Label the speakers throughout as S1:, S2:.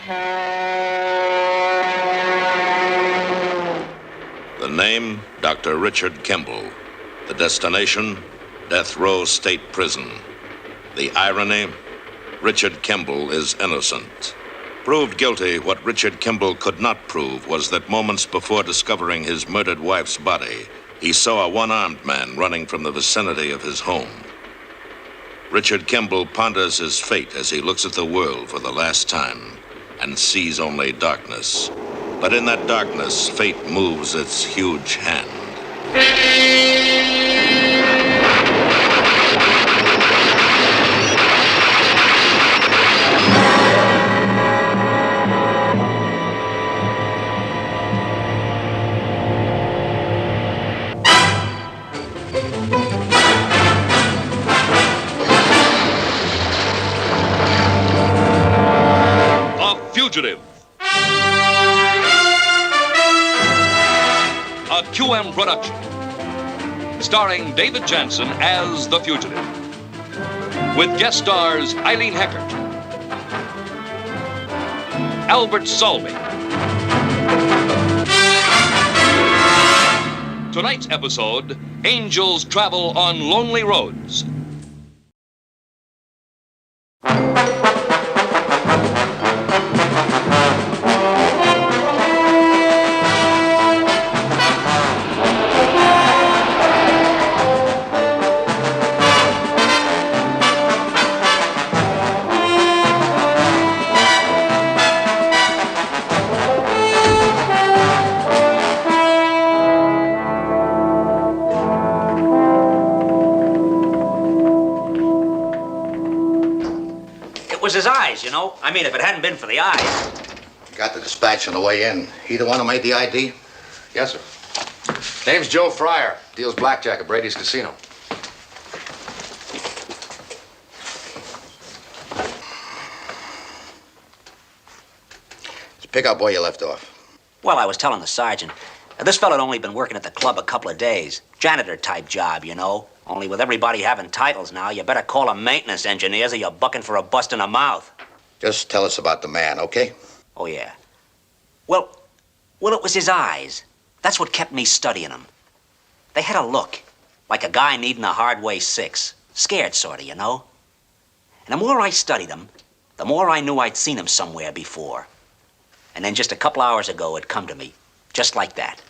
S1: The name, Dr. Richard Kimball. The destination, Death Row State Prison. The irony, Richard Kimball is innocent. Proved guilty, what Richard Kimball could not prove was that moments before discovering his murdered wife's body, he saw a one-armed man running from the vicinity of his home. Richard Kimball ponders his fate as he looks at the world for the last time and sees only darkness. But in that darkness, fate moves its huge hand.
S2: Fugitive. A QM production. Starring David Jansen as the Fugitive. With guest stars Eileen Heckert, Albert Salby. Tonight's episode, Angels Travel on Lonely Roads.
S3: Was his eyes, you know. I mean, if it hadn't been for the eyes.
S4: Got the dispatch on the way in. He the one who made the ID?
S5: Yes, sir. Name's Joe Fryer. Deals blackjack at Brady's Casino.
S4: Just pick up where you left off.
S3: Well, I was telling the sergeant. This fella'd only been working at the club a couple of days. Janitor-type job, you know. Only with everybody having titles now, you better call them maintenance engineers or you're bucking for a bust in the mouth.
S4: Just tell us about the man, okay?
S3: Oh, yeah. Well, it was his eyes. That's what kept me studying him. They had a look, like a guy needing a hard-way six. Scared sort of, you know? And the more I studied him, the more I knew I'd seen him somewhere before. And then just a couple hours ago, it come to me, just like that.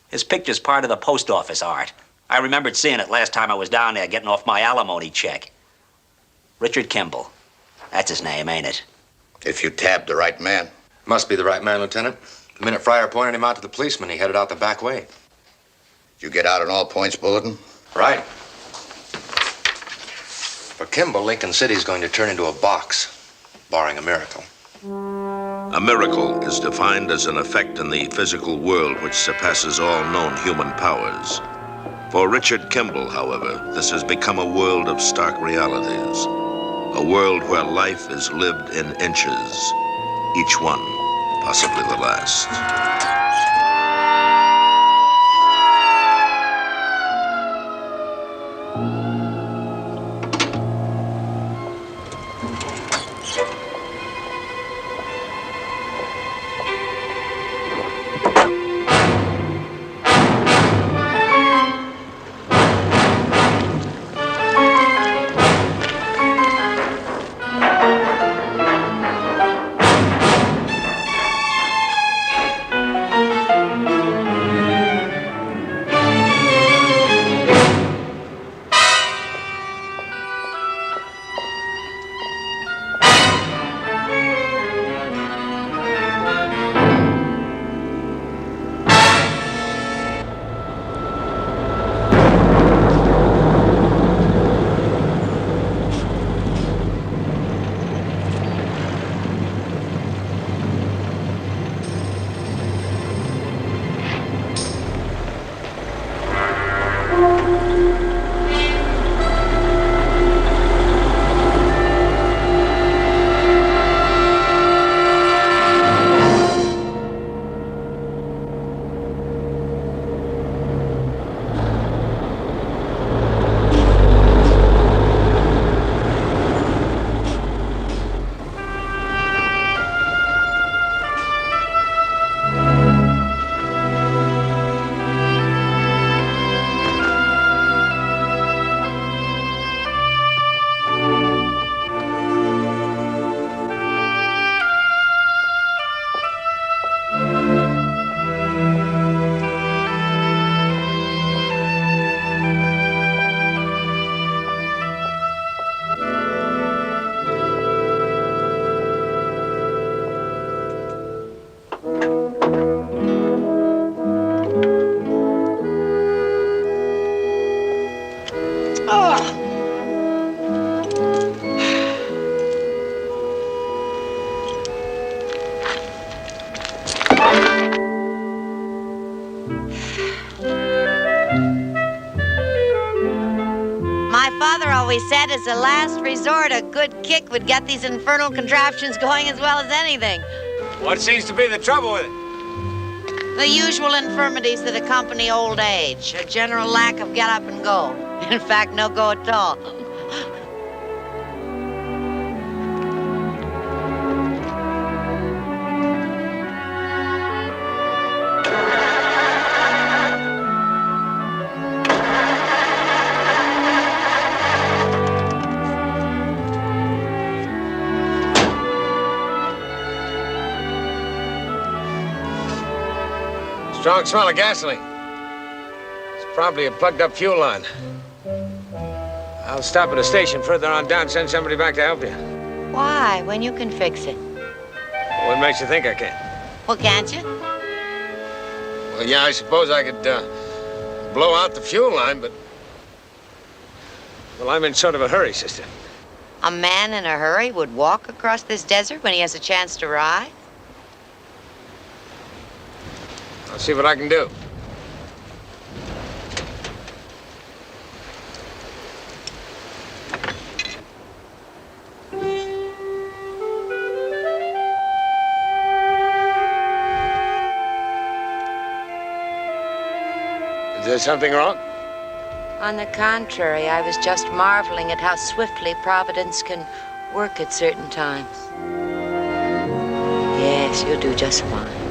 S3: His picture's part of the post office art. I remembered seeing it last time I was down there getting off my alimony check. Richard Kimball. That's his name, ain't it?
S4: If you tabbed the right man.
S5: Must be the right man, Lieutenant. The minute Fryer pointed him out to the policeman, he headed out the back way.
S4: Did you get out an all-points bulletin?
S5: Right. For Kimball, Lincoln City's going to turn into a box, barring a miracle.
S1: A miracle is defined as an effect in the physical world which surpasses all known human powers. For Richard Kimball, however, this has become a world of stark realities. A world where life is lived in inches, each one possibly the last.
S6: we said as a last resort, a good kick would get these infernal contraptions going as well as anything.
S7: What seems to be the trouble with it?
S6: The usual infirmities that accompany old age. A general lack of get up and go. In fact, no go at all.
S7: Strong smell of gasoline. It's probably a plugged up fuel line. I'll stop at a station further on down, send somebody back to help you.
S6: Why, when you can fix it?
S7: What makes you think I can?
S6: Well, can't you?
S7: Well, yeah, I suppose I could blow out the fuel line, but... Well, I'm in sort of a hurry, sister.
S6: A man in a hurry would walk across this desert when he has a chance to ride?
S7: I'll see what I can do. Is there something wrong?
S6: On the contrary, I was just marveling at how swiftly Providence can work at certain times. Yes, you'll do just fine.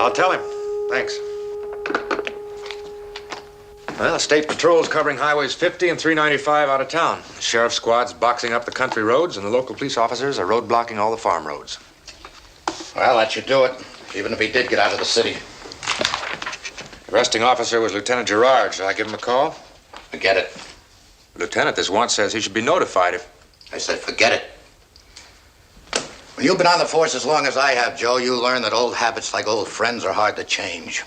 S5: I'll tell him. Thanks. Well, the state patrol's covering highways 50 and 395 out of town. The sheriff's squad's boxing up the country roads, and the local police officers are road blocking all the farm roads.
S4: Well, that should do it, even if he did get out of the city.
S5: The arresting officer was Lieutenant Gerard. Shall I give him a call?
S4: Forget it.
S5: Lieutenant, this warrant says he should be notified if...
S4: I said forget it. When you've been on the force as long as I have, Joe, you learn that old habits like old friends are hard to change.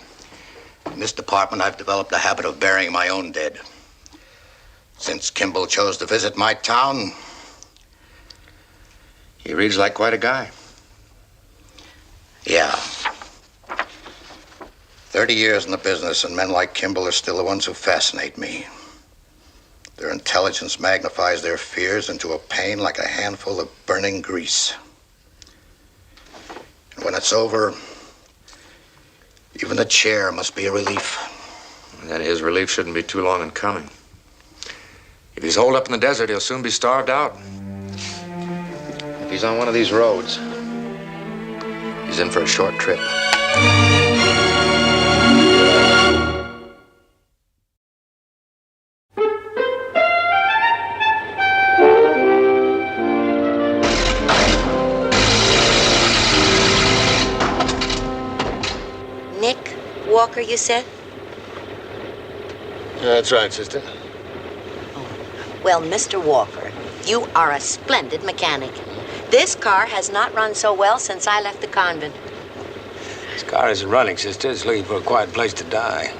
S4: In this department, I've developed a habit of burying my own dead. Since Kimball chose to visit my town...
S5: He reads like quite a guy.
S4: Yeah. 30 years in the business, and men like Kimball are still the ones who fascinate me. Their intelligence magnifies their fears into a pain like a handful of burning grease. And when it's over, even the chair must be a relief.
S5: That his relief shouldn't be too long in coming. If he's holed up in the desert, he'll soon be starved out. If he's on one of these roads, he's in for a short trip.
S6: Walker, you said?
S7: That's right, sister.
S6: Well, Mr. Walker, you are a splendid mechanic. This car has not run so well since I left the convent.
S7: This car isn't running, sister. It's looking for a quiet place to die.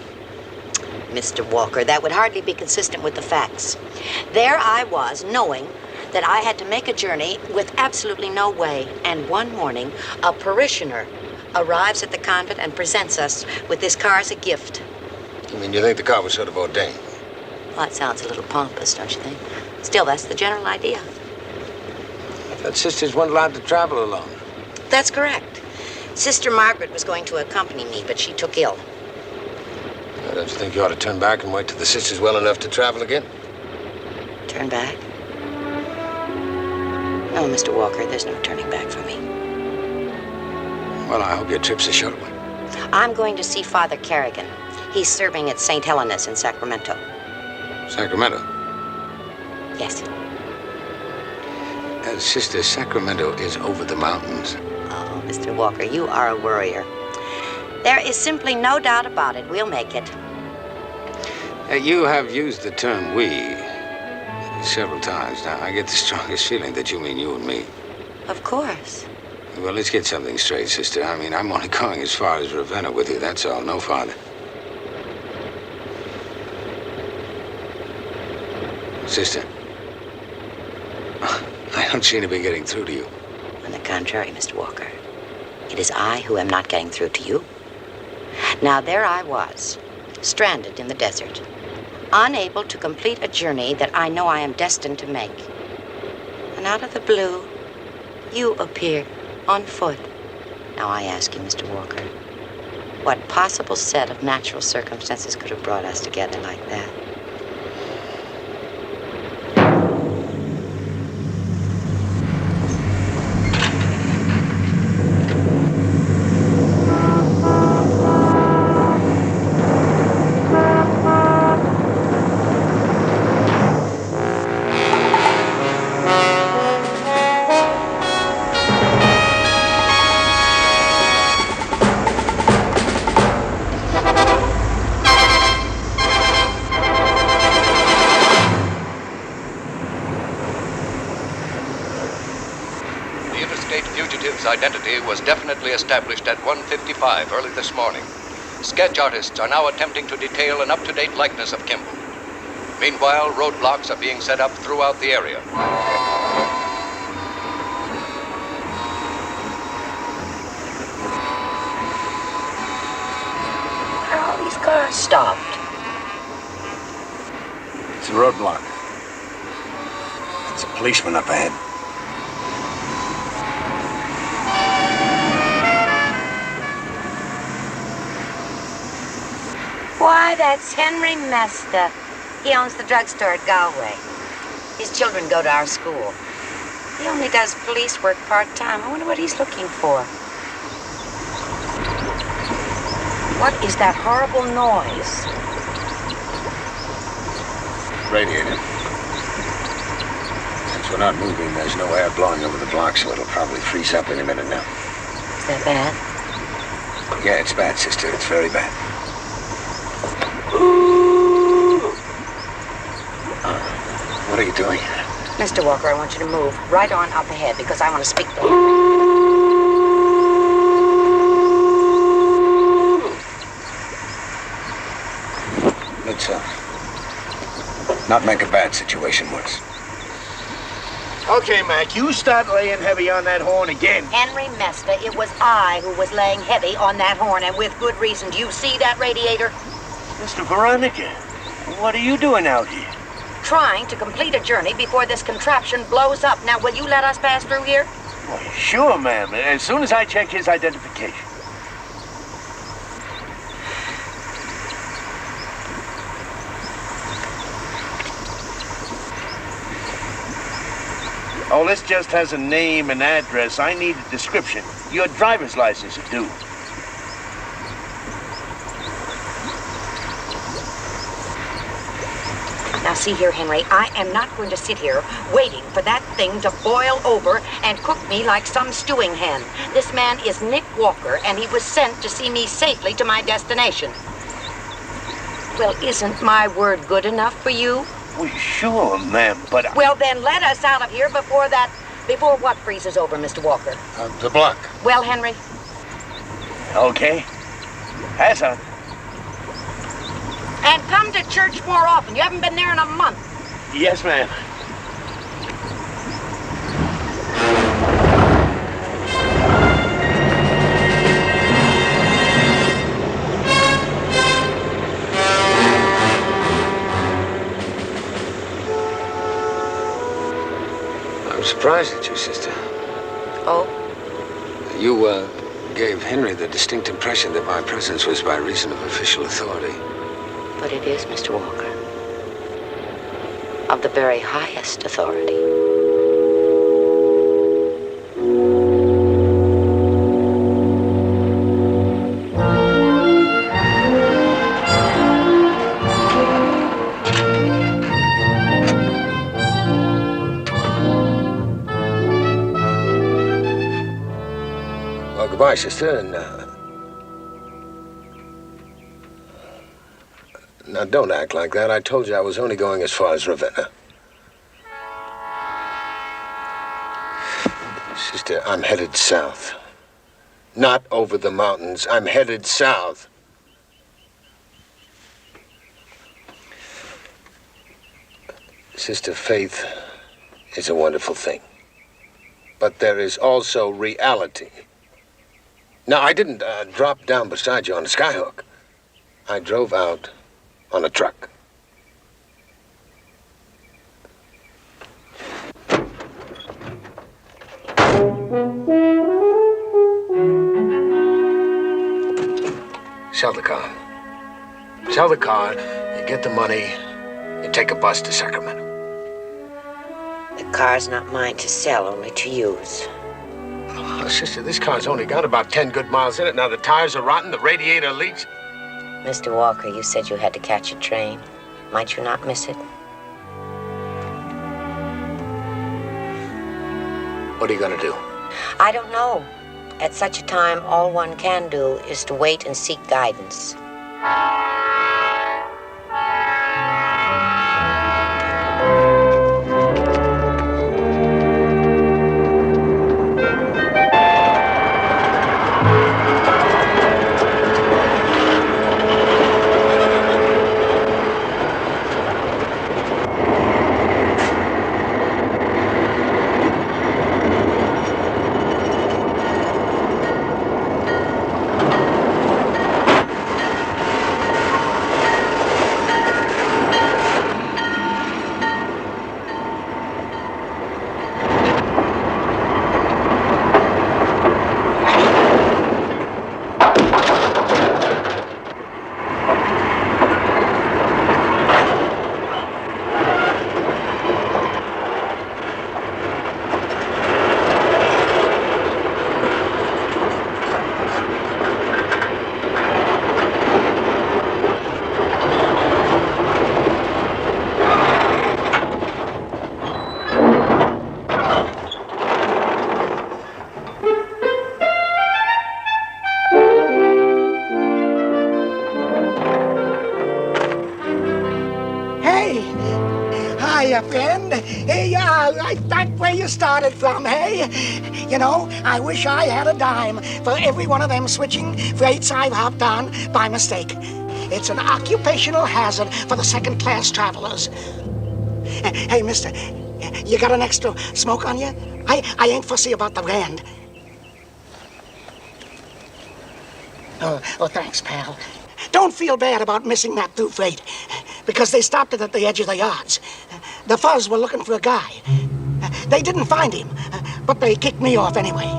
S6: Mr. Walker, that would hardly be consistent with the facts. There I was, knowing that I had to make a journey with absolutely no way. And one morning, a parishioner arrives at the convent and presents us with this car as a gift.
S7: You mean you think the car was sort of ordained?
S6: Well, that sounds a little pompous, don't you think? Still, that's the general idea.
S7: I thought sisters weren't allowed to travel alone.
S6: That's correct. Sister Margaret was going to accompany me, but she took ill.
S7: Well, don't you think you ought to turn back and wait till the sister's well enough to travel again?
S6: Turn back? No, Mr. Walker, there's no turning back for me.
S7: Well, I hope your trip's a short one.
S6: I'm going to see Father Kerrigan. He's serving at St. Helena's in Sacramento.
S7: Sacramento?
S6: Yes.
S7: Sister, Sacramento is over the mountains.
S6: Oh, Mr. Walker, you are a worrier. There is simply no doubt about it. We'll make it.
S7: You have used the term we several times now. I get the strongest feeling that you mean you and me.
S6: Of course.
S7: Well, let's get something straight, sister. I mean, I'm only going as far as Ravenna with you, that's all. No farther. Sister, I don't seem to be getting through to you.
S6: On the contrary, Mr. Walker, it is I who am not getting through to you. Now, there I was, stranded in the desert, unable to complete a journey that I know I am destined to make. And out of the blue, you appear on foot. Now, I ask you, Mr. Walker, what possible set of natural circumstances could have brought us together like that?
S2: Fugitive's identity was definitely established at 1:55 early this morning. Sketch artists are now attempting to detail an up-to-date likeness of Kimball. Meanwhile, roadblocks are being set up throughout the area.
S6: Are all these cars stopped?
S7: It's a roadblock. It's a policeman up ahead.
S6: Why, that's Henry Mesta. He owns the drugstore at Galway. His children go to our school. He only does police work part-time. I wonder what he's looking for. What is that horrible noise?
S7: Radiator. Since we're not moving, there's no air blowing over the block, so it'll probably freeze up any minute now.
S6: Is that bad?
S7: Yeah, it's bad, sister. It's very bad. What are you doing?
S6: Mr. Walker, I want you to move right on up ahead because I want to speak to you.
S7: Let's, not make a bad situation worse.
S8: Okay, Mac, you start laying heavy on that horn again.
S6: Henry Mesta, it was I who was laying heavy on that horn, and with good reason. Do you see that radiator?
S8: Mr. Veronica, what are you doing out here?
S6: Trying to complete a journey before this contraption blows up. Now, will you let us pass through here?
S8: Why, sure, ma'am, as soon as I check his identification. Oh, this just has a name and address. I need a description. Your driver's license would do.
S6: Now, see here, Henry, I am not going to sit here waiting for that thing to boil over and cook me like some stewing hen. This man is Nick Walker, and he was sent to see me safely to my destination. Well, isn't my word good enough for you?
S8: Well, sure, ma'am, but...
S6: Well, then let us out of here before what freezes over, Mr. Walker?
S7: The block.
S6: Well, Henry?
S8: Okay. Pass on.
S6: And come to church more often. You haven't been there in a month.
S8: Yes, ma'am.
S7: I'm surprised at you, sister.
S6: Oh?
S7: You, gave Henry the distinct impression that my presence was by reason of official authority.
S6: But it is, Mr. Walker. Of the very highest authority.
S7: Well, goodbye, sister, and, now, don't act like that. I told you I was only going as far as Ravenna.
S9: Sister, I'm headed south. Not over the mountains. I'm headed south. Sister, faith is a wonderful thing. But there is also reality. Now, I didn't drop down beside you on a skyhook. I drove out on a truck. Sell the car. Sell the car, you get the money, you take a bus to Sacramento.
S6: The car's not mine to sell, only to use.
S9: Oh, sister, this car's only got about 10 good miles in it. Now the tires are rotten, the radiator leaks.
S6: Mr. Walker, you said you had to catch a train. Might you not miss it?
S9: What are you gonna do?
S6: I don't know. At such a time, all one can do is to wait and seek guidance.
S10: Friend. Hey, right back where you started from, hey? You know, I wish I had a dime for every one of them switching freights I've hopped on by mistake. It's an occupational hazard for the second-class travelers. Hey, mister, you got an extra smoke on you? I ain't fussy about the rand. Oh, thanks, pal. Don't feel bad about missing that through freight, because they stopped it at the edge of the yards. The fuzz were looking for a guy. They didn't find him, but they kicked me off anyway.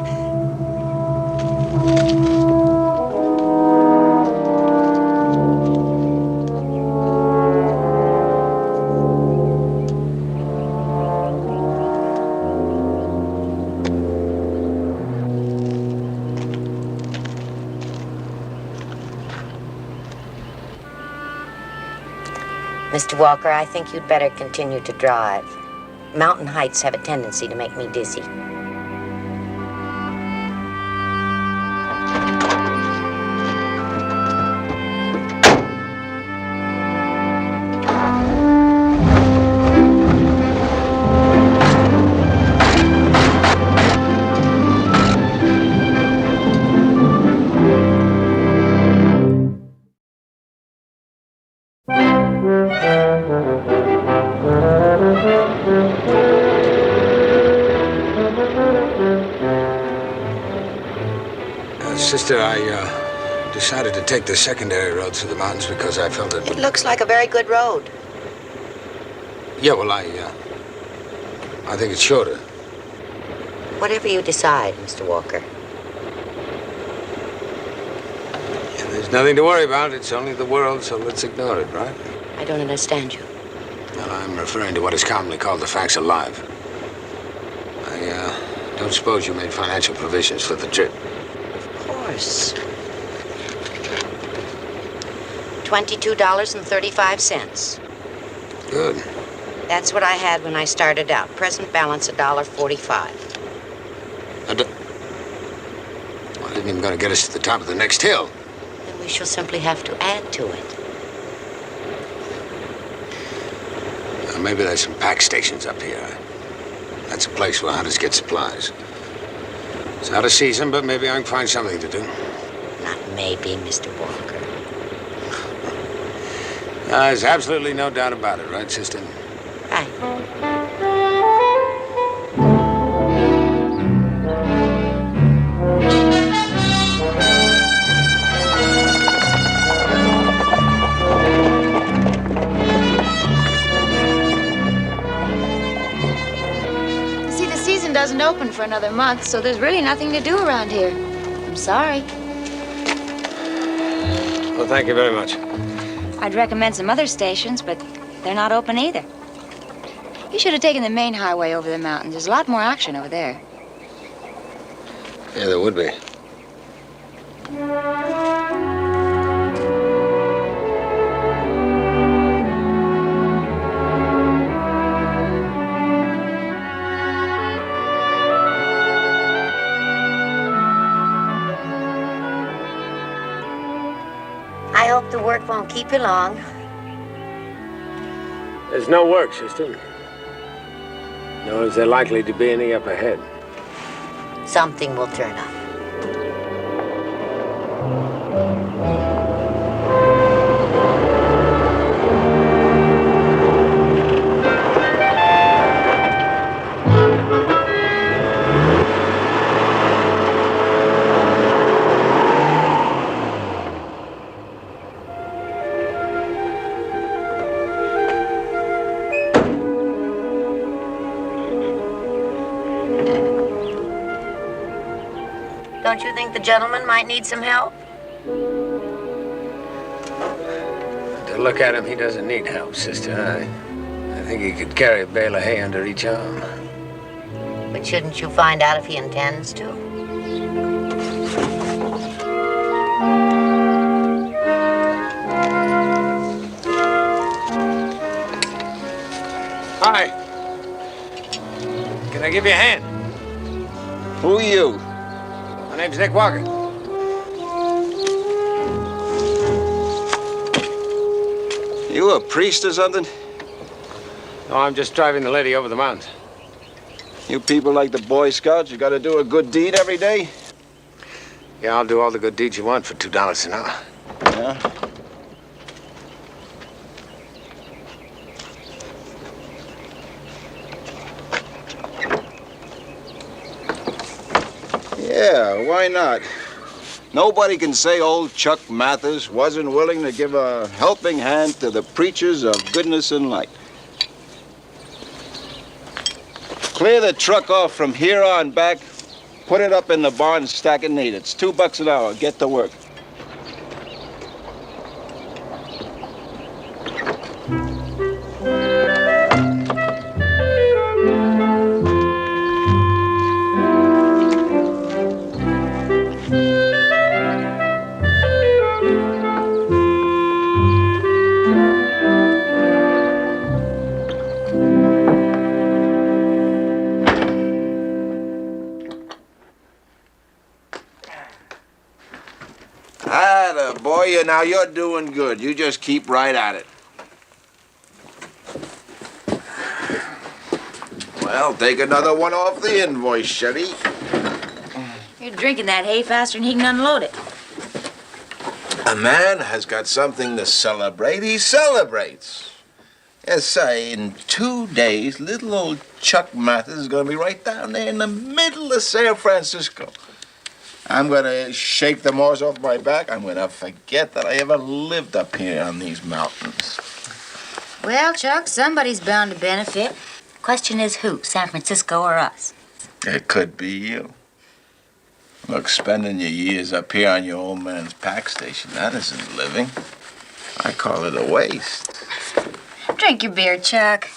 S6: Mr. Walker, I think you'd better continue to drive. Mountain heights have a tendency to make me dizzy.
S9: Sister, I decided to take the secondary road through the mountains because I felt
S6: It looks like a very good road.
S9: Yeah, well, I think it's shorter.
S6: Whatever you decide, Mr. Walker.
S9: Yeah, there's nothing to worry about. It's only the world, so let's ignore it, right?
S6: I don't understand you.
S9: Well, I'm referring to what is commonly called the facts of life. I don't suppose you made financial provisions for the trip.
S6: Of course. $22.35.
S9: Good.
S6: That's what I had when I started out. Present balance $1.45.
S9: Well, it isn't even going to get us to the top of the next hill.
S6: Then we shall simply have to add to it.
S9: Maybe there's some pack stations up here. That's a place where hunters get supplies.
S7: It's out of season, but maybe I can find something to do.
S6: Not maybe, Mr. Walker.
S7: There's absolutely no doubt about it, right, sister?
S6: Right.
S11: See, the season doesn't open for another month, so there's really nothing to do around here. I'm sorry.
S7: Well, thank you very much.
S11: I'd recommend some other stations, but they're not open either. You should have taken the main highway over the mountains. There's a lot more action over there.
S7: Yeah, there would be.
S6: I hope the work won't keep you long.
S7: There's no work, sister. Nor is there likely to be any up ahead.
S6: Something will turn up. Don't you think the gentleman might need some help?
S7: To look at him, he doesn't need help, sister. I think he could carry a bale of hay under each arm.
S6: But shouldn't you find out if he intends to?
S7: Hi. Can I give you a hand?
S12: Who are you?
S7: My name's Nick Walker.
S12: You a priest or something?
S7: No, I'm just driving the lady over the mountains.
S12: You people like the Boy Scouts, you gotta do a good deed every day?
S7: Yeah, I'll do all the good deeds you want for $2 an hour.
S12: Yeah? Yeah, why not? Nobody can say old Chuck Mathers wasn't willing to give a helping hand to the preachers of goodness and light. Clear the truck off from here on back, put it up in the barn, stack it neat. It's $2 an hour. Get to work. Boy, now you're doing good. You just keep right at it. Well, take another one off the invoice, Shetty.
S11: You're drinking that hay faster than he can unload it.
S12: A man has got something to celebrate. He celebrates. Yes, in 2 days, little old Chuck Mathers is going to be right down there in the middle of San Francisco. I'm going to shake the moors off my back. I'm going to forget that I ever lived up here on these mountains.
S11: Well, Chuck, somebody's bound to benefit. Question is who, San Francisco or us?
S12: It could be you. Look, spending your years up here on your old man's pack station, that isn't living. I call it a waste.
S11: Drink your beer, Chuck.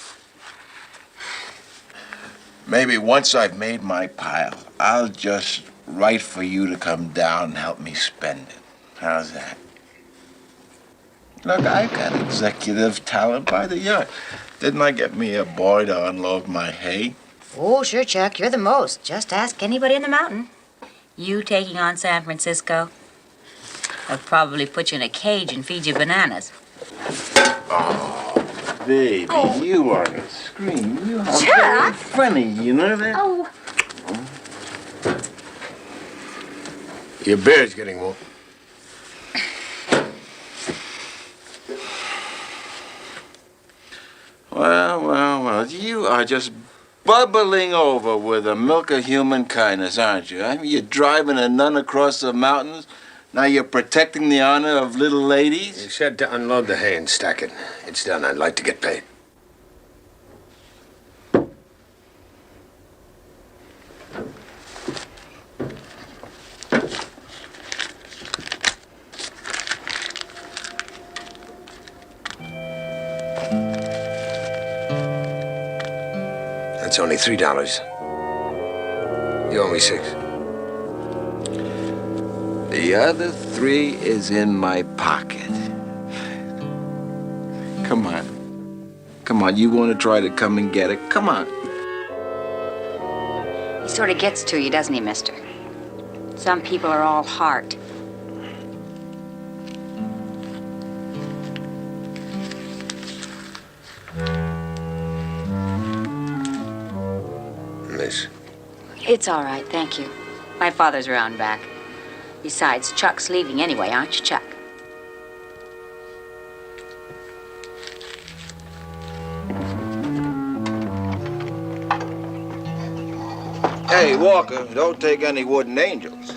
S12: Maybe once I've made my pile, I'll just write for you to come down and help me spend it. How's that? Look, I've got executive talent by the yard. Didn't I get me a boy to unload my hay?
S11: Oh, sure, Chuck. You're the most. Just ask anybody in the mountain. You taking on San Francisco? They'll probably put you in a cage and feed you bananas.
S12: Oh, baby, you are a scream. You are
S11: Chuck!
S12: very funny, you know that?
S11: Oh.
S9: Your beard's getting warm.
S12: Well, you are just bubbling over with the milk of human kindness, aren't you? I mean, you're driving a nun across the mountains. Now you're protecting the honor of little ladies.
S9: You said to unload the hay and stack it. It's done. I'd like to get paid. That's only $3. You owe me $6.
S12: The other $3 is in my pocket. Come on. Come on, you want to try to come and get it? Come on.
S11: He sort of gets to you, doesn't he, mister? Some people are all heart.
S9: Miss.
S11: It's all right, thank you. My father's around back. Besides, Chuck's leaving anyway, aren't you, Chuck?
S12: Hey, Walker, don't take any wooden angels.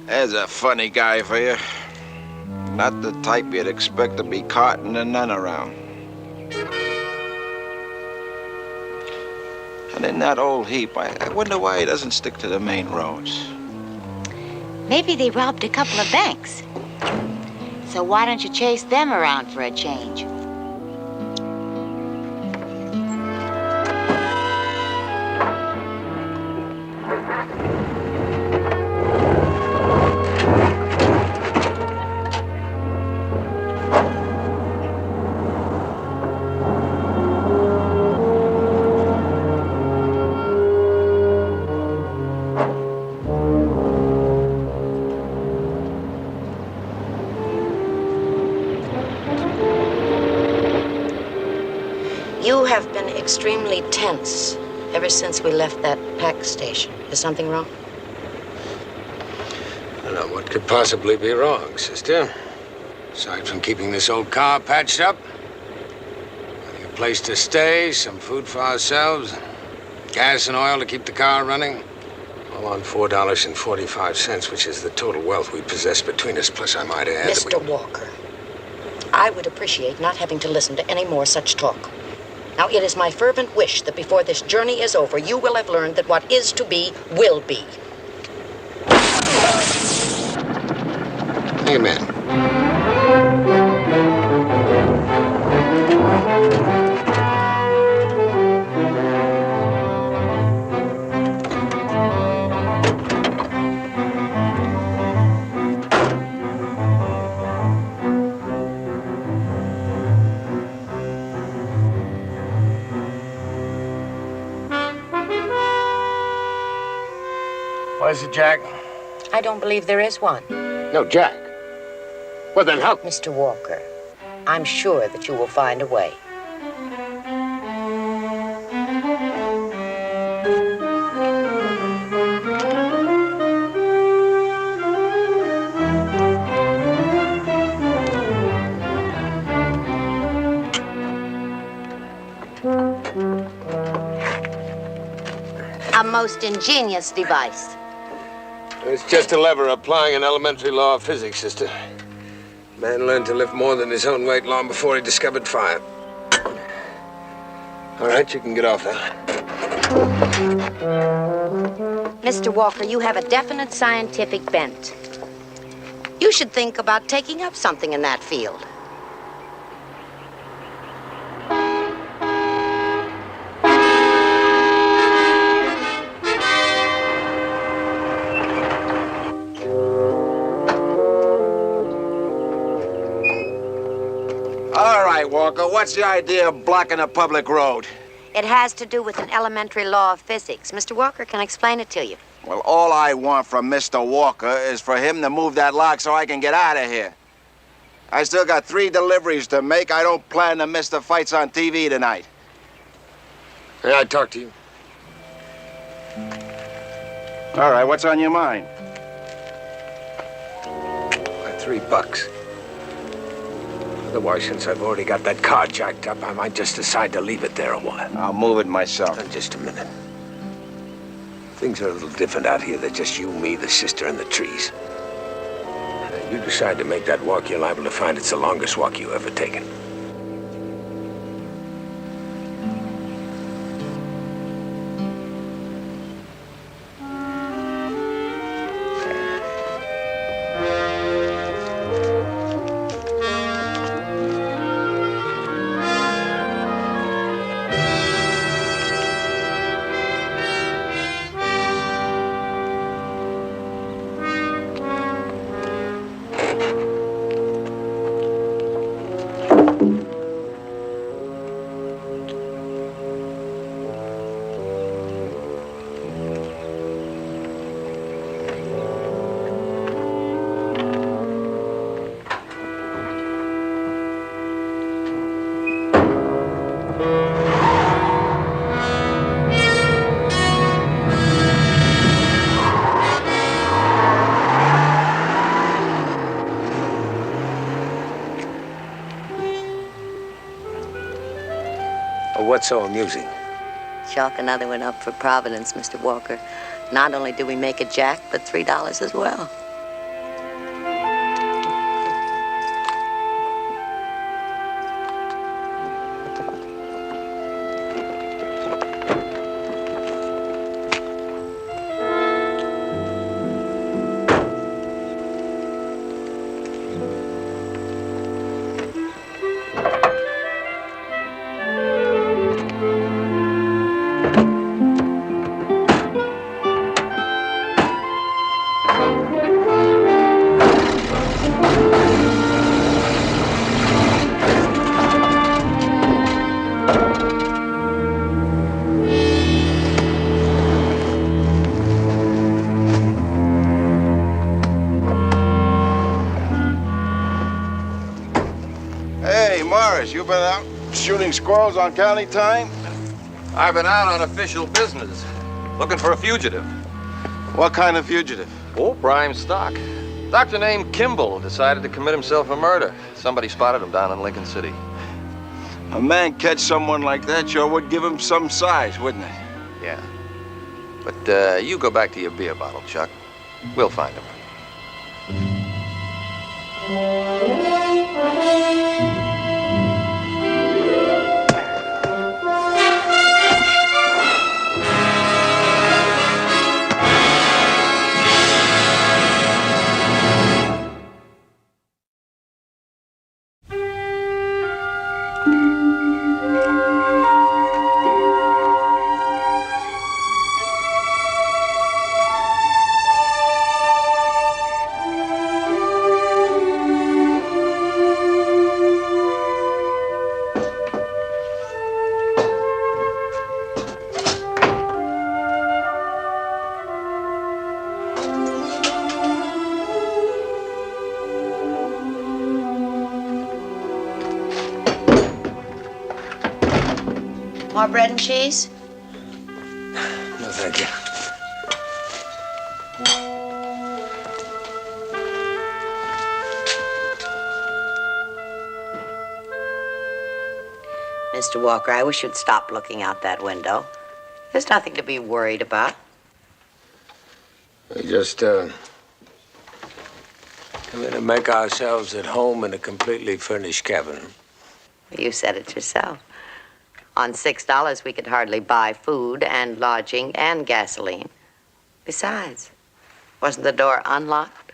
S12: There's a funny guy for you. Not the type you'd expect to be carting a nun around. And in that old heap, I wonder why he doesn't stick to the main roads.
S11: Maybe they robbed a couple of banks. So why don't you chase them around for a change?
S6: You have been extremely tense ever since we left that pack station. Is something wrong?
S7: I don't know what could possibly be wrong, sister. Aside from keeping this old car patched up, having a place to stay, some food for ourselves, gas and oil to keep the car running, all on $4.45, which is the total wealth we possess between us. Plus, I might add that
S6: Mr. Walker, I would appreciate not having to listen to any more such talk. Now, it is my fervent wish that before this journey is over, you will have learned that what is to be will be.
S7: Amen. What is it, Jack?
S6: I don't believe there is one.
S7: No, Jack. Well, then how?
S6: Mr. Walker, I'm sure that you will find a way. A most ingenious device.
S7: It's just a lever applying an elementary law of physics, sister. Man learned to lift more than his own weight long before he discovered fire. All right, you can get off now.
S6: Mr. Walker, you have a definite scientific bent. You should think about taking up something in that field.
S12: All right, Walker, what's the idea of blocking a public road?
S6: It has to do with an elementary law of physics. Mr. Walker can explain it to you.
S12: Well, all I want from Mr. Walker is for him to move that log so I can get out of here. I still got 3 deliveries to make. I don't plan to miss the fights on TV tonight.
S9: May I talk to you?
S12: All right, what's on your mind?
S7: $3. Otherwise, since I've already got that car jacked up, I might just decide to leave it there a while.
S12: I'll move it myself.
S7: Just a minute. Things are a little different out here. They're just you, me, the sister, and the trees. You decide to make that walk, you're liable to find it's the longest walk you ever taken. What's so amusing?
S6: Chalk another one up for Providence, Mr. Walker. Not only do we make a jack, but $3 as well.
S12: You been out shooting squirrels on county time?
S13: I've been out on official business, looking for a fugitive.
S12: What kind of fugitive?
S13: Oh, prime stock. Doctor named Kimball decided to commit himself a murder. Somebody spotted him down in Lincoln City.
S12: A man catch someone like that sure would give him some size, wouldn't it?
S13: Yeah. But you go back to your beer bottle, Chuck. We'll find him.
S6: More bread and cheese?
S7: No, thank you.
S6: Mr. Walker, I wish you'd stop looking out that window. There's nothing to be worried about.
S7: We just, come in and make ourselves at home in a completely furnished cabin.
S6: You said it yourself. On $6, we could hardly buy food and lodging and gasoline. Besides, wasn't the door unlocked?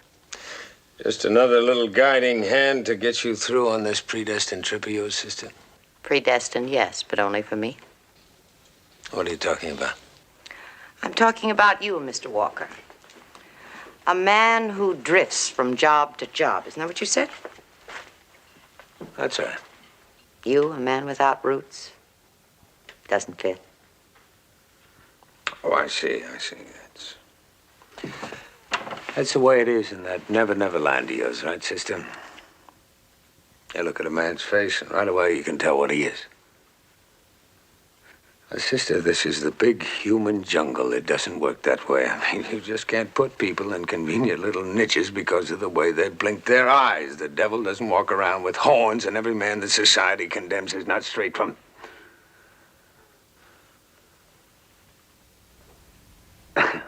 S7: Just another little guiding hand to get you through on this predestined trip of yours, sister.
S6: Predestined, yes, but only for me.
S7: What are you talking about?
S6: I'm talking about you, Mr. Walker. A man who drifts from job to job. Isn't that what you said?
S7: That's right.
S6: You, a man without roots? Doesn't fit.
S7: Oh, I see. That's the way it is in that never land of yours, right, sister? You look at a man's face, and right away you can tell what he is. Sister, this is the big human jungle. It doesn't work that way. I mean, you just can't put people in convenient little niches because of the way they blink their eyes. The devil doesn't walk around with horns, and every man that society condemns is not straight from... I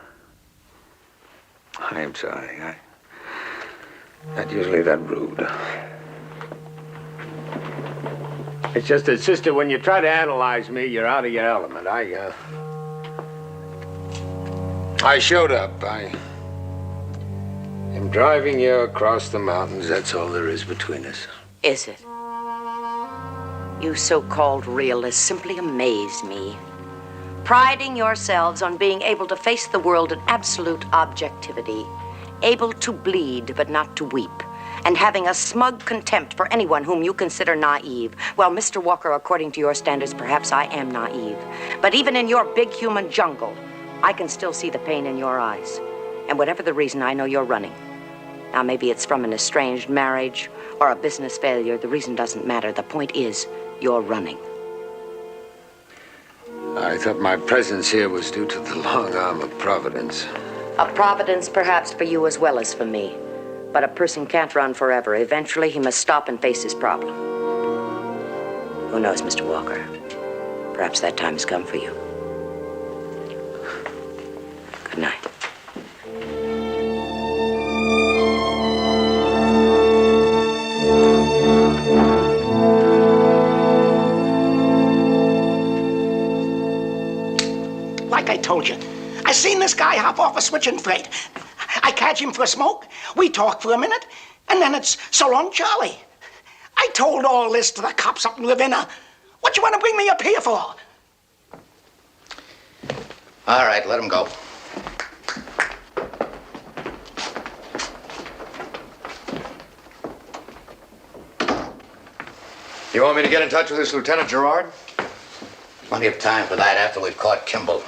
S7: am sorry. I'm not usually that rude. It's just that, sister, when you try to analyze me, you're out of your element. I showed up. I am driving you across the mountains. That's all there is between us.
S6: Is it? You so-called realists simply amaze me. Priding yourselves on being able to face the world in absolute objectivity, able to bleed but not to weep, and having a smug contempt for anyone whom you consider naive. Well, Mr. Walker, according to your standards, perhaps I am naive. But even in your big human jungle, I can still see the pain in your eyes. And whatever the reason, I know you're running. Now, maybe it's from an estranged marriage or a business failure. The reason doesn't matter. The point is, you're running.
S7: I thought my presence here was due to the long arm of Providence.
S6: A providence, perhaps, for you as well as for me. But a person can't run forever. Eventually, he must stop and face his problem. Who knows, Mr. Walker? Perhaps that time has come for you. Good night.
S10: Like I told you, I seen this guy hop off a switching freight. I catch him for a smoke, we talk for a minute, and then it's so long, Charlie. I told all this to the cops up in Ravenna. What you want to bring me up here for?
S4: All right, let him go.
S5: You want me to get in touch with this Lieutenant Gerard?
S4: Plenty of time for that after we've caught Kimball.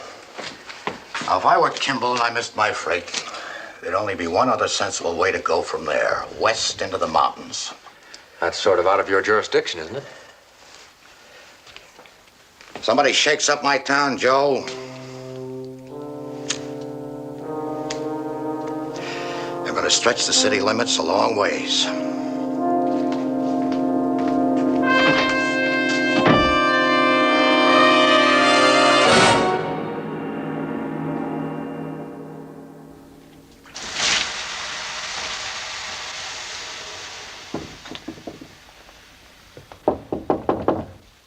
S4: Now, if I were Kimball and I missed my freight, there'd only be one other sensible way to go from there, west into the mountains.
S5: That's sort of out of your jurisdiction, isn't it?
S4: Somebody shakes up my town, Joe. They're going to stretch the city limits a long ways.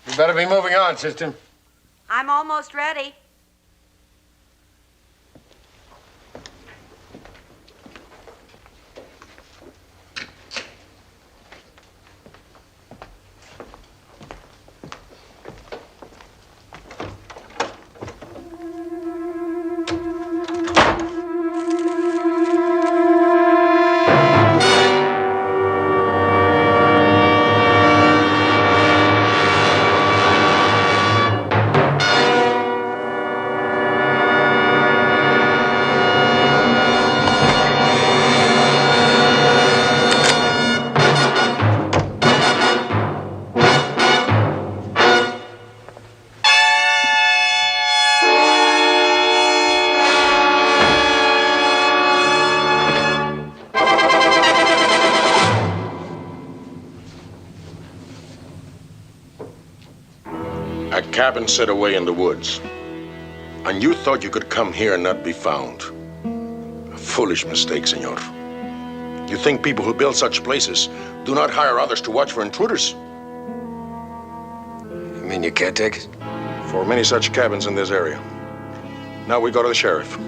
S7: You better be moving on, sister.
S6: I'm almost ready.
S14: A cabin set away in the woods. And you thought you could come here and not be found. A foolish mistake, senor. You think people who build such places do not hire others to watch for intruders?
S7: You mean you can't take it?
S14: For many such cabins in this area. Now we go to the sheriff.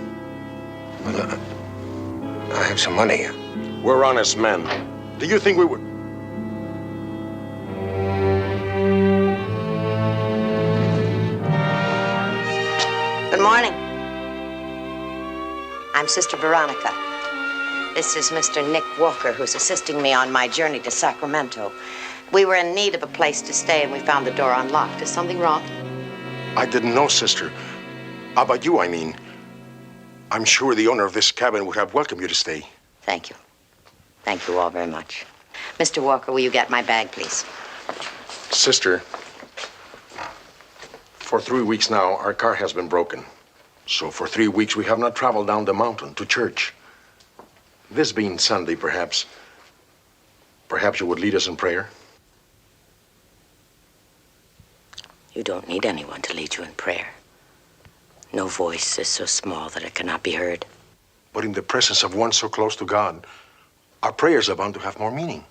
S7: Well, I have some money.
S14: We're honest men. Do you think we would...
S6: Good morning. I'm Sister Veronica. This is Mr. Nick Walker, who's assisting me on my journey to Sacramento. We were in need of a place to stay, and we found the door unlocked. Is something wrong?
S14: I didn't know, sister. How about you, I mean? I'm sure the owner of this cabin would have welcomed you to stay.
S6: Thank you. Thank you all very much. Mr. Walker, will you get my bag, please?
S14: Sister, for 3 weeks now, our car has been broken. So for 3 weeks, we have not traveled down the mountain to church. This being Sunday, perhaps you would lead us in prayer?
S6: You don't need anyone to lead you in prayer. No voice is so small that it cannot be heard.
S14: But in the presence of one so close to God, our prayers are bound to have more meaning.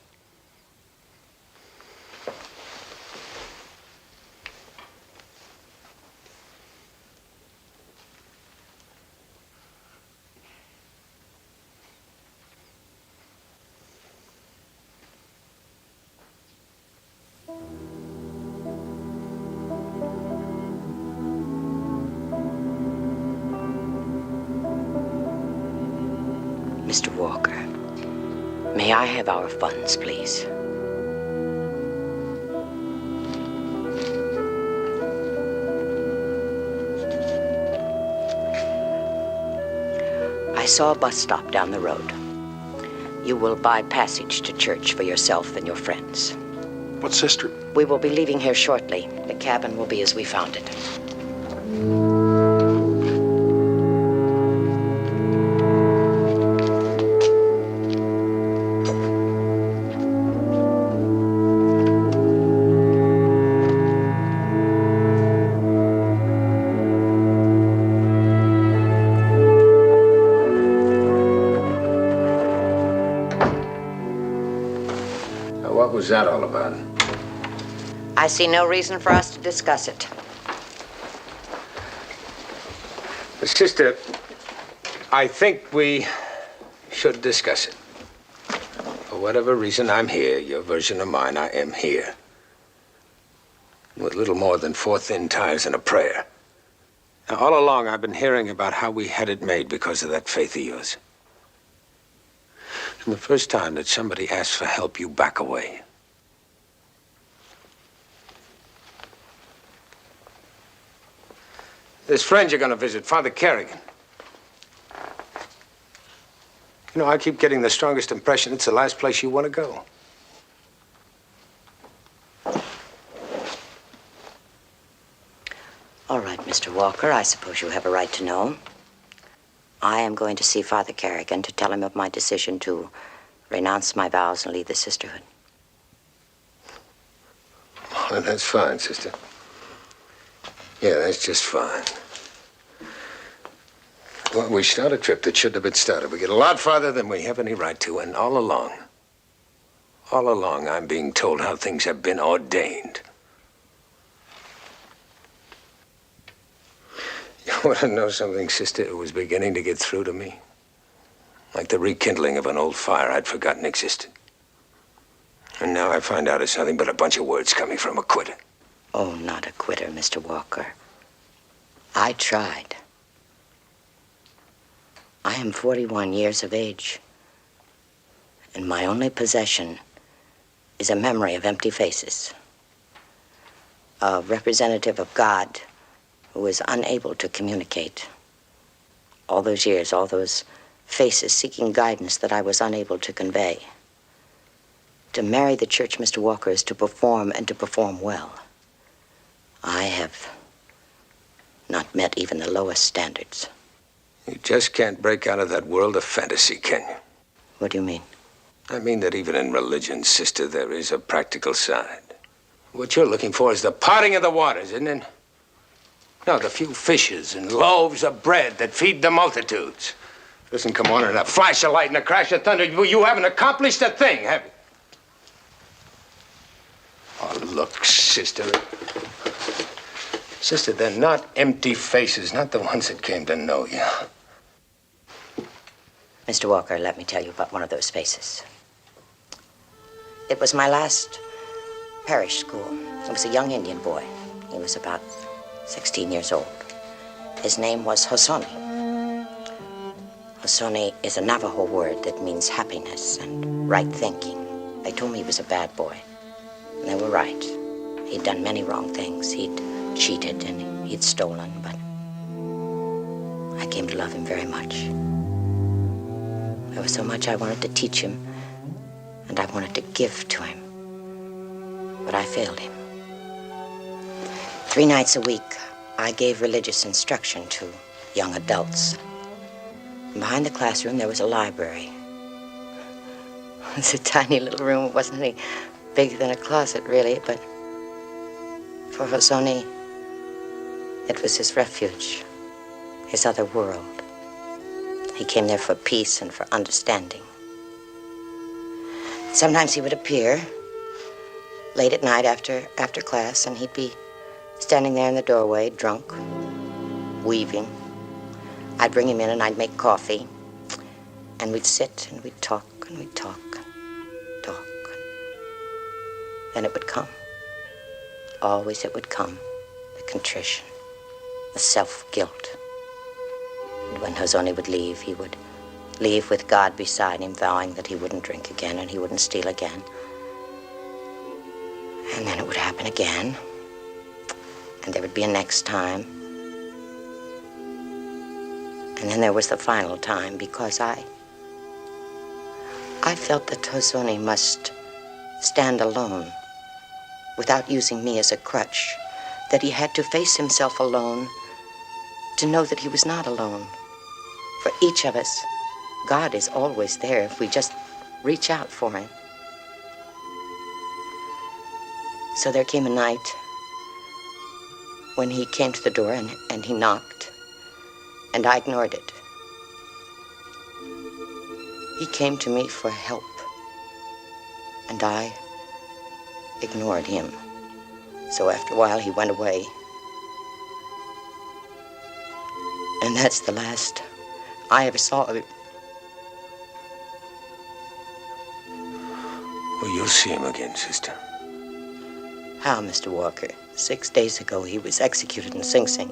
S6: Mr. Walker, may I have our funds, please? I saw a bus stop down the road. You will buy passage to church for yourself and your friends.
S14: But, sister...
S6: We will be leaving here shortly. The cabin will be as we found it.
S7: What was that all about?
S6: I see no reason for us to discuss it.
S7: Sister, I think we should discuss it. For whatever reason, I'm here. Your version of mine, I am here. With little more than 4 thin tires and a prayer. Now, all along, I've been hearing about how we had it made because of that faith of yours. And the first time that somebody asks for help, you back away. This friend you're going to visit, Father Kerrigan. You know, I keep getting the strongest impression it's the last place you want to go.
S6: All right, Mr. Walker, I suppose you have a right to know. I am going to see Father Kerrigan to tell him of my decision to renounce my vows and leave the sisterhood.
S7: Well, that's fine, sister. Yeah, that's just fine. Well, we start a trip that shouldn't have been started. We get a lot farther than we have any right to, and all along, I'm being told how things have been ordained. You want to know something, sister? It was beginning to get through to me. Like the rekindling of an old fire I'd forgotten existed. And now I find out it's nothing but a bunch of words coming from a quitter.
S6: Oh, not a quitter, Mr. Walker. I tried. I am 41 years of age, and my only possession is a memory of empty faces. A representative of God who is unable to communicate. All those years, all those faces seeking guidance that I was unable to convey. To marry the church, Mr. Walker, is to perform, and to perform well. I have not met even the lowest standards.
S7: You just can't break out of that world of fantasy, can you?
S6: What do you mean?
S7: I mean that even in religion, sister, there is a practical side. What you're looking for is the parting of the waters, isn't it? No, the few fishes and loaves of bread that feed the multitudes. Doesn't come on in a flash of light and a crash of thunder. You haven't accomplished a thing, have you? Oh, look, sister. Sister, they're not empty faces, not the ones that came to know you.
S6: Mr. Walker, let me tell you about one of those faces. It was my last parish school. It was a young Indian boy. He was about 16 years old. His name was Hosoni. Hosoni is a Navajo word that means happiness and right thinking. They told me he was a bad boy. And they were right. He'd done many wrong things. He'd cheated and he'd stolen, but I came to love him very much. There was so much I wanted to teach him and I wanted to give to him. But I failed him. 3 nights a week, I gave religious instruction to young adults. Behind the classroom, there was a library. It was a tiny little room. It wasn't any bigger than a closet, really, but for Hosoni, it was his refuge, his other world. He came there for peace and for understanding. Sometimes he would appear late at night after class, and he'd be standing there in the doorway, drunk, weaving. I'd bring him in and I'd make coffee, and we'd sit and we'd talk and we'd talk and talk. Then it would come. Always it would come, the contrition, the self-guilt. And when Hosoni would leave, he would leave with God beside him, vowing that he wouldn't drink again and he wouldn't steal again. And then it would happen again, and there would be a next time. And then there was the final time, because I felt that Hosoni must stand alone without using me as a crutch, that he had to face himself alone to know that he was not alone. For each of us, God is always there if we just reach out for him. So there came a night when he came to the door and he knocked, and I ignored it. He came to me for help, and I ignored him. So after a while, he went away. And that's the last I ever saw of him.
S7: Well, you'll see him again, sister.
S6: How, Mr. Walker? 6 days ago, he was executed in Sing Sing.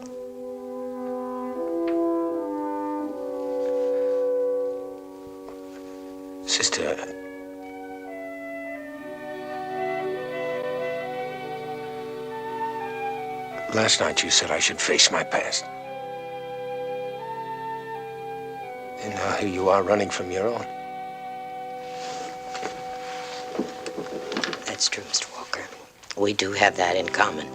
S7: Sister, last night you said I should face my past. And now here you are running from your own.
S6: That's true, Mr. Walker. We do have that in common.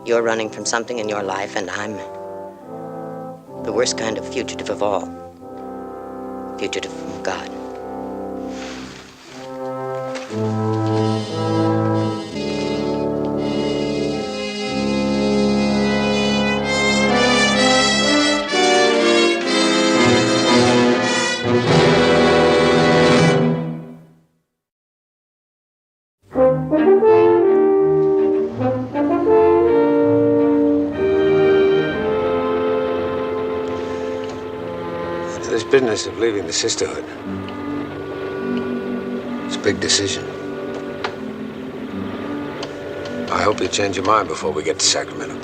S6: You're running from something in your life, and I'm the worst kind of fugitive of all. Fugitive from God.
S7: This business of leaving the sisterhood, it's a big decision. I hope you change your mind before we get to Sacramento.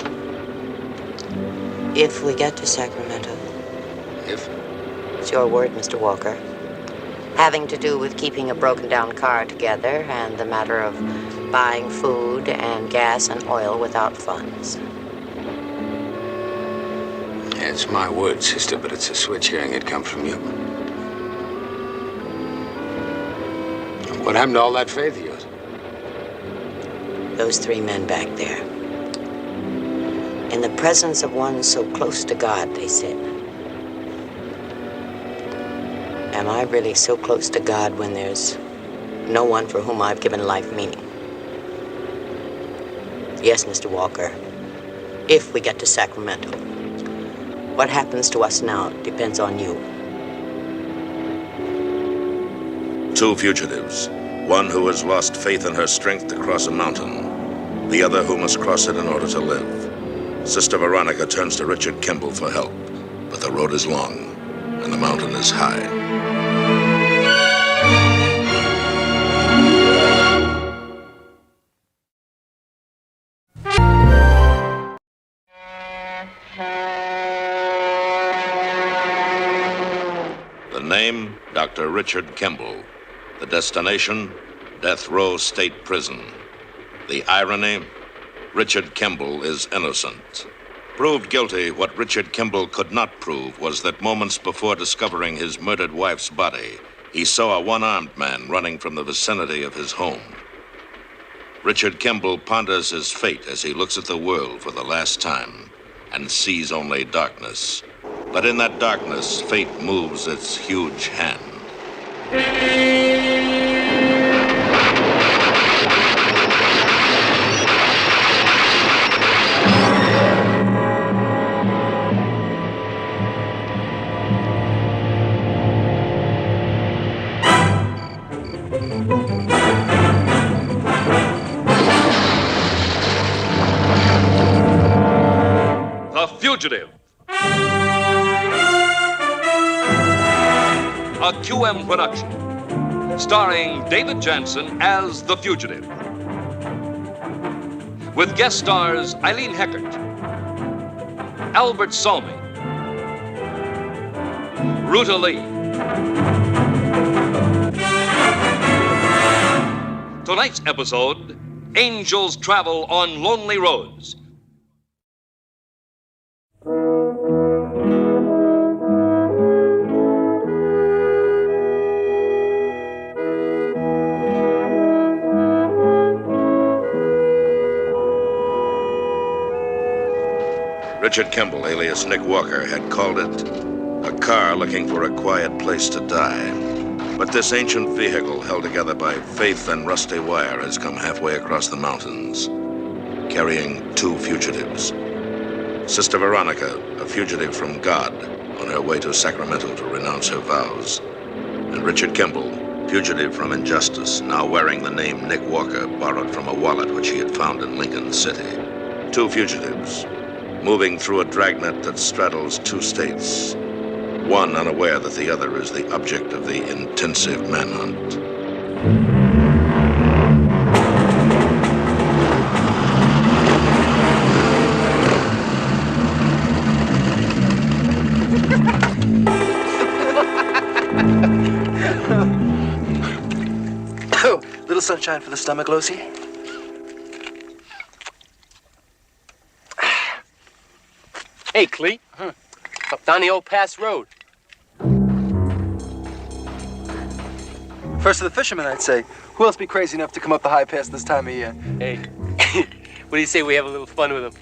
S6: If we get to Sacramento.
S7: If?
S6: It's your word, Mr. Walker. Having to do with keeping a broken-down car together and the matter of buying food and gas and oil without funds.
S7: Yeah, it's my word, sister, but it's a switch hearing it come from you. What happened to all that faith of yours?
S6: Those 3 men back there. In the presence of one so close to God, they said. Am I really so close to God when there's no one for whom I've given life meaning? Yes, Mr. Walker. If we get to Sacramento. What happens to us now depends on you.
S1: 2 fugitives. One who has lost faith in her strength to cross a mountain. The other who must cross it in order to live. Sister Veronica turns to Richard Kimball for help. But the road is long, and the mountain is high. The name, Dr. Richard Kimball. The destination, Death Row State Prison. The irony, Richard Kimball is innocent. Proved guilty, what Richard Kimball could not prove was that moments before discovering his murdered wife's body, he saw a one-armed man running from the vicinity of his home. Richard Kimball ponders his fate as he looks at the world for the last time and sees only darkness. But in that darkness, fate moves its huge hand.
S15: The Fugitive. A QM production, starring David Jansen as The Fugitive, with guest stars Eileen Heckert, Albert Salmi, Ruta Lee. Tonight's episode, Angels Travel on Lonely Roads.
S1: Richard Kimball, alias Nick Walker, had called it a car looking for a quiet place to die. But this ancient vehicle, held together by faith and rusty wire, has come halfway across the mountains, carrying two fugitives. Sister Veronica, a fugitive from God, on her way to Sacramento to renounce her vows. And Richard Kimball, fugitive from injustice, now wearing the name Nick Walker, borrowed from a wallet which he had found in Lincoln City. Two fugitives, moving through a dragnet that straddles two states, one unaware that the other is the object of the intensive manhunt.
S16: Little sunshine for the stomach, Lucy.
S17: Hey, Clee. Up down the old pass road.
S16: First of the fishermen, I'd say. Who else be crazy enough to come up the high pass this time of year?
S17: Hey, what do you say we have a little fun with him?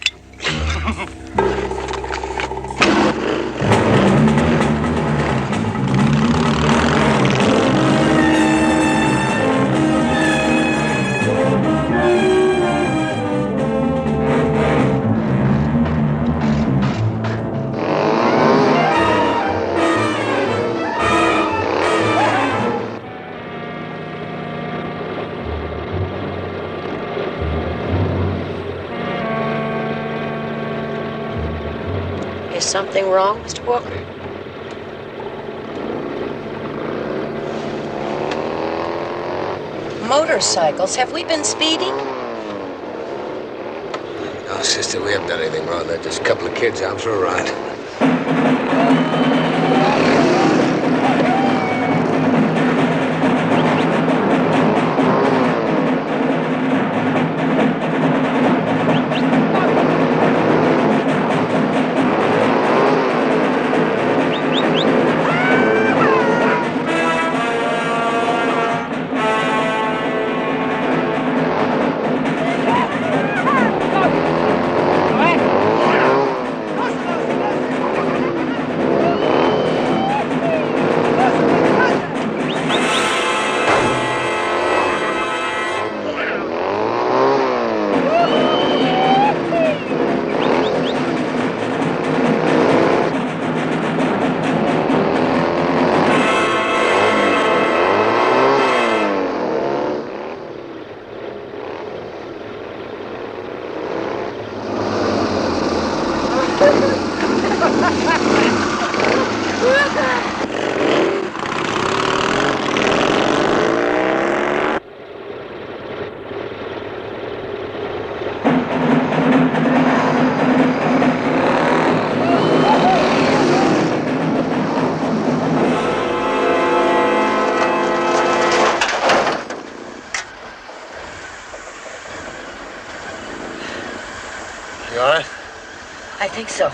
S6: Is something wrong, Mr. Walker? Motorcycles. Have we been speeding?
S7: No, sister, we haven't done anything wrong. They're just a couple of kids out for a ride.
S6: You all right? I think so.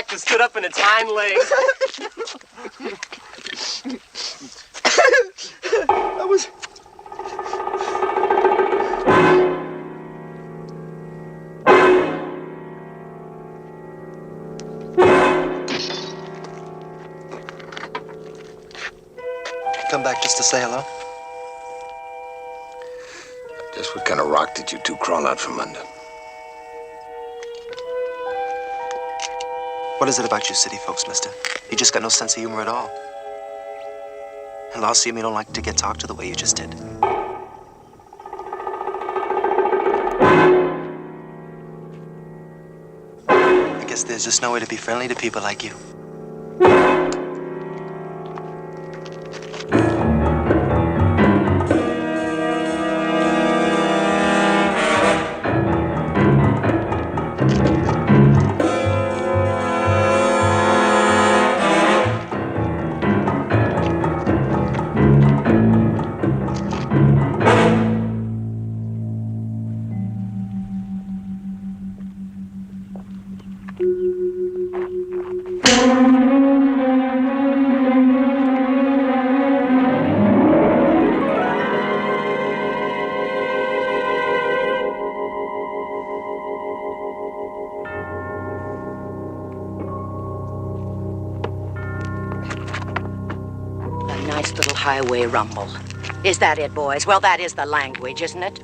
S17: like to stood up in its hind legs.
S16: I was... Come back just to say hello?
S9: Just what kind of rock did you two crawl out from under?
S16: What is it about you city folks, mister? You just got no sense of humor at all. And I'll see you don't like to get talked to the way you just did. I guess there's just no way to be friendly to people like you.
S6: Highway rumble. Is that it, boys? Well, that is the language, isn't it?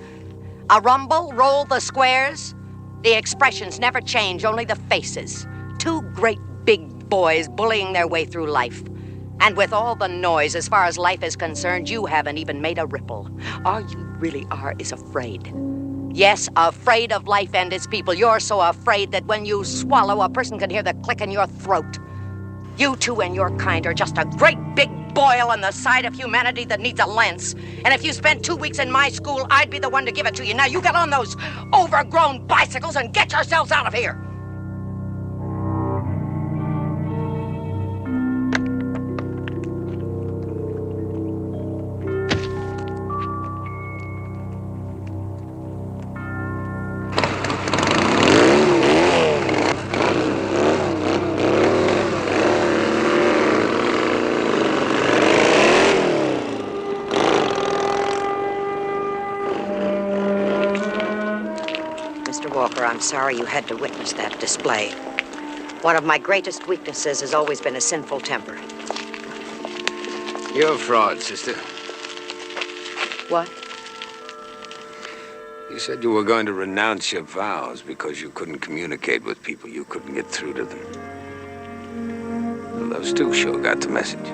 S6: A rumble, roll the squares. The expressions never change, only the faces. Two great big boys bullying their way through life. And with all the noise, as far as life is concerned, you haven't even made a ripple. All you really are is afraid. Yes, afraid of life and its people. You're so afraid that when you swallow, a person can hear the click in your throat. You two and your kind are just a great big boil on the side of humanity that needs a lance. And if you spent 2 weeks in my school, I'd be the one to give it to you. Now you get on those overgrown bicycles and get yourselves out of here. I'm sorry you had to witness that display. One of my greatest weaknesses has always been a sinful temper.
S7: You're a fraud, sister.
S6: What?
S7: You said you were going to renounce your vows because you couldn't communicate with people. You couldn't get through to them. Well, those two sure got the message.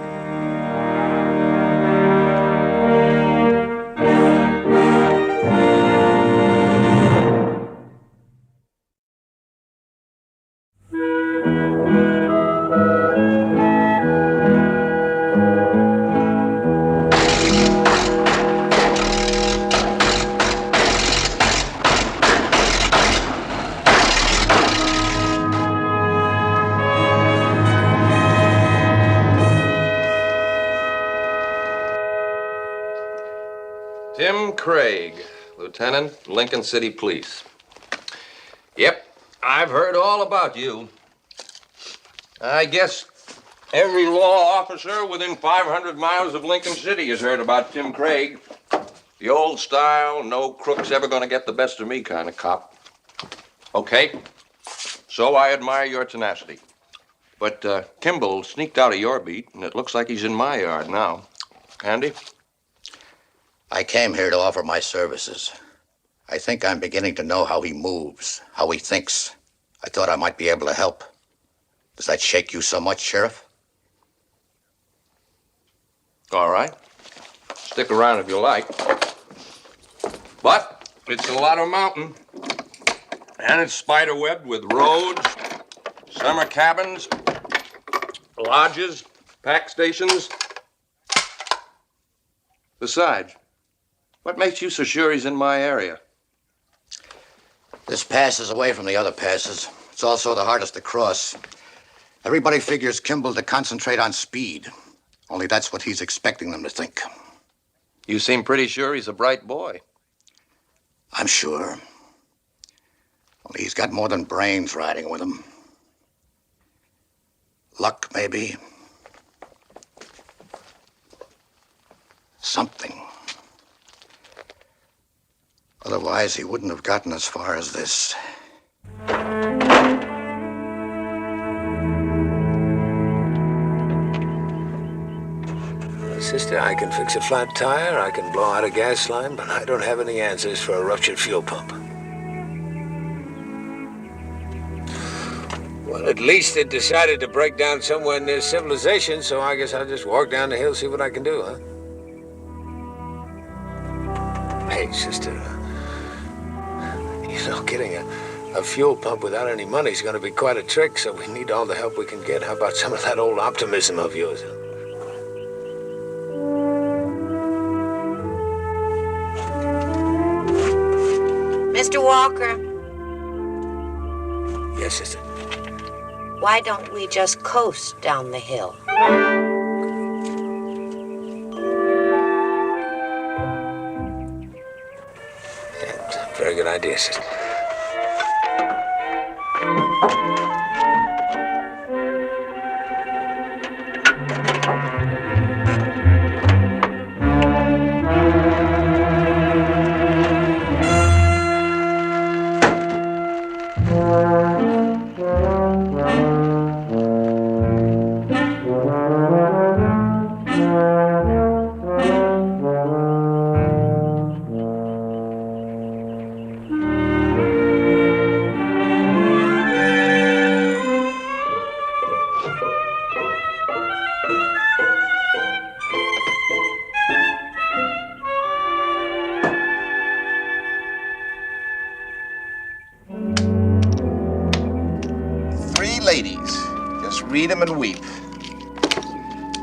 S13: Tim Craig, Lieutenant, Lincoln City Police. Yep, I've heard all about you. I guess every law officer within 500 miles of Lincoln City has heard about Tim Craig. The old style, no crook's ever gonna get the best of me kind of cop. Okay, so I admire your tenacity. But Kimball sneaked out of your beat, and it looks like he's in my yard now. Andy?
S4: I came here to offer my services. I think I'm beginning to know how he moves, how he thinks. I thought I might be able to help. Does that shake you so much, Sheriff?
S13: All right. Stick around if you like. But it's a lot of mountain. And it's spiderwebbed with roads, summer cabins, lodges, pack stations. Besides, what makes you so sure he's in my area?
S4: This pass is away from the other passes. It's also the hardest to cross. Everybody figures Kimball to concentrate on speed. Only that's what he's expecting them to think.
S13: You seem pretty sure he's a bright boy.
S4: I'm sure. Only he's got more than brains riding with him. Luck, maybe. Something. Otherwise, he wouldn't have gotten as far as this.
S9: Sister, I can fix a flat tire, I can blow out a gas line, but I don't have any answers for a ruptured fuel pump. Well, at least it decided to break down somewhere near civilization, so I guess I'll just walk down the hill, see what I can do, huh? Hey, sister, getting a fuel pump without any money is going to be quite a trick, so we need all the help we can get. How about some of that old optimism of yours? Huh?
S6: Mr. Walker,
S9: Yes, sister.
S6: why don't we just coast down the hill?
S9: Yeah, very good idea, sister.
S12: Ladies, just read them and weep.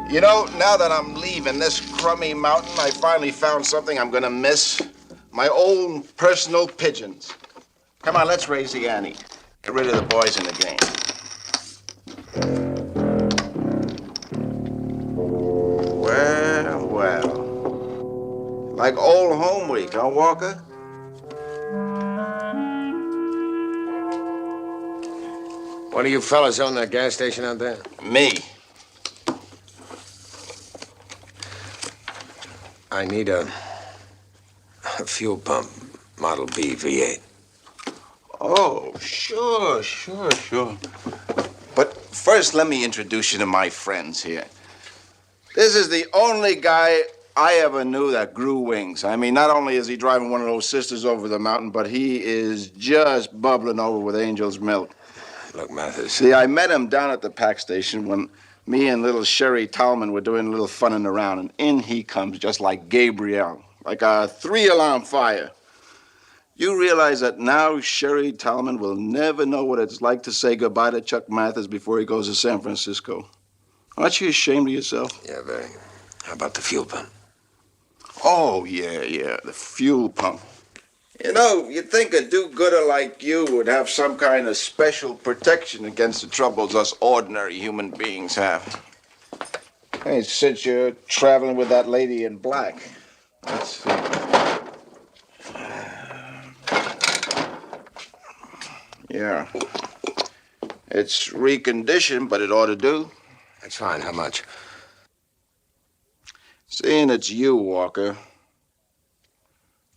S12: You know, now that I'm leaving this crummy mountain, I finally found something I'm gonna miss. My own personal pigeons. Come on, let's raise the ante. Get rid of the boys in the game. Well, well. Like old home week, huh, Walker?
S9: What do you fellas own that gas station out there?
S12: Me.
S9: I need a fuel pump, Model B V8.
S12: Oh, sure. But first, let me introduce you to my friends here. This is the only guy I ever knew that grew wings. I mean, not only is he driving one of those sisters over the mountain, but he is just bubbling over with angel's milk.
S9: Look, Mathis.
S12: See, I met him down at the pack station when me and little Sherry Talman were doing a little funning around, and in he comes just like Gabriel, like a 3-alarm fire. You realize that now Sherry Talman will never know what it's like to say goodbye to Chuck Mathis before he goes to San Francisco. Aren't you ashamed of yourself?
S9: Yeah, very. How about the fuel pump?
S12: Oh, yeah, the fuel pump. You know, you'd think a do-gooder like you would have some kind of special protection against the troubles us ordinary human beings have. Hey, since you're traveling with that lady in black, let's see. Yeah. It's reconditioned, but it ought to do.
S9: That's fine. How much?
S12: Seeing it's you, Walker.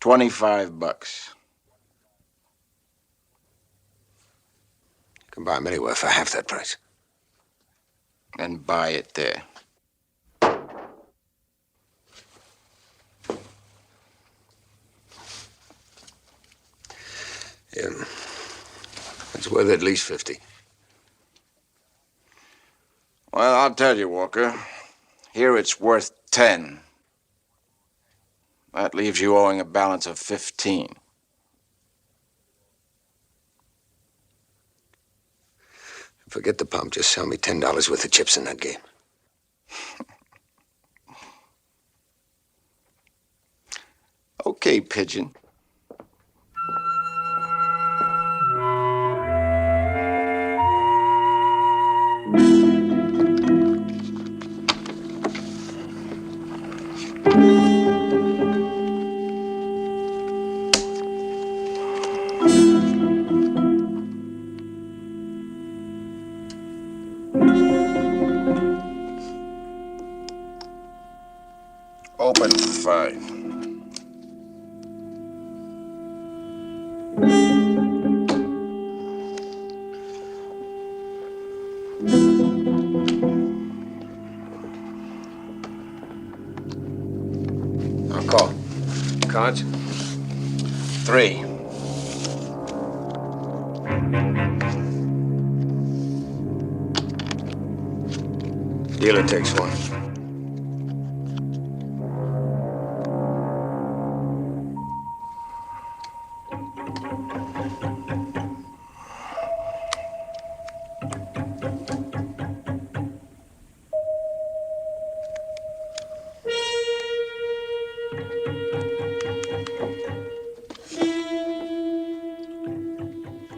S12: $25.
S9: You can buy them anywhere for half that price.
S12: And buy it there.
S9: Yeah. It's worth at least 50.
S12: Well, I'll tell you, Walker. Here it's worth 10. That leaves you owing a balance of 15.
S9: Forget the pump. Just sell me $10 worth of chips in that game.
S12: Okay, Pigeon.
S7: Cards?
S12: 3.
S7: Dealer takes 1.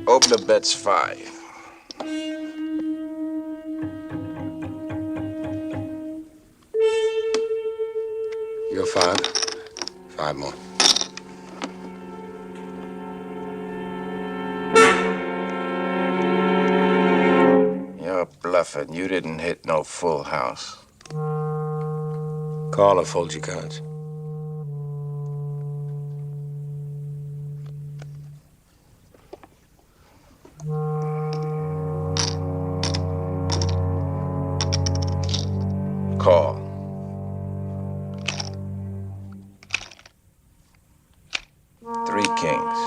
S12: Open the bet's 5.
S7: You're 5. 5 more.
S12: You're bluffing. You didn't hit no full house.
S7: Call or fold your cards.
S12: Call. Three kings.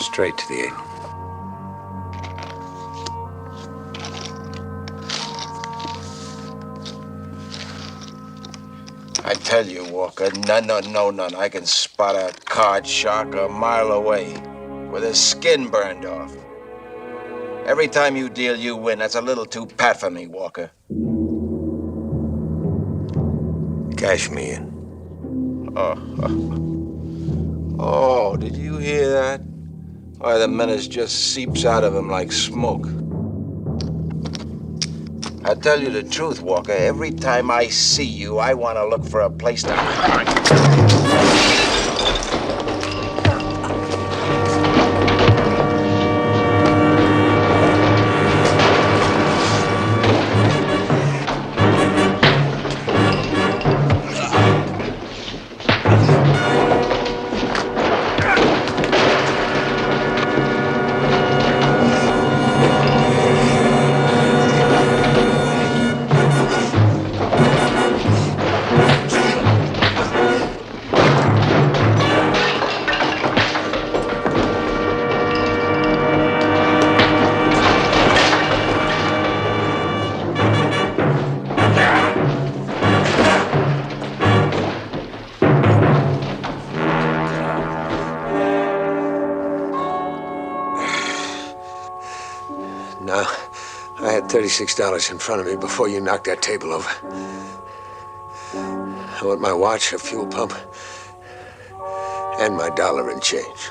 S7: Straight to the 8.
S12: I tell you, Walker, none. I can spot a card shark a mile away with his skin burned off. Every time you deal, you win. That's a little too pat for me, Walker.
S7: Cash me in.
S12: Oh, did you hear that? Why, the menace just seeps out of him like smoke. I tell you the truth, Walker. Every time I see you, I want to look for a place to hide.
S7: Now, I had $36 in front of me before you knocked that table over. I want my watch, a fuel pump, and my dollar and change.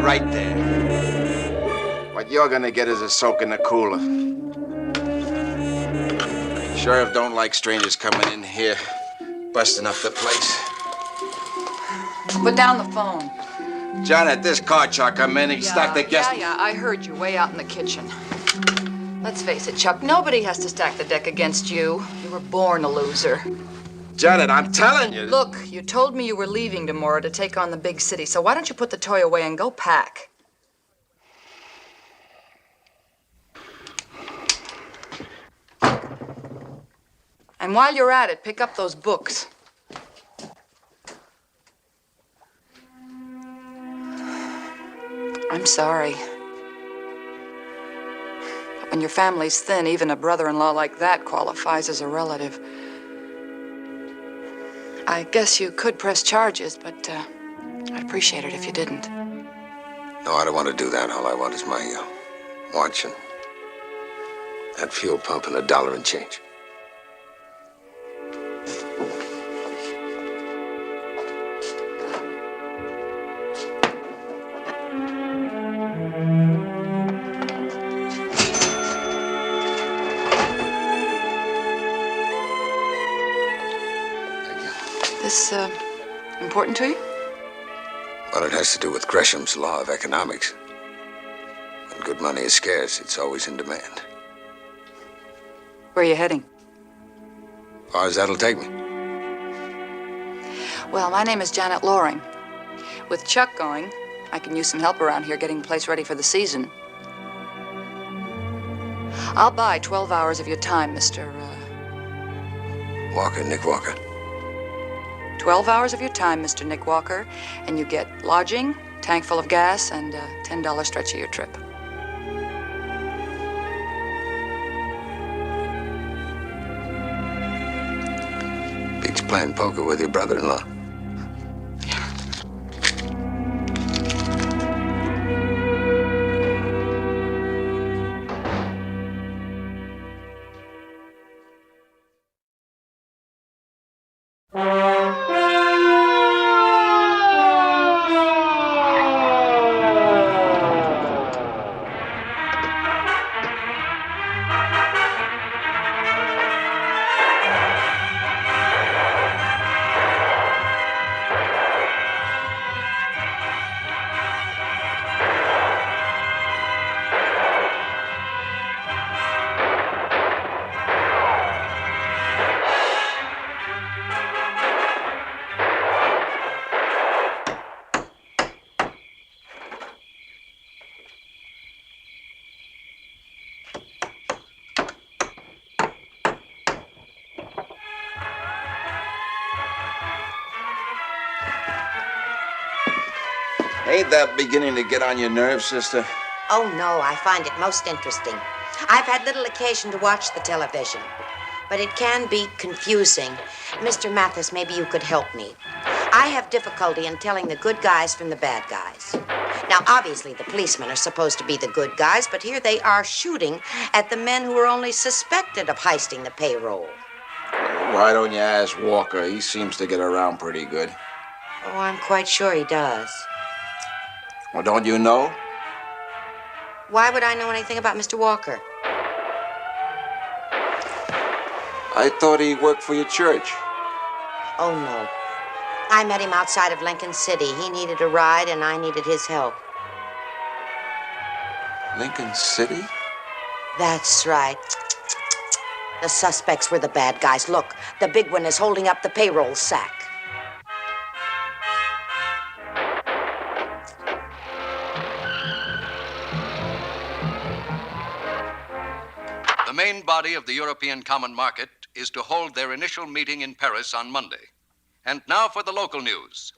S12: Right there. What you're gonna get is a soak in the cooler. Sheriff don't like strangers coming in here, busting up the place.
S18: Put down the phone.
S12: John, at this card shark come in, he stacked the guest.
S18: Yeah, I heard you way out in the kitchen. Let's face it, Chuck, nobody has to stack the deck against you. You were born a loser.
S12: Janet, I'm telling you.
S18: Look, you told me you were leaving tomorrow to take on the big city, so why don't you put the toy away and go pack? And while you're at it, pick up those books. I'm sorry. But when your family's thin, even a brother-in-law like that qualifies as a relative. I guess you could press charges, but I'd appreciate it if you didn't.
S7: No, I don't want to do that. All I want is my watch and that fuel pump and a dollar and change.
S18: This important to you?
S7: Well, it has to do with Gresham's law of economics. When Good money is scarce. It's always in demand.
S18: Where are you heading?
S7: Far as that'll take me.
S18: Well, my name is Janet Loring. With Chuck going, I can use some help around here getting the place ready for the season. I'll buy 12 hours of your time, Mr.
S7: Walker, Nick Walker.
S18: 12 hours of your time, Mr. Nick Walker, and you get lodging, tank full of gas, and a $10 stretch of your trip.
S7: Beats playing poker with your brother-in-law.
S12: Ain't that beginning to get on your nerves, sister?
S6: Oh, no, I find it most interesting. I've had little occasion to watch the television, but it can be confusing. Mr. Mathis, maybe you could help me. I have difficulty in telling the good guys from the bad guys. Now, obviously, the policemen are supposed to be the good guys, but here they are shooting at the men who are only suspected of heisting the payroll.
S12: Why don't you ask Walker? He seems to get around pretty good.
S6: Oh, I'm quite sure he does.
S12: Well, don't you know?
S6: Why would I know anything about Mr. Walker?
S12: I thought he worked for your church.
S6: Oh, no. I met him outside of Lincoln City. He needed a ride, and I needed his help.
S12: Lincoln City?
S6: That's right. The suspects were the bad guys. Look, the big one is holding up the payroll sack.
S2: The main body of the European Common Market is to hold their initial meeting in Paris on Monday. And now for the local news.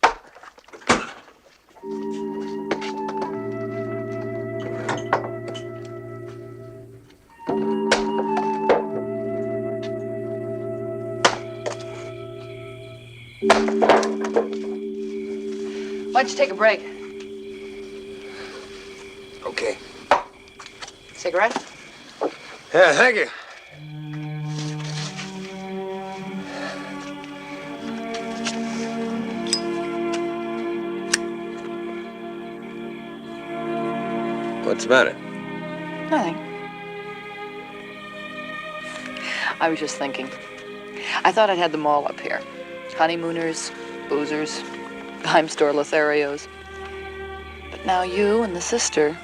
S18: Why don't you take a break?
S7: Okay.
S18: Cigarette?
S7: Yeah, thank you. What's the matter?
S18: Nothing. I was just thinking. I thought I'd had them all up here. Honeymooners, boozers, dime store Lotharios. But now you and the sister,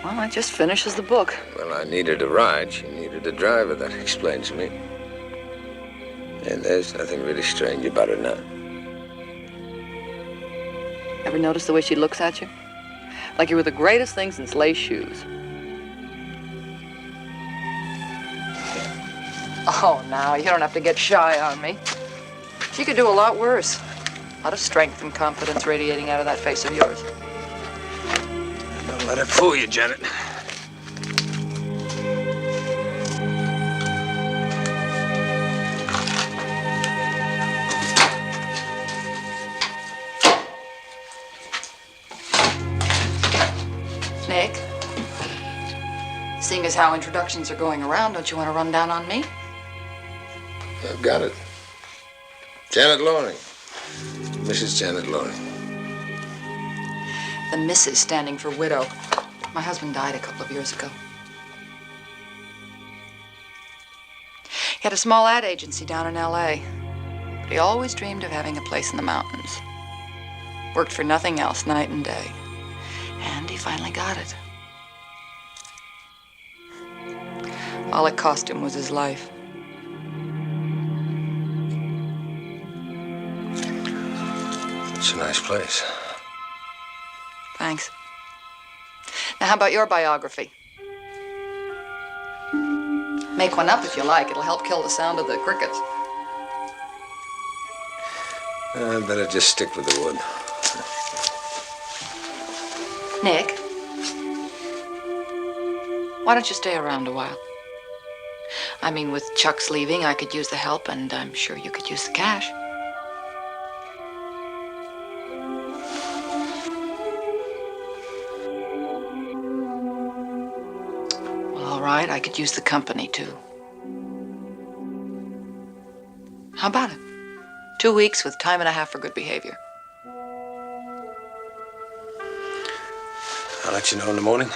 S18: well, it just finishes the book.
S7: Well, I needed a ride. She needed a driver. That explains me. And there's nothing really strange about her now.
S18: Ever notice the way she looks at you? Like you were the greatest thing since lace shoes. Oh, now, you don't have to get shy on me. She could do a lot worse. A lot of strength and confidence radiating out of that face of yours.
S7: Don't let it fool you, Janet.
S18: Nick, seeing as how introductions are going around, don't you want to run down on me?
S7: I've got it. Janet Loring. Mrs. Janet Loring.
S18: The Mrs. standing for widow. My husband died a couple of years ago. He had a small ad agency down in L.A., but he always dreamed of having a place in the mountains. Worked for nothing else night and day. And he finally got it. All it cost him was his life.
S7: It's a nice place.
S18: Thanks. Now, how about your biography? Make one up if you like. It'll help kill the sound of the crickets.
S7: I'd better just stick with the wood.
S18: Nick, why don't you stay around a while? I mean, with Chuck's leaving, I could use the help, and I'm sure you could use the cash. Well, all right, I could use the company, too. How about it? 2 weeks with time and a half for good behavior.
S7: I'll let you know in the morning.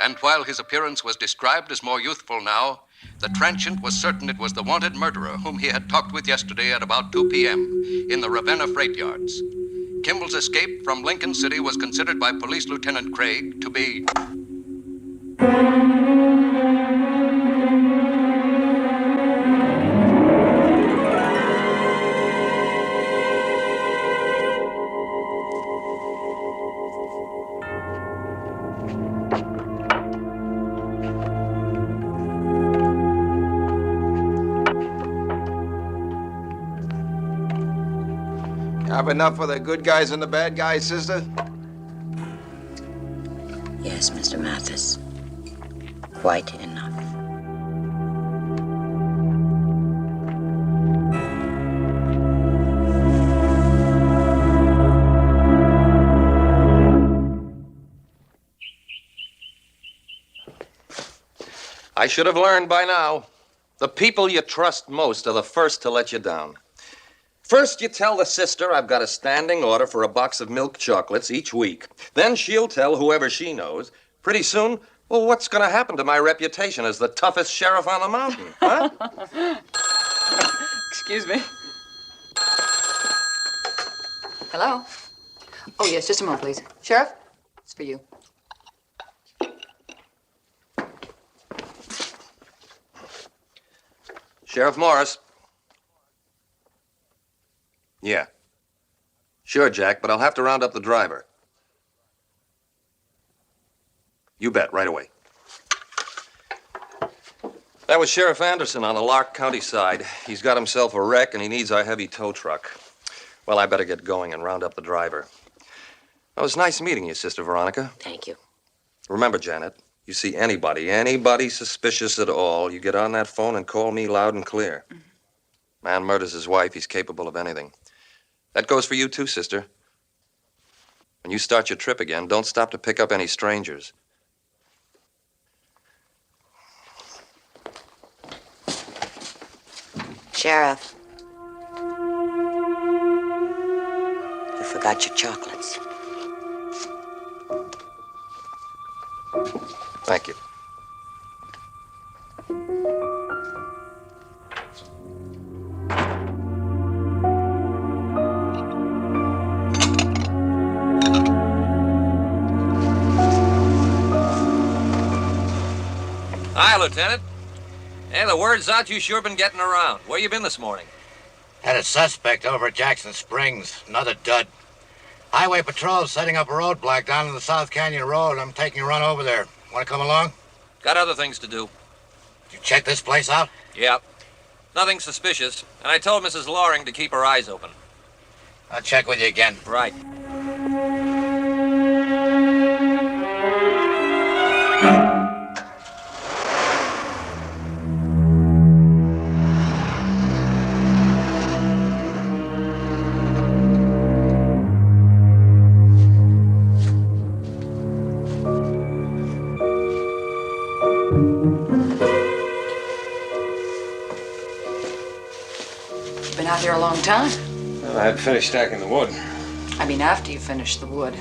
S2: And while his appearance was described as more youthful now, the transient was certain it was the wanted murderer whom he had talked with yesterday at about 2 p.m. in the Ravenna freight yards. Kimball's escape from Lincoln City was considered by Police Lieutenant Craig to be
S12: Have enough of the good guys and the bad guys, sister?
S6: Yes, Mr. Mathis. Quite enough.
S13: I should have learned by now. The people you trust most are the first to let you down. First, you tell the sister I've got a standing order for a box of milk chocolates each week. Then she'll tell whoever she knows. Pretty soon, well, what's going to happen to my reputation as the toughest sheriff on the mountain, huh?
S18: Excuse me. Hello? Oh, yes, just a moment, please. Sheriff, it's for you.
S13: Sheriff Morris. Yeah. Sure, Jack, but I'll have to round up the driver. You bet, right away. That was Sheriff Anderson on the Lark County side. He's got himself a wreck and he needs our heavy tow truck. Well, I better get going and round up the driver. It was nice meeting you, Sister Veronica.
S6: Thank you.
S13: Remember, Janet, you see anybody suspicious at all, you get on that phone and call me loud and clear. Mm-hmm. Man murders his wife, he's capable of anything. That goes for you, too, sister. When you start your trip again, don't stop to pick up any strangers.
S6: Sheriff. You forgot your chocolates.
S13: Thank you.
S19: Hi, Lieutenant. Hey, the word's out you sure been getting around. Where you been this morning?
S4: Had a suspect over at Jackson Springs. Another dud. Highway Patrol's setting up a roadblock down on the South Canyon Road. I'm taking a run over there. Want to come along?
S19: Got other things to do.
S4: Did you check this place out?
S19: Yep. Nothing suspicious. And I told Mrs. Loring to keep her eyes open.
S4: I'll check with you again.
S19: Right.
S18: Been out here a long time.
S7: Well, I had finished stacking the wood.
S18: I mean, after you finished the wood.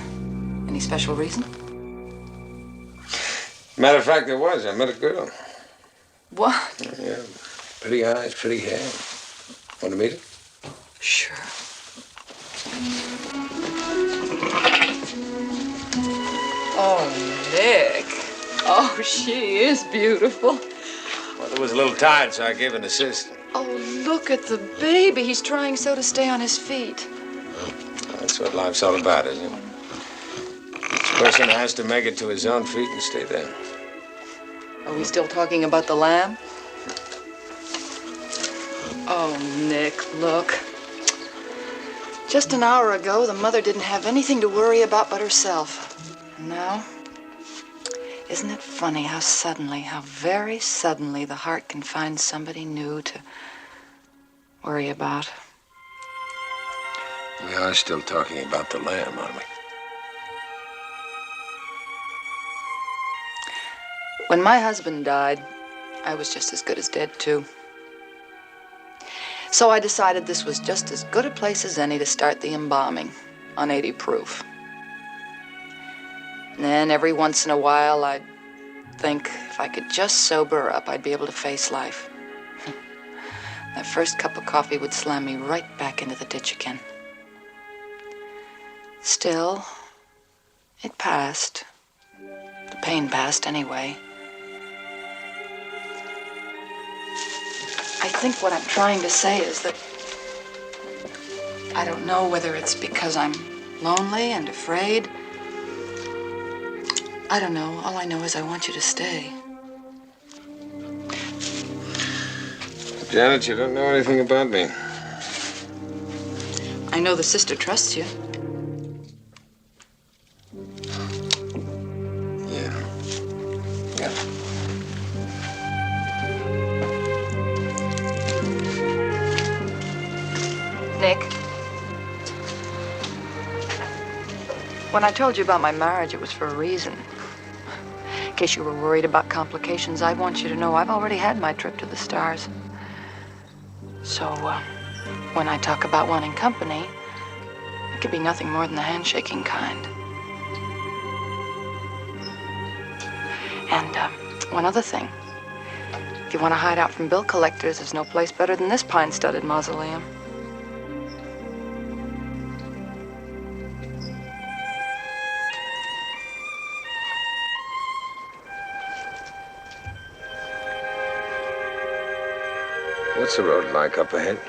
S18: Any special reason?
S7: Matter of fact, there was. I met a girl.
S18: What?
S7: Yeah, pretty eyes, pretty hair. Want to meet her?
S18: Sure. Oh, she is beautiful.
S7: Mother was a little tired, so I gave an assist.
S18: Oh, look at the baby. He's trying so to stay on his feet.
S7: That's what life's all about, isn't it? Each person has to make it to his own feet and stay there.
S18: Are we still talking about the lamb? Oh, Nick, look. Just an hour ago, the mother didn't have anything to worry about but herself. And now, isn't it funny how suddenly, how very suddenly, the heart can find somebody new to worry about?
S7: We are still talking about the lamb, aren't we?
S18: When my husband died, I was just as good as dead, too. So I decided this was just as good a place as any to start the embalming on 80 proof. And then every once in a while, I'd think if I could just sober up, I'd be able to face life. That first cup of coffee would slam me right back into the ditch again. Still, it passed. The pain passed anyway. I think what I'm trying to say is that I don't know whether it's because I'm lonely and afraid. I don't know. All I know is I want you to stay.
S7: Janet, you don't know anything about me.
S18: I know the sister trusts you.
S7: Yeah.
S18: Nick, when I told you about my marriage, it was for a reason. In case you were worried about complications, I want you to know I've already had my trip to the stars. So, when I talk about wanting company, it could be nothing more than the handshaking kind. And, one other thing. If you want to hide out from bill collectors, there's no place better than this pine-studded mausoleum.
S7: What's the road like up ahead?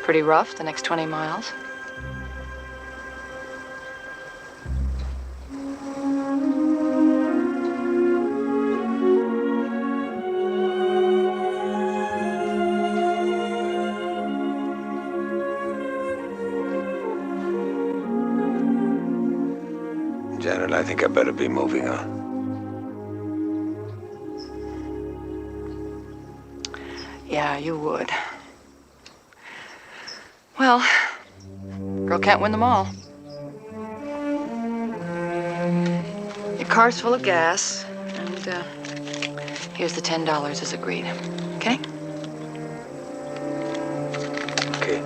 S18: Pretty rough the next 20 miles.
S7: Janet, I think I better be moving on.
S18: Yeah, you would. Well, girl can't win them all. Your car's full of gas, and here's the $10 as agreed. Okay?
S7: Okay.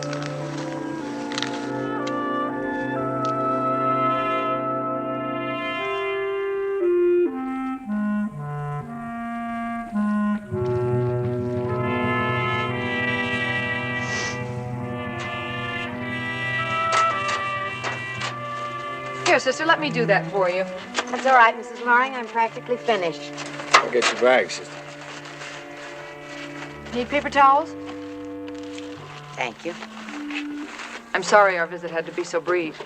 S18: Here, sister, let me do that for you.
S6: That's all right, Mrs. Loring. I'm practically finished.
S7: I'll get your bag, sister.
S18: Need paper towels?
S6: Thank you.
S18: I'm sorry our visit had to be so brief.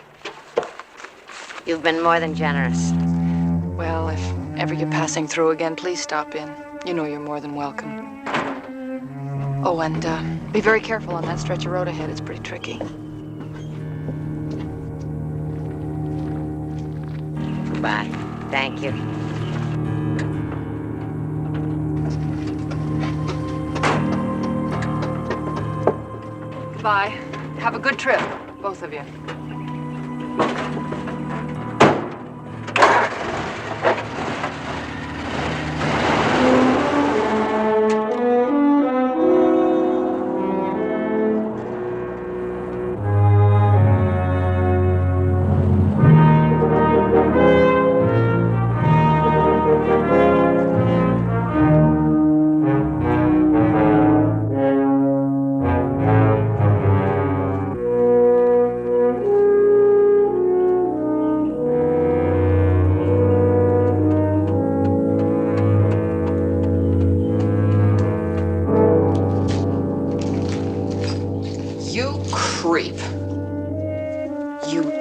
S6: You've been more than generous.
S18: Well, if ever you're passing through again, please stop in. You know you're more than welcome. Oh, and be very careful on that stretch of road ahead. It's pretty tricky.
S6: Bye. Thank you.
S18: Goodbye. Have a good trip, both of you.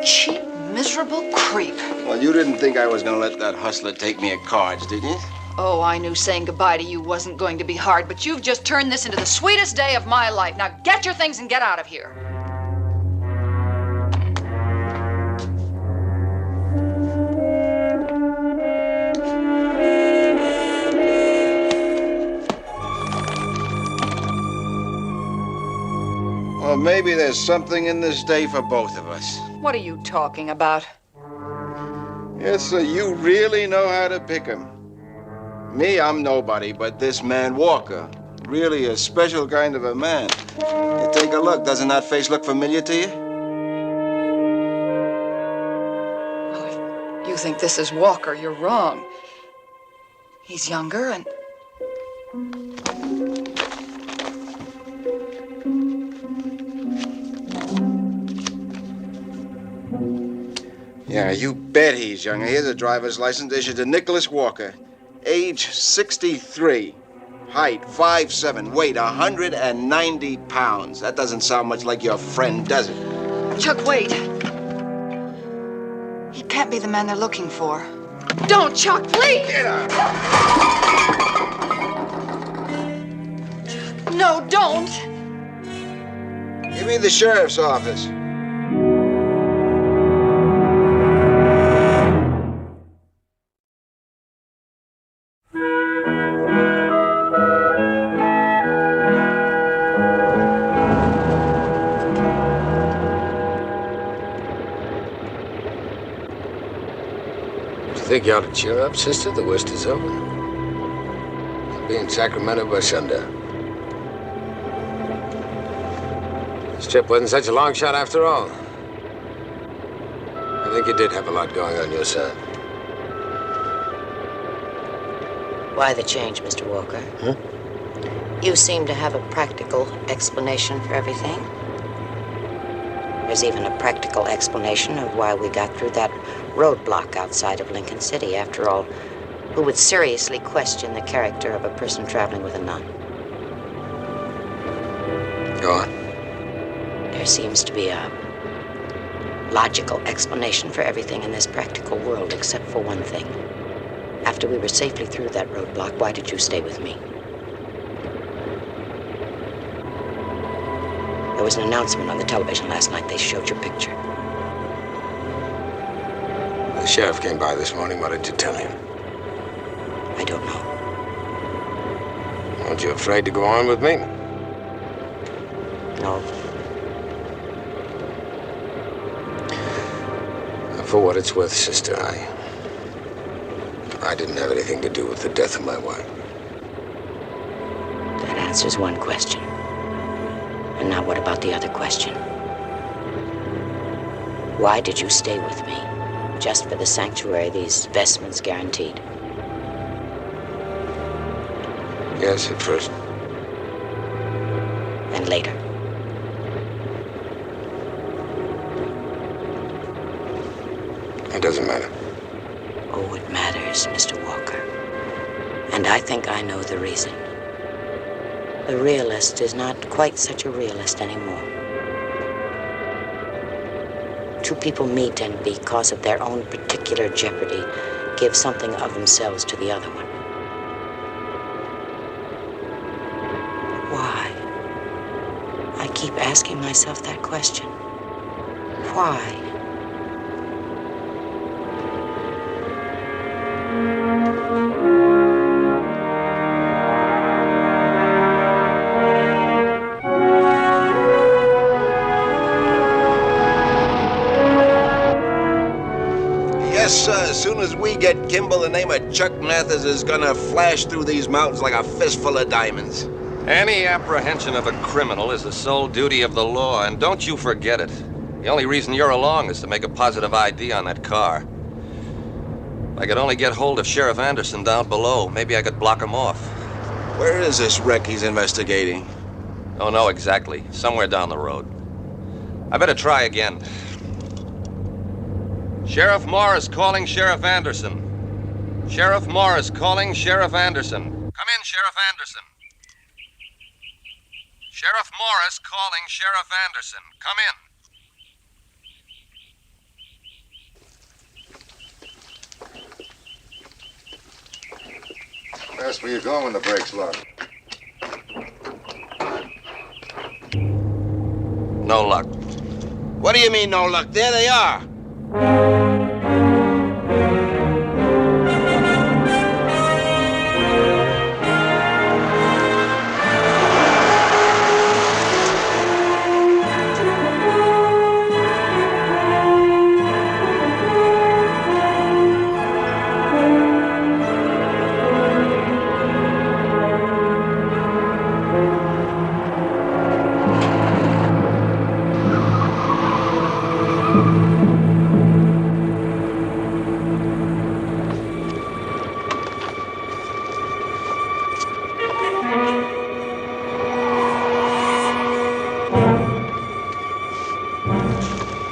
S18: cheap, miserable creep.
S9: Well, you didn't think I was gonna let that hustler take me at cards, did you?
S18: Oh, I knew saying goodbye to you wasn't going to be hard, but you've just turned this into the sweetest day of my life. Now get your things and get out of here.
S9: Well, maybe there's something in this day for both of us.
S18: What are you talking about?
S9: Yes, sir, you really know how to pick 'em. Me, I'm nobody, but this man Walker, really a special kind of a man. You take a look. Doesn't that face look familiar to you?
S18: Well, if you think this is Walker, you're wrong. He's younger and...
S9: Yeah, you bet he's younger. Here's a driver's license issued to Nicholas Walker. Age 63. Height 5'7". Weight 190 pounds. That doesn't sound much like your friend, does it?
S18: Chuck, wait. He can't be the man they're looking for. Don't, Chuck, please!
S9: Get out!
S18: No, don't!
S9: Give me the sheriff's office.
S7: I think you ought to cheer up, sister. The worst is over. I'll be in Sacramento by sundown. This trip wasn't such a long shot after all. I think you did have a lot going on your side.
S6: Why the change, Mr. Walker?
S7: Huh?
S6: You seem to have a practical explanation for everything. There's even a practical explanation of why we got through that roadblock outside of Lincoln City. After all, who would seriously question the character of a person traveling with a nun?
S7: Go on.
S6: There seems to be a logical explanation for everything in this practical world, except for one thing. After we were safely through that roadblock, why did you stay with me? There was an announcement on the television last night. They showed your picture.
S7: The sheriff came by this morning. What did you tell him?
S6: I don't know.
S7: Weren't you afraid to go on with me?
S6: No.
S7: For what it's worth, sister, I didn't have anything to do with the death of my wife.
S6: That answers one question. And now what about the other question? Why did you stay with me? Just for the sanctuary these vestments guaranteed?
S7: Yes, at first.
S6: And later?
S7: It doesn't matter.
S6: Oh, it matters, Mr. Walker. And I think I know the reason. The realist is not quite such a realist anymore. Two people meet and because of their own particular jeopardy, give something of themselves to the other one. Why? I keep asking myself that question. Why?
S9: Yes, sir. As soon as we get Kimball, the name of Chuck Mathers is gonna flash through these mountains like a fistful of diamonds.
S13: Any apprehension of a criminal is the sole duty of the law, and don't you forget it. The only reason you're along is to make a positive ID on that car. If I could only get hold of Sheriff Anderson down below, maybe I could block him off.
S9: Where is this wreck he's investigating?
S13: Don't know exactly. Somewhere down the road. I better try again. Sheriff Morris calling Sheriff Anderson. Sheriff Morris calling Sheriff Anderson. Come in, Sheriff Anderson. Sheriff Morris calling Sheriff Anderson. Come in.
S20: fast were you going when the brakes locked?
S13: No luck.
S12: What do you mean, no luck? There they are.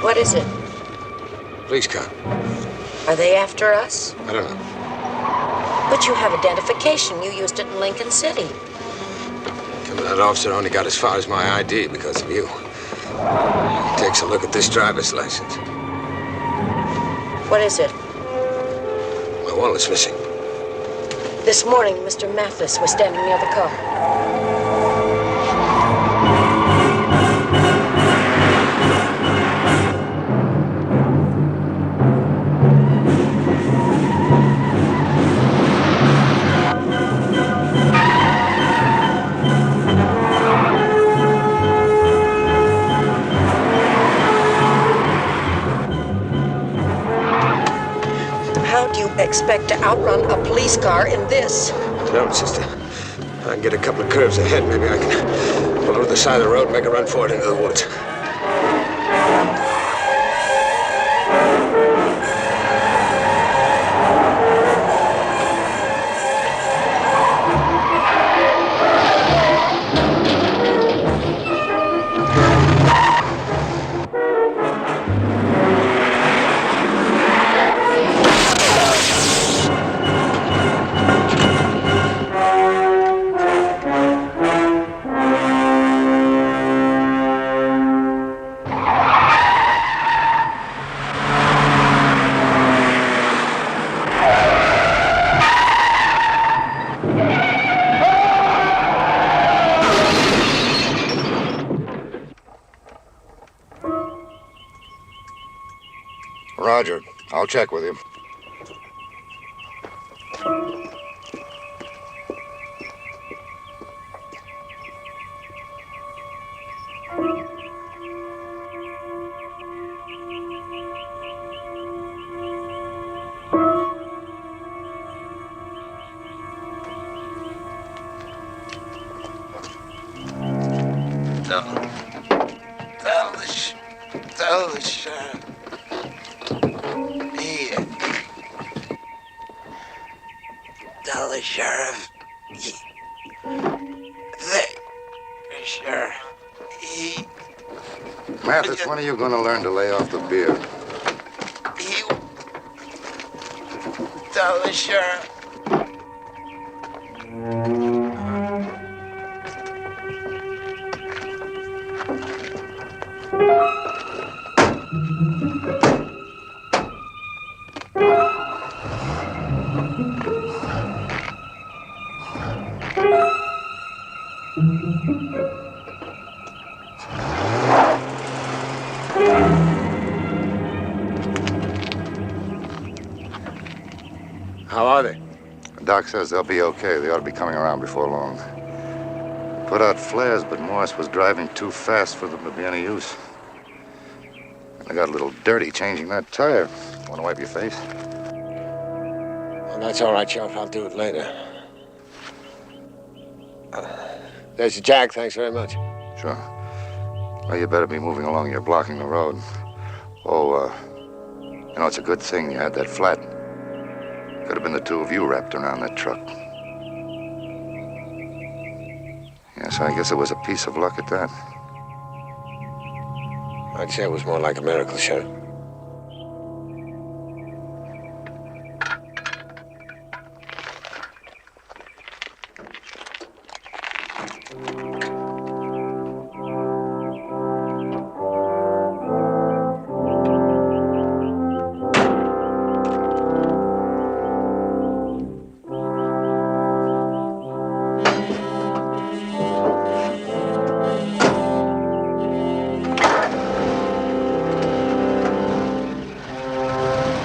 S6: What is it?
S7: Police car.
S6: Are they after us?
S7: I don't know.
S6: But you have identification. You used it in Lincoln City.
S7: That officer only got as far as my ID because of you. He takes a look at this driver's license.
S6: What is it?
S7: My wallet's missing.
S6: This morning, Mr. Mathis was standing near the car. How do you expect to outrun a police car in this?
S7: No, sister. I can get a couple of curves ahead. Maybe I can pull over the side of the road and make a run for it into the woods.
S20: Roger. I'll check with you.
S12: Tell the sheriff. Here. Tell the sheriff. The sheriff.
S20: Mathis, when are you going to learn to lay off the beer?
S12: Tell the sheriff.
S7: How are they?
S20: Doc says they'll be okay. They ought to be coming around before long. Put out flares, but Morris was driving too fast for them to be any use. I got a little dirty changing that tire. Want to wipe your face?
S7: Well, that's all right, Sheriff. I'll do it later. There's the jack. Thanks very much.
S20: Sure. Well, you better be moving along. You're blocking the road. Oh, you know, it's a good thing you had that flat. Could have been the two of you wrapped around that truck. Yes, I guess it was a piece of luck at that.
S7: I'd say it was more like a miracle, Sheriff.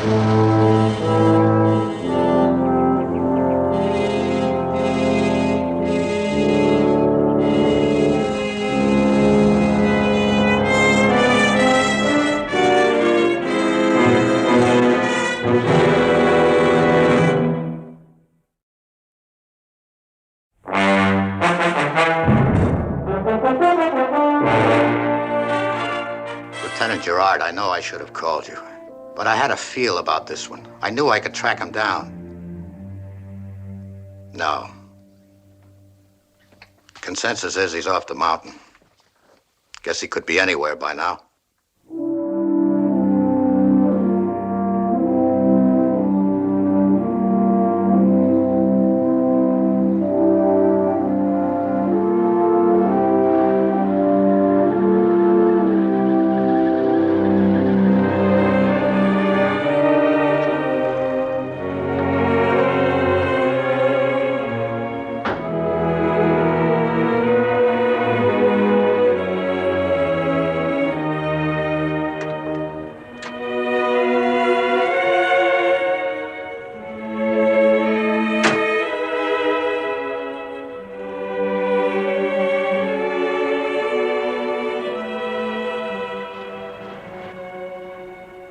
S4: Lieutenant Gerard, I know I should have called you, but I had a feel about this one. I knew I could track him down. No. Consensus is he's off the mountain. Guess he could be anywhere by now.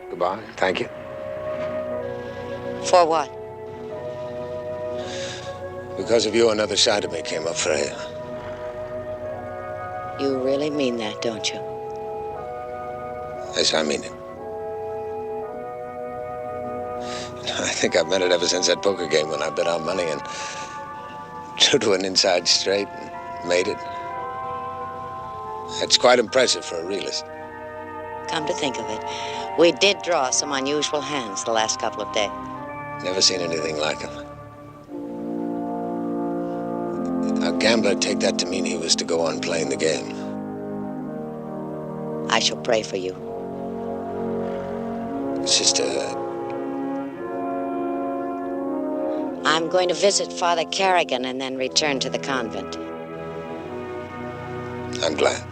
S9: Goodbye. Thank you.
S6: For what?
S9: Because of you, another side of me came up, Freya.
S6: You really mean that, don't you?
S9: Yes, I mean it. I think I've meant it ever since that poker game when I bet on money and drew to an inside straight and made it. That's quite impressive for a realist.
S6: Come to think of it, we did draw some unusual hands the last couple of days.
S9: Never seen anything like him. A gambler take that to mean he was to go on playing the game.
S6: I shall pray for you.
S9: Sister,
S6: I'm going to visit Father Kerrigan and then return to the convent.
S9: I'm glad.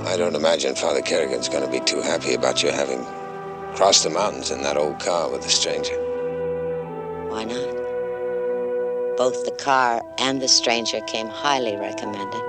S9: I don't imagine Father Kerrigan's going to be too happy about you having crossed the mountains in that old car with a stranger.
S6: Why not? Both the car and the stranger came highly recommended.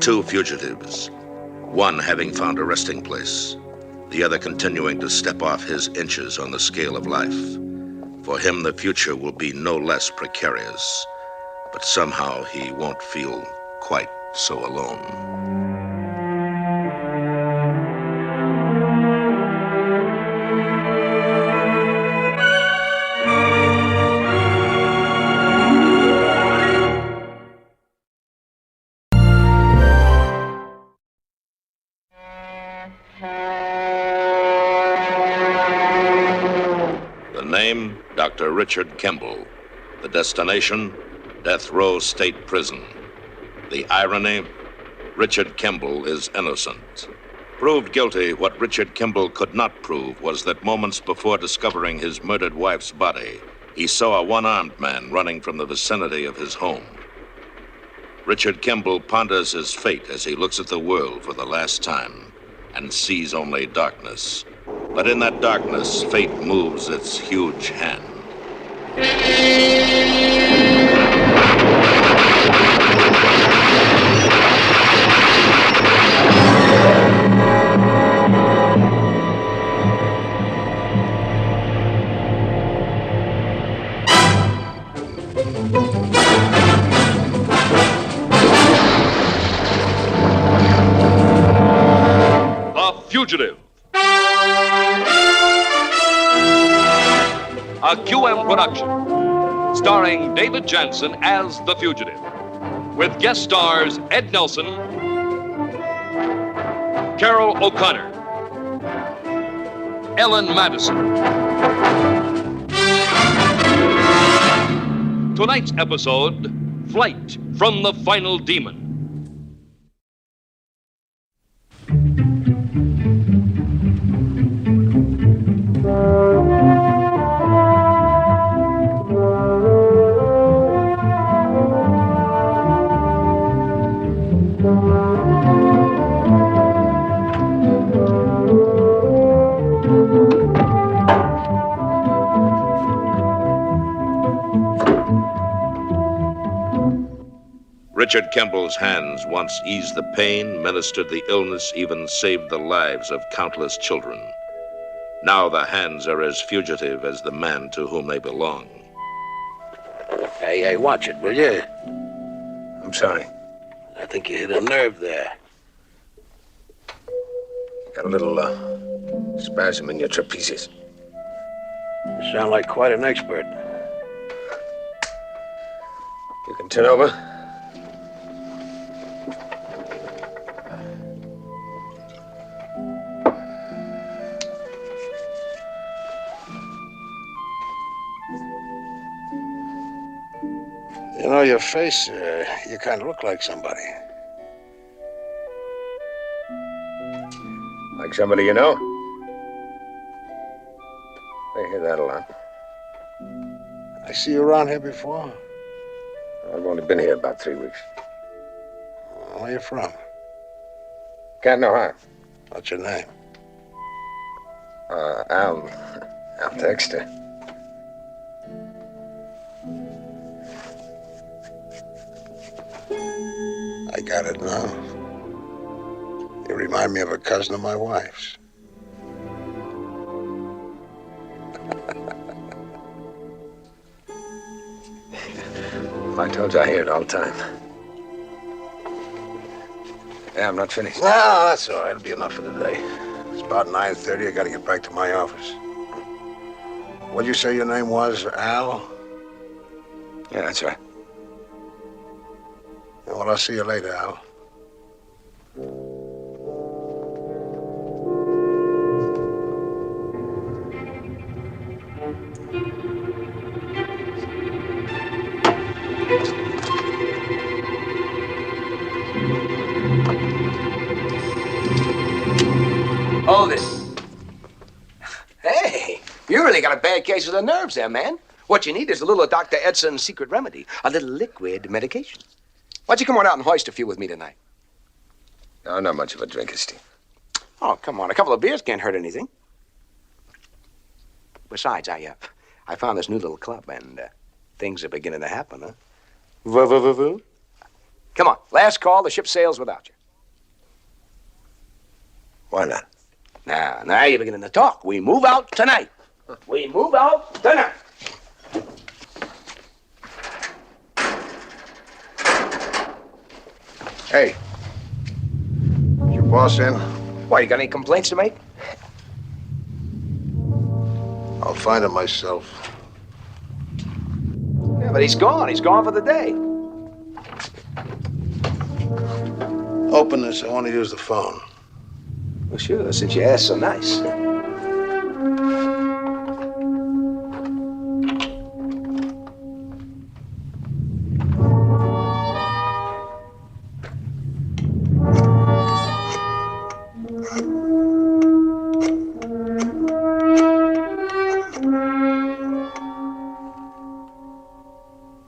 S1: Two fugitives, one having found a resting place, the other continuing to step off his inches on the scale of life. For him, the future will be no less precarious, but somehow he won't feel quite so alone. The name, Dr. Richard Kimball. The destination, Death Row State Prison. The irony, Richard Kimball is innocent. Proved guilty, what Richard Kimball could not prove was that moments before discovering his murdered wife's body, he saw a one-armed man running from the vicinity of his home. Richard Kimball ponders his fate as he looks at the world for the last time and sees only darkness. But in that darkness, fate moves its huge hand.
S15: The Fugitive. A QM production, starring David Jansen as the Fugitive. with guest stars Ed Nelson, Carol O'Connor, Ellen Madison. Tonight's episode, Flight from the Final Demon.
S1: Richard Kemble's hands once eased the pain, ministered the illness, even saved the lives of countless children. Now the hands are as fugitive as the man to whom they belong.
S9: Hey, watch it, will you?
S5: I'm sorry.
S9: I think you hit a nerve there.
S5: Got a little, spasm in your trapezius.
S9: You sound like quite an expert.
S5: You can turn over.
S9: You know, your face, you kind of look like somebody.
S5: Like somebody you know? I hear that a lot.
S9: I see you around here before.
S5: I've only been here about 3 weeks.
S9: Where you from?
S5: Can't know how.
S9: What's your name?
S5: Al Dexter.
S9: I got it now. You remind me of a cousin of my wife's.
S5: I told you I hear it all the time. Yeah, I'm not finished.
S9: No, that's all right. It'll be enough for the day. It's about 9:30. I gotta get back to my office. What'd you say your name was, Al?
S5: Yeah, that's right.
S9: Well, I'll see you later, Al.
S17: Hold it. Hey, you really got a bad case of the nerves there, man. What you need is a little of Dr. Edson's secret remedy, a little liquid medication. Why don't you come on out and hoist a few with me tonight?
S5: No, I'm not much of a drinker, Steve.
S17: Oh, come on. A couple of beers can't hurt anything. Besides, I found this new little club, and things are beginning to happen, huh? Voo. Come on. Last call. The ship sails without you.
S9: Why not?
S17: Now you're beginning to talk. We move out tonight. We move out tonight.
S9: Hey. Is your boss in?
S17: Why, you got any complaints to make?
S9: I'll find him myself.
S17: Yeah, but he's gone. He's gone for the day.
S9: Open this. I want to use the phone.
S17: Well, sure, since you asked so nice.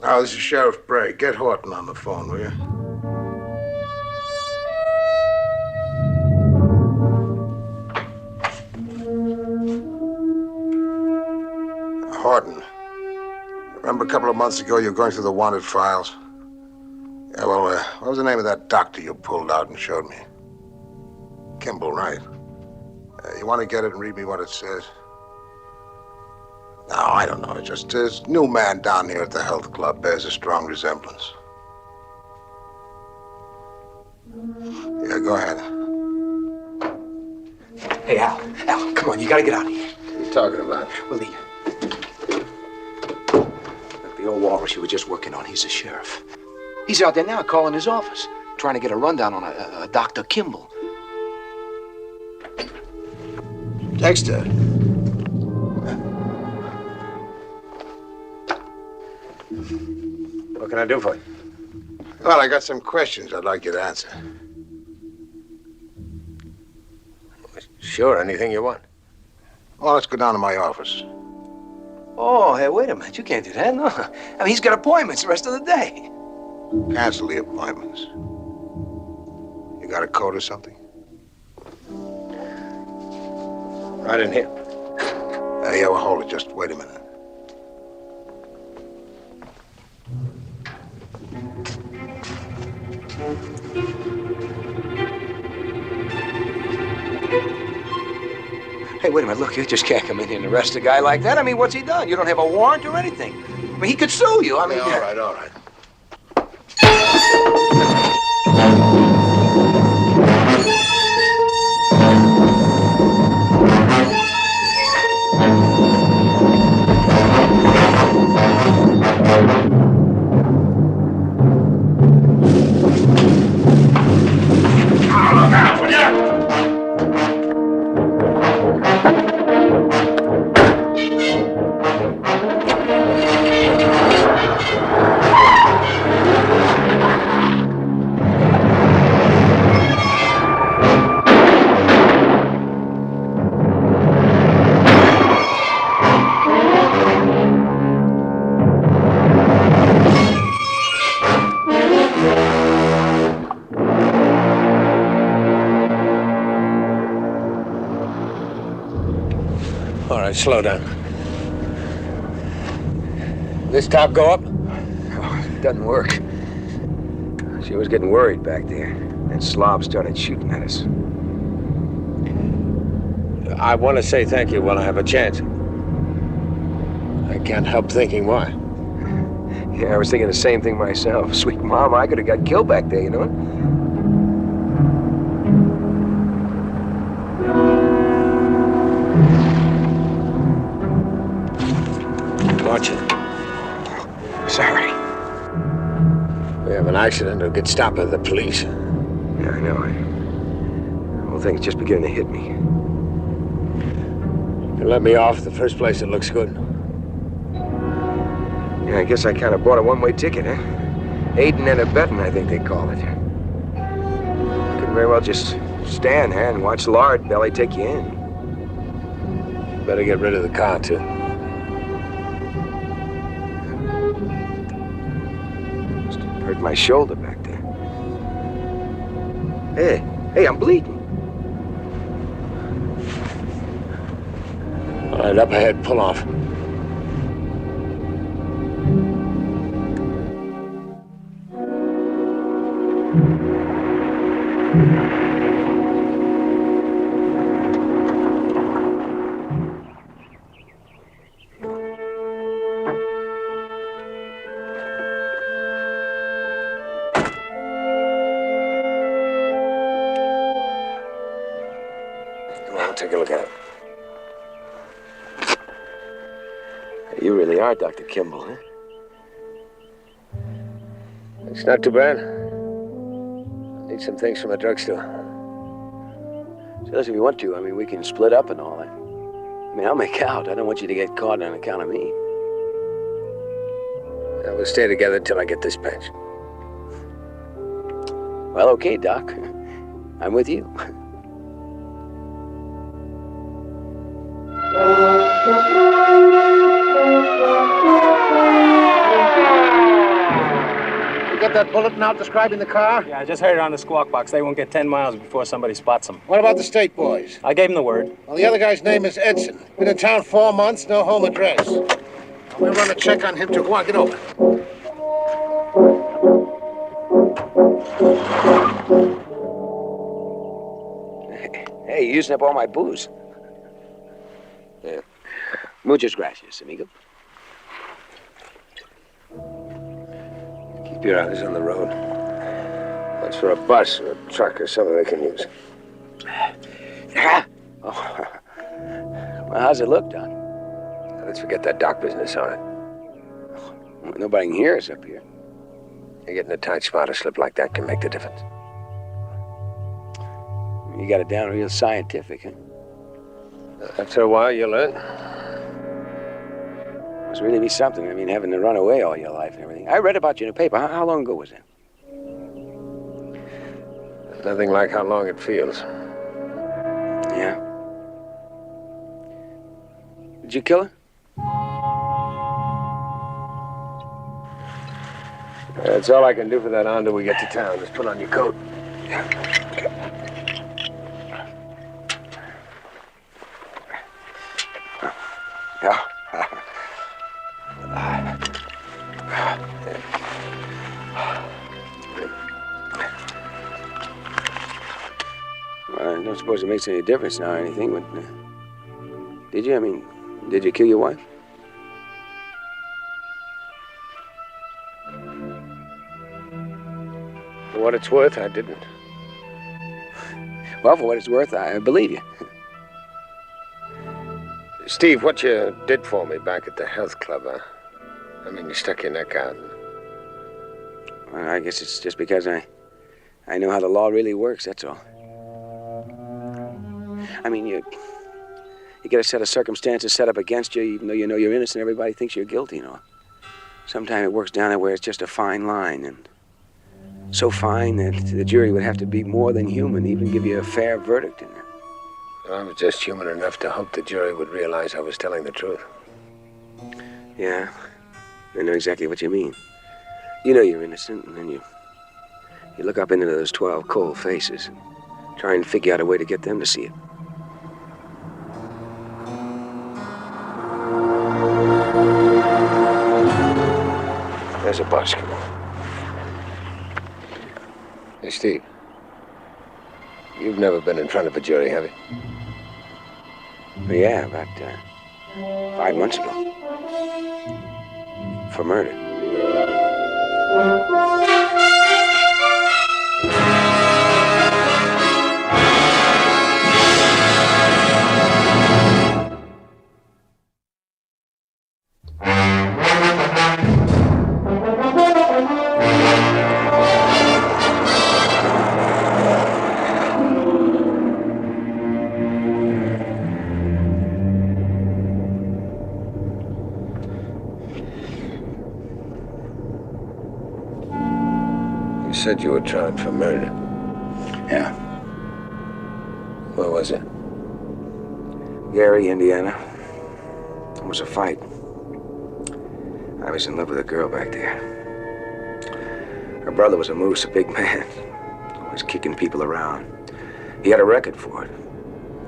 S9: Now, this is Sheriff Bray. Get Horton on the phone, will you? Horton. Remember a couple of months ago you were going through the wanted files? Yeah, well, what was the name of that doctor you pulled out and showed me? Kimball, right? You want to get it and read me what it says? No, I don't know. It's just this new man down here at the health club bears a strong resemblance. Yeah, go ahead.
S17: Hey, Al, come on, you gotta get out of here.
S5: What are you talking about?
S17: Well, the old walrus you were just working on, he's a sheriff. He's out there now calling his office, trying to get a rundown on a Dr. Kimball.
S12: Dexter.
S9: What can I do for you?
S12: Well, I got some questions I'd like you to answer.
S9: Sure, anything you want.
S12: Well, let's go down to my office.
S17: Oh, hey, wait a minute. You can't do that, no. I mean, he's got appointments the rest of the day.
S12: Cancel the appointments. You got a code or something?
S9: Right in here.
S12: Yeah, well, hold it. Just wait a minute.
S17: Hey, wait a minute. Look, you just can't come in here and arrest a guy like that. I mean, what's he done? You don't have a warrant or anything. I mean, he could sue you. I mean...
S12: All right, all right.
S9: All right, slow down. This top go up?
S17: Oh, it doesn't work. She was getting worried back there. That slob started shooting at us.
S9: I want to say thank you while I have a chance. I can't help thinking why.
S17: Yeah, I was thinking the same thing myself. Sweet mama, I could have got killed back there, you know?
S9: Watch it.
S17: Sorry.
S9: We have an accident or get stopped by the police.
S17: Yeah, I know. The whole thing's just beginning to hit me.
S9: You let me off the first place that looks good.
S17: Yeah, I guess I kind of bought a one-way ticket, huh? Aiding and abetting, I think they call it. Couldn't very well just stand there and watch Lard Belly take you in.
S9: Better get rid of the car, too.
S17: Hurt my shoulder back there. Hey, I'm bleeding.
S9: All right, up ahead, pull off.
S17: Take a look at it. You really are Dr. Kimball, huh?
S9: It's not too bad. I need some things from the drugstore.
S17: So if you want to, I mean, we can split up and all that. I mean, I'll make out. I don't want you to get caught on account of me.
S9: Yeah, we'll stay together till I get this patch.
S17: Well, okay, Doc. I'm with you.
S9: You get that bulletin out describing the car?
S21: Yeah, I just heard it on the squawk box. They won't get 10 miles before somebody spots them.
S9: What about the state boys?
S21: I gave them the word.
S9: Well, the other guy's name is Edson. Been in town 4 months, no home address. We'll run a check on him too. Go on, get over.
S17: Hey, you're using up all my booze. Yeah. Muchas gracias, amigo.
S9: Keep your eyes on the road. Watch for a bus or a truck or something they can use.
S17: Oh. Well, how's it look, Doc?
S9: Let's forget that doc business on it.
S17: Nobody can hear us up here.
S7: Getting a tight spot or slip like that can make the difference.
S17: You got it down real scientific, huh?
S7: After a while, you learn.
S17: Must really be something. I mean, having to run away all your life and everything. I read about you in the paper. How long ago was that?
S7: Nothing like how long it feels.
S17: Yeah. Did you kill her?
S7: That's all I can do for that hound till we get to town. Just put on your coat.
S17: Yeah. Well, I don't suppose it makes any difference now or anything, but did you? I mean, did you kill your wife?
S7: For what it's worth, I didn't.
S17: Well, for what it's worth, I believe you.
S7: Steve, what you did for me back at the health club, I mean, you stuck your neck out.
S17: Well, I guess it's just because I know how the law really works, that's all. I mean, you get a set of circumstances set up against you, even though you know you're innocent, everybody thinks you're guilty, you know. Sometimes it works down there where it's just a fine line, and so fine that the jury would have to be more than human to even give you a fair verdict in there.
S7: Well, I was just human enough to hope the jury would realize I was telling the truth.
S17: Yeah, I know exactly what you mean. You know you're innocent, and then you look up into those 12 cold faces and try and figure out a way to get them to see it.
S7: There's a bus, come on. Hey, Steve. You've never been in front of a jury, have you?
S17: Well, yeah, about 5 months ago. For murder.
S7: You said you were tried for murder.
S17: Yeah.
S7: Where was it?
S17: Gary, Indiana. It was a fight. I was in love with a girl back there. Her brother was a moose, a big man. Always kicking people around. He had a record for it.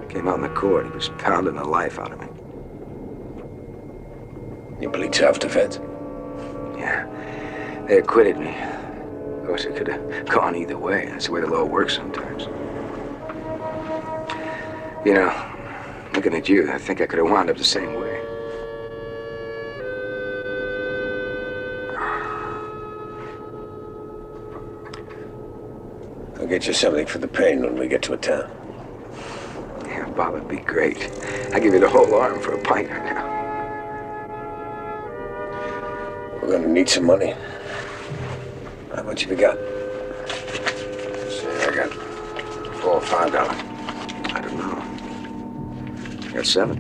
S17: Came out in the court. He was pounding the life out of me.
S7: You plead self-defense?
S17: Yeah. They acquitted me. Of course, it could have gone either way. That's the way the law works sometimes. You know, looking at you, I think I could have wound up the same way.
S7: I'll get you something for the pain when we get to a town.
S17: Yeah, Bob, would be great. I'll give you the whole arm for a pint right now.
S7: We're gonna need some money. How much have you got?
S17: Say, I got $4 or $5. I don't know. I got 7.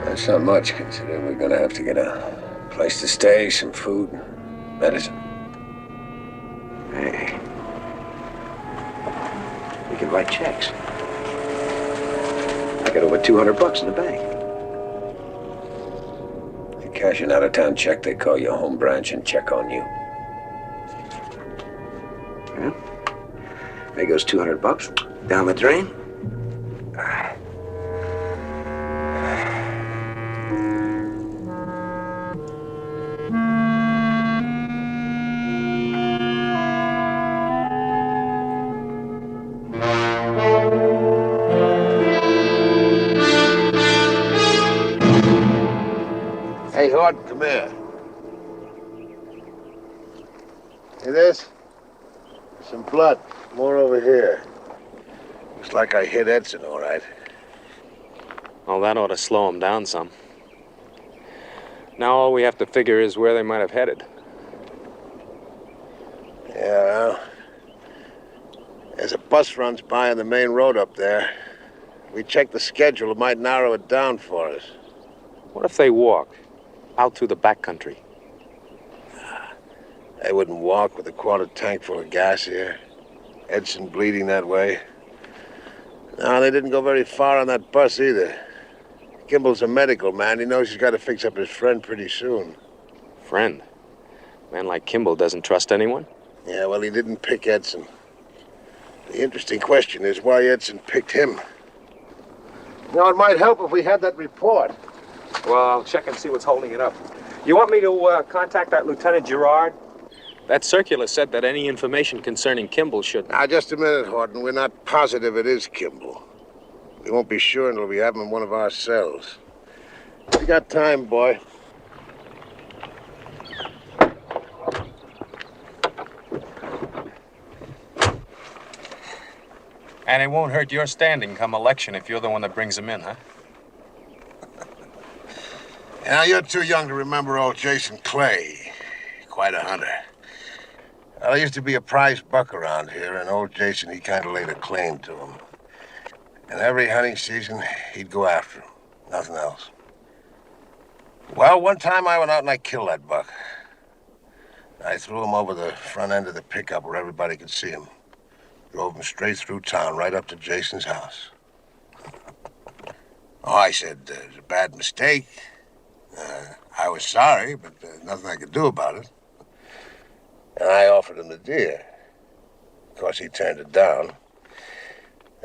S7: That's not much, considering we're gonna have to get a place to stay, some food, medicine.
S17: Hey. We can write checks. I got over $200 in the bank.
S7: Cash an out-of-town check, they call your home branch and check on you.
S17: Yeah. There goes $200 down the drain.
S12: Hey, Hort, come here. See this? Some blood. More over here. Looks like I hit Edson, all right.
S21: Well, that ought to slow him down some. Now all we have to figure is where they might have headed.
S9: Yeah, well, as a bus runs by on the main road up there, we check the schedule, it might narrow it down for us.
S21: What if they walk out through the back country?
S9: They wouldn't walk with a quarter tank full of gas here. Edson bleeding that way. No, they didn't go very far on that bus either. Kimball's a medical man. He knows he's got to fix up his friend pretty soon.
S21: Friend? A man like Kimball doesn't trust anyone?
S9: Yeah, well, he didn't pick Edson. The interesting question is why Edson picked him. You know, it might help if we had that report.
S21: Well, I'll check and see what's holding it up. You want me to contact that Lieutenant Gerard? That circular said that any information concerning Kimball should...
S9: Now, just a minute, Horton. We're not positive it is Kimball. We won't be sure until we have him in one of our cells. We got time, boy.
S21: And it won't hurt your standing come election if you're the one that brings him in, huh?
S9: Now, you're too young to remember old Jason Clay. Quite a hunter. Well, there used to be a prize buck around here, and old Jason, he kind of laid a claim to him. And every hunting season, he'd go after him. Nothing else. Well, one time I went out and I killed that buck. I threw him over the front end of the pickup where everybody could see him. Drove him straight through town, right up to Jason's house. Oh, I said, it was a bad mistake. I was sorry, but nothing I could do about it. And I offered him the deer. Of course, he turned it down.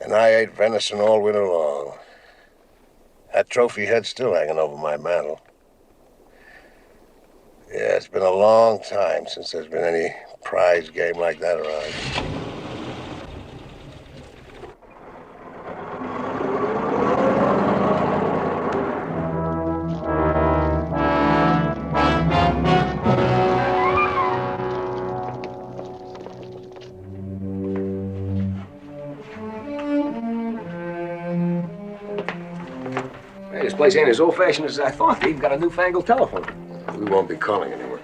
S9: And I ate venison all winter long. That trophy head's still hanging over my mantel. Yeah, it's been a long time since there's been any prize game like that around.
S17: Hey, this place ain't as old-fashioned as I thought. They even got a newfangled telephone.
S14: We won't be calling anyone.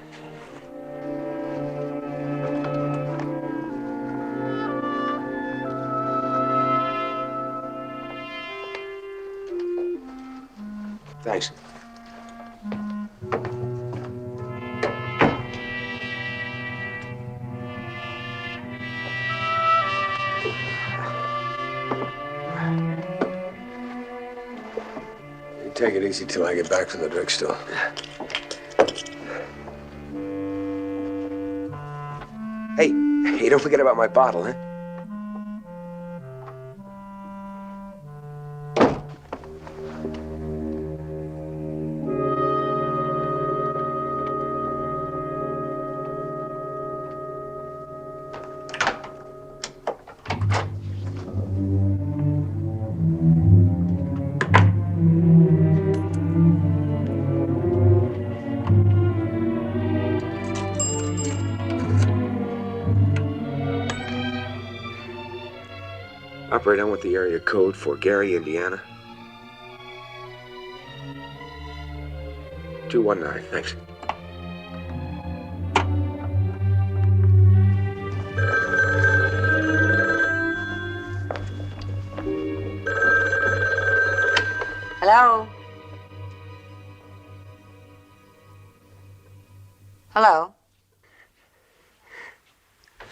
S17: Thanks.
S14: You take it easy till I get back from the drugstore.
S17: Hey, don't forget about my bottle, huh? Operator, I want the area code for Gary, Indiana. 219, thanks.
S6: Hello? Hello?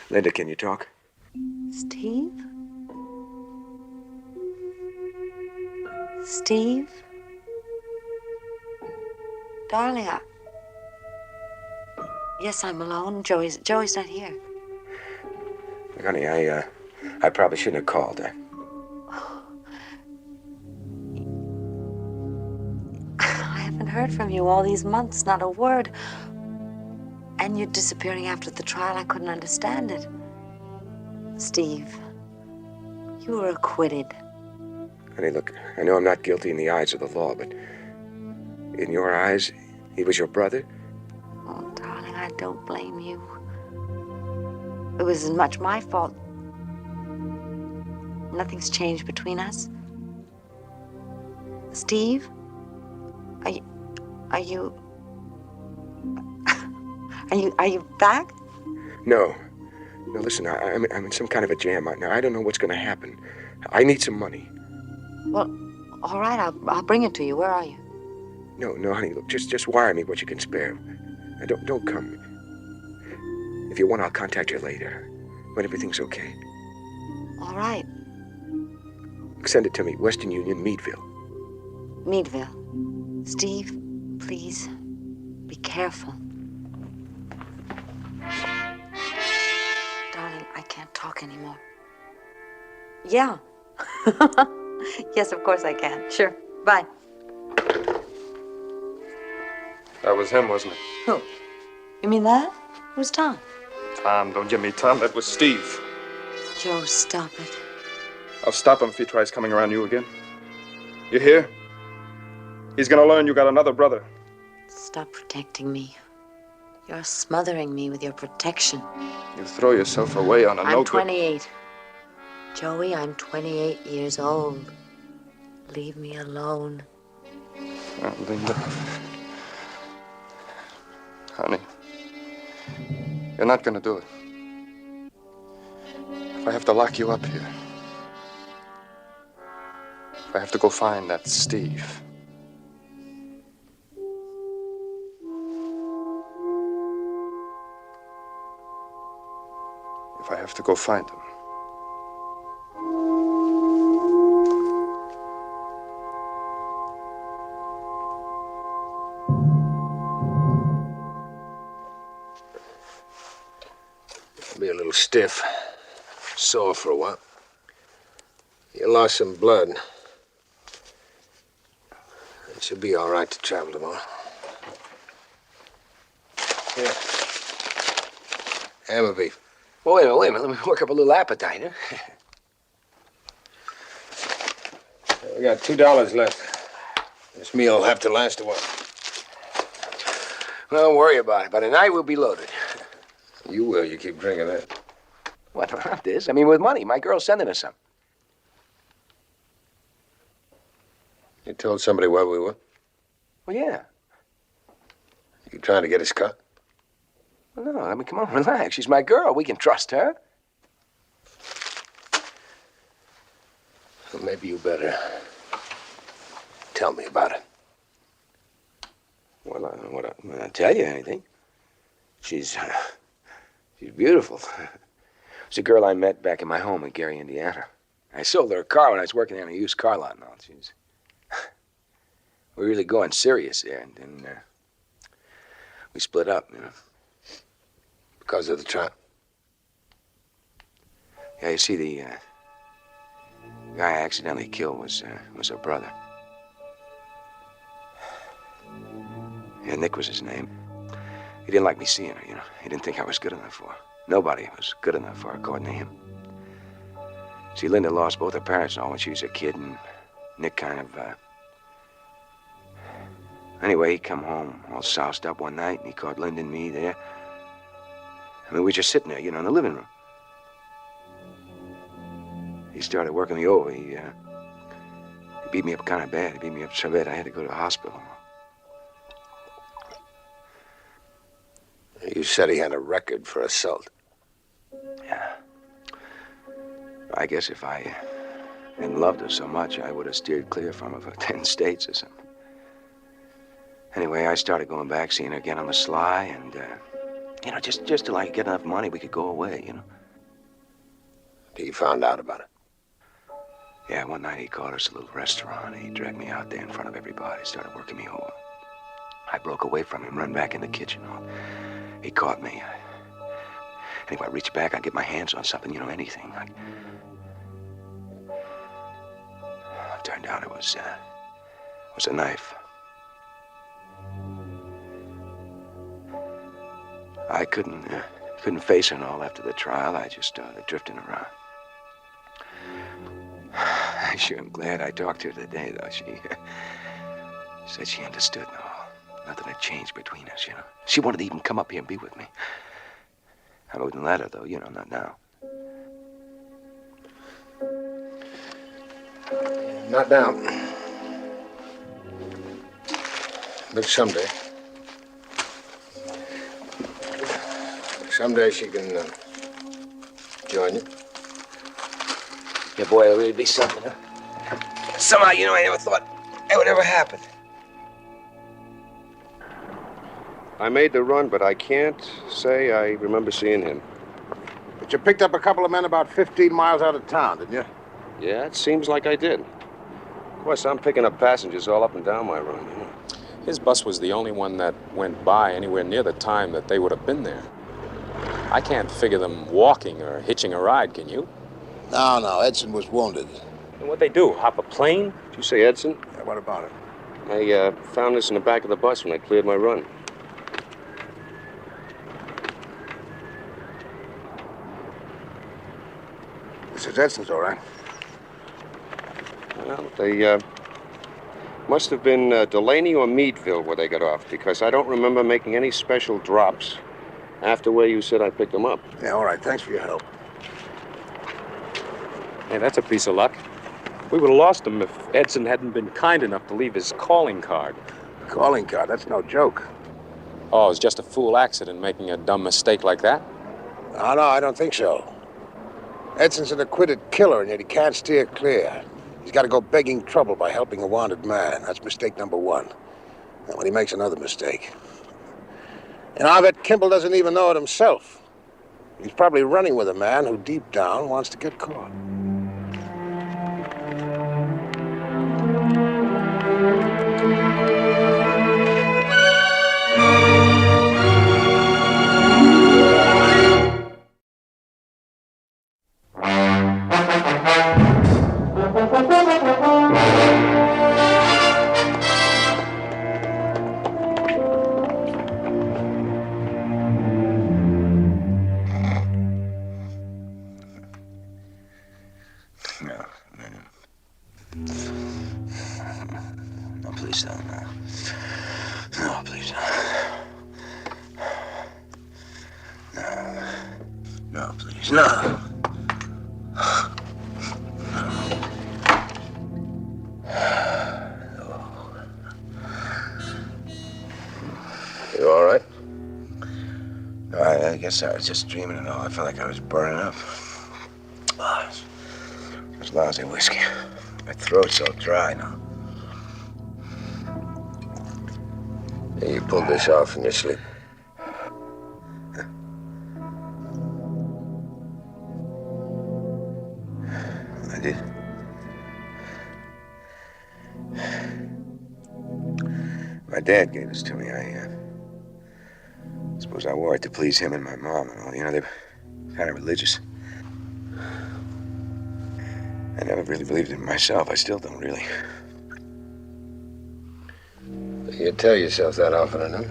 S17: Linda, can you talk?
S6: Steve? Steve? Darling, yes, I'm alone. Joey's not here.
S17: Honey, I probably shouldn't have called.
S6: I haven't heard from you all these months, not a word. And you disappearing after the trial, I couldn't understand it. Steve, you were acquitted.
S17: Honey, look, I know I'm not guilty in the eyes of the law, but in your eyes, he was your brother?
S6: Oh, darling, I don't blame you. It was as much my fault. Nothing's changed between us. Steve? Are you... Are you back?
S17: No. No, listen, I'm in some kind of a jam right now. I don't know what's going to happen. I need some money.
S6: Well, all right, I'll bring it to you. Where are you?
S17: No, honey, look, just wire me what you can spare. Don't come. If you want, I'll contact you later, when everything's okay.
S6: All right.
S17: Send it to me, Western Union, Meadville.
S6: Meadville. Steve, please, be careful. Darling, I can't talk anymore. Yeah. Yes, of course I can. Sure. Bye.
S21: That was him, wasn't it?
S6: Who? You mean that? Who's Tom?
S21: Tom, don't give me Tom. That was Steve.
S6: Joe, stop it.
S21: I'll stop him if he tries coming around you again. You hear? He's gonna learn you got another brother.
S6: Stop protecting me. You're smothering me with your protection.
S21: You throw yourself away on a
S6: I'm
S21: no-good...
S6: 28. Joey, I'm 28 years old. Leave me alone.
S21: Oh, Linda. Honey. You're not gonna do it. If I have to lock you up here. If I have to go find that Steve. If I have to go find him.
S9: Be a little stiff, sore for a while. You lost some blood. It should be all right to travel tomorrow. Here. Ham and beef.
S7: Well, wait a minute. Let me work up a little appetite, huh?
S9: We got $2 left. This meal will have to last a while.
S7: Well, don't worry about it. By tonight, we'll be loaded.
S9: You will. You keep drinking that.
S7: What, not this? I mean, with money. My girl's sending us some.
S9: You told somebody where we were?
S7: Well, yeah.
S9: You trying to get us caught?
S7: Well, no, I mean, come on, relax. She's my girl. We can trust her.
S9: Well, maybe you better tell me about it.
S7: Well, I'm not gonna tell you anything. She's beautiful. It's a girl I met back in my home in Gary, Indiana. I sold her a car when I was working there in a used car lot and all. We were really going serious there, and then we split up, you know.
S9: Because of the trial?
S7: Yeah, you see, the guy I accidentally killed was her brother. Yeah, Nick was his name. He didn't like me seeing her, you know. He didn't think I was good enough for her. Nobody was good enough for her, according to him. See, Linda lost both her parents and all when she was a kid, and Nick kind of, Anyway, he come home all soused up one night, and he caught Linda and me there. I mean, we were just sitting there, you know, in the living room. He started working me over. He beat me up kind of bad. He beat me up so bad I had to go to the hospital.
S9: You said he had a record for assault.
S7: Yeah. I guess if I hadn't loved her so much, I would have steered clear from her for 10 states or something. Anyway, I started going back, seeing her again on the sly, and, you know, just till I get enough money, we could go away, you know.
S9: He found out about it?
S7: Yeah, one night he caught us at a little restaurant. He dragged me out there in front of everybody, started working me over. I broke away from him, run back in the kitchen. He caught me. Anyway, I reached back, I'd get my hands on something, you know, anything. It turned out it was a knife. I couldn't face her and all after the trial. I just started drifting around. I sure am glad I talked to her today, though. She said she understood and all. Nothing had changed between us, you know. She wanted to even come up here and be with me. I wouldn't let her, though, you know, not now.
S9: Not now. But someday. Someday she can join you.
S17: Yeah, boy, it'll really be something, huh? Somehow, you know, I never thought that would ever happen.
S14: I made the run, but I can't say I remember seeing him.
S12: But you picked up a couple of men about 15 miles out of town, didn't you?
S14: Yeah, it seems like I did. Of course, I'm picking up passengers all up and down my run. You know.
S21: His bus was the only one that went by anywhere near the time that they would have been there. I can't figure them walking or hitching a ride, can you?
S12: No, Edson was wounded.
S21: And what'd they do, hop a plane?
S14: Did you say Edson?
S12: Yeah, what about it?
S14: I found this in the back of the bus when I cleared my run.
S12: This is Edson's, all right.
S14: Well, they must have been Delaney or Meadville where they got off, because I don't remember making any special drops after where you said I picked them up.
S12: Yeah, all right. Thanks for your help.
S21: Hey, that's a piece of luck. We would have lost him if Edson hadn't been kind enough to leave his calling card.
S12: Calling card? That's no joke.
S21: Oh, it was just a fool accident making a dumb mistake like that?
S12: No, I don't think so. Edson's an acquitted killer, and yet he can't steer clear. He's got to go begging trouble by helping a wanted man. That's mistake number one. And when he makes another mistake. And I bet Kimball doesn't even know it himself. He's probably running with a man who deep down wants to get caught.
S17: Please don't. No, please don't. No, please, no.
S14: You all right?
S17: No, I guess I was just dreaming and all. I felt like I was burning up. Oh, it was lousy whiskey. My throat's so dry now.
S14: You pulled this off in your sleep.
S17: I did. My dad gave this to me. I suppose I wore it to please him and my mom and all. You know, they were kind of religious. I never really believed in myself. I still don't really.
S9: You tell yourself that often enough.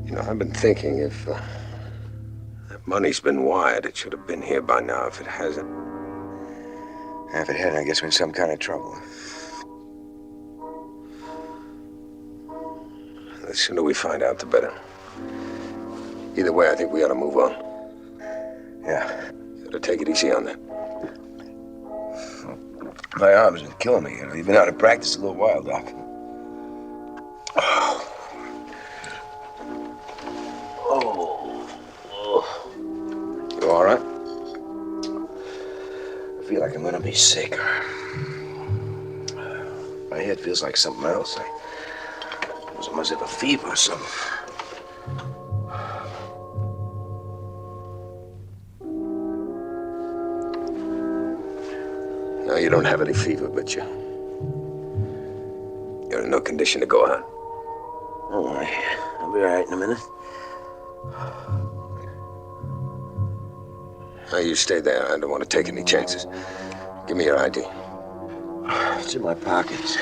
S9: You know, I've been thinking if that money's been wired, it should have been here by now. If it hasn't.
S17: If it hadn't, I guess we're in some kind of trouble.
S9: The sooner we find out, the better. Either way, I think we ought to move on.
S17: Yeah.
S9: You ought to take it easy on that.
S17: My arms are killing me, you know. You've been out of practice a little while, Doc.
S9: You all right?
S17: I feel like I'm gonna be sick. My head feels like something else. I must have a fever or something.
S9: No, you don't have any fever, but you're in no condition to go out.
S17: Oh, I'll be all right in a minute.
S9: Now, you stay there. I don't want to take any chances. Give me your ID.
S17: It's in my pockets.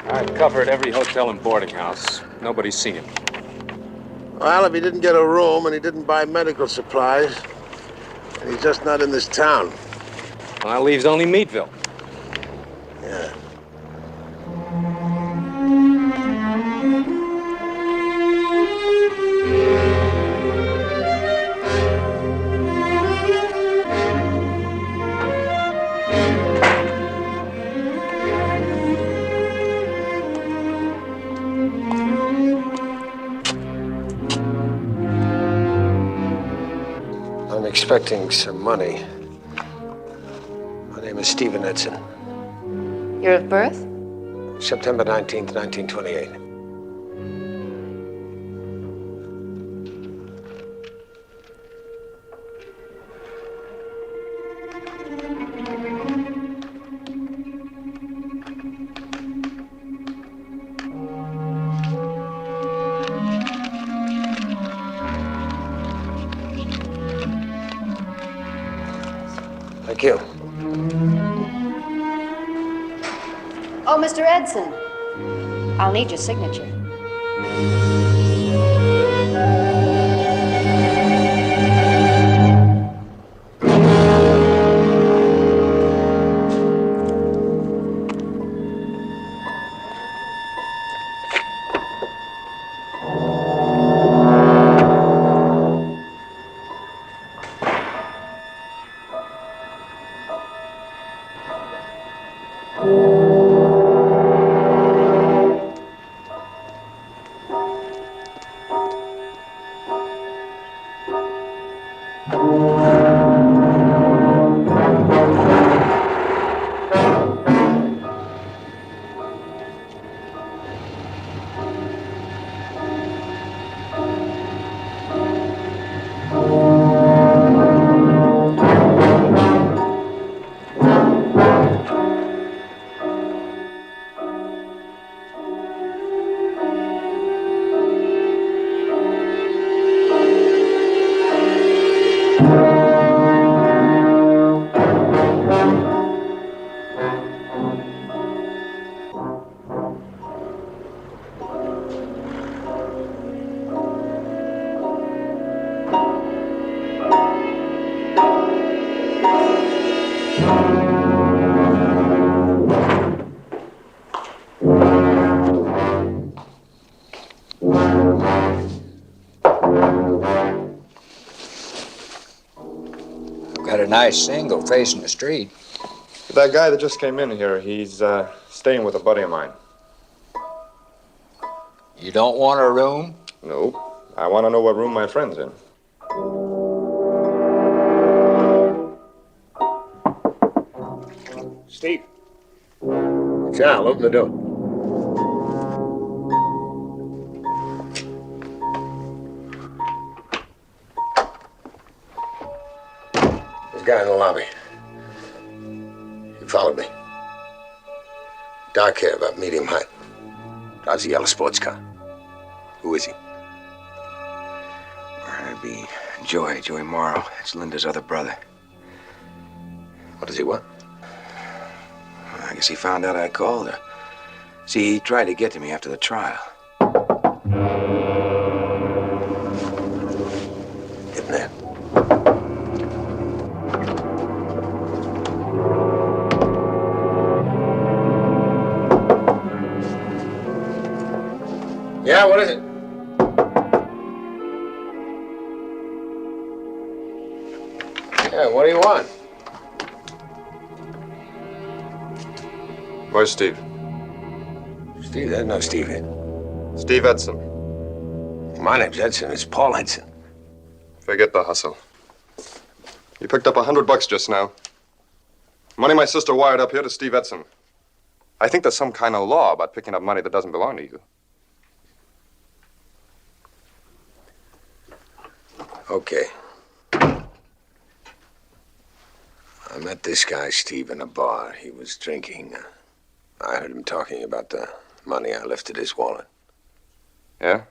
S21: I've covered every hotel and boarding house. Nobody's seen him.
S12: Well, if he didn't get a room and he didn't buy medical supplies, and he's just not in this town.
S21: Well, that leaves only Meadville.
S12: Yeah.
S9: expecting some money. My name is Stephen Edson.
S18: Year of birth?
S9: September 19th, 1928. Thank you.
S6: Oh, Mr. Edson, I'll need your signature.
S3: Got a nice single facing the street.
S21: That guy that just came in here, he's staying with a buddy of mine.
S3: You don't want a room?
S21: Nope. I want to know what room my friend's in.
S9: Steve. Sal, open the door. There's a guy in the lobby. He followed me. Dark hair, about medium height. Drives a yellow sports car. Who is he?
S17: It'd be Joey Morrow. It's Linda's other brother.
S9: What does he want?
S17: I guess he found out I called her. See, he tried to get to me after the trial.
S9: Get in there. Yeah, what is it? Yeah, what do you want?
S21: Where's Steve?
S9: Steve, there's no Steve here.
S21: Steve Edson.
S9: My name's Edson. It's Paul Edson.
S21: Forget the hustle. You picked up $100 just now. Money my sister wired up here to Steve Edson. I think there's some kind of law about picking up money that doesn't belong to you.
S9: Okay. I met this guy, Steve, in a bar. He was drinking. I heard him talking about the money I left at his wallet.
S21: Yeah?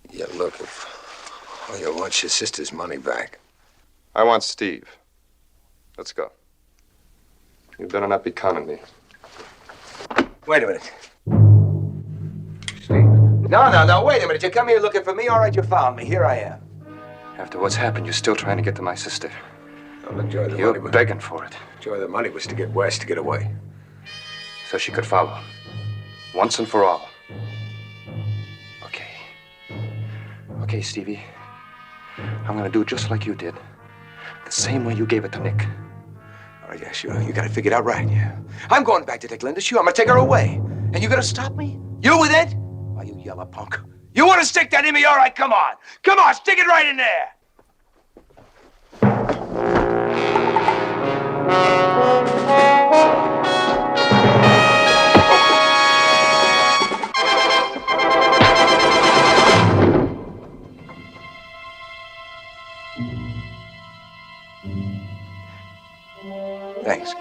S9: Yeah, look, if all you want your sister's money back.
S21: I want Steve. Let's go. You better not be conning me.
S17: Wait a minute. Steve. No, wait a minute. You come here looking for me? All right, you found me. Here I am.
S21: After what's happened, you're still trying to get to my sister.
S9: Oh, look, Joy, the
S21: You're
S9: money was...
S21: begging for it.
S9: Joy, the money was to get West to get away.
S21: So she could follow. Once and for all. Okay, Stevie. I'm gonna do it just like you did. The same way you gave it to Nick.
S17: All right, yeah, sure. You got it figured out right, yeah. I'm going back to take Linda. Sure, I'm gonna take her away. And you gonna stop me? You with it? Why, you yellow punk. You want to stick that in me? All right, come on. Come on, stick it right in there. Thanks.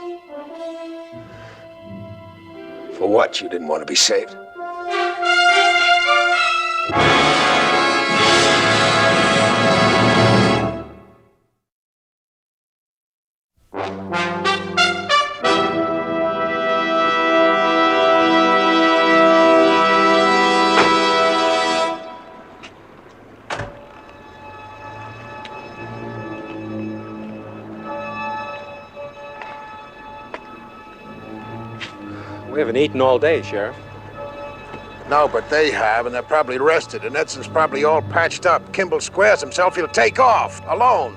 S17: For what? You didn't want to be saved?
S8: We haven't eaten all day, Sheriff.
S9: No, but they have, and they're probably rested, and Edson's probably all patched up. Kimball squares himself, he'll take off, alone.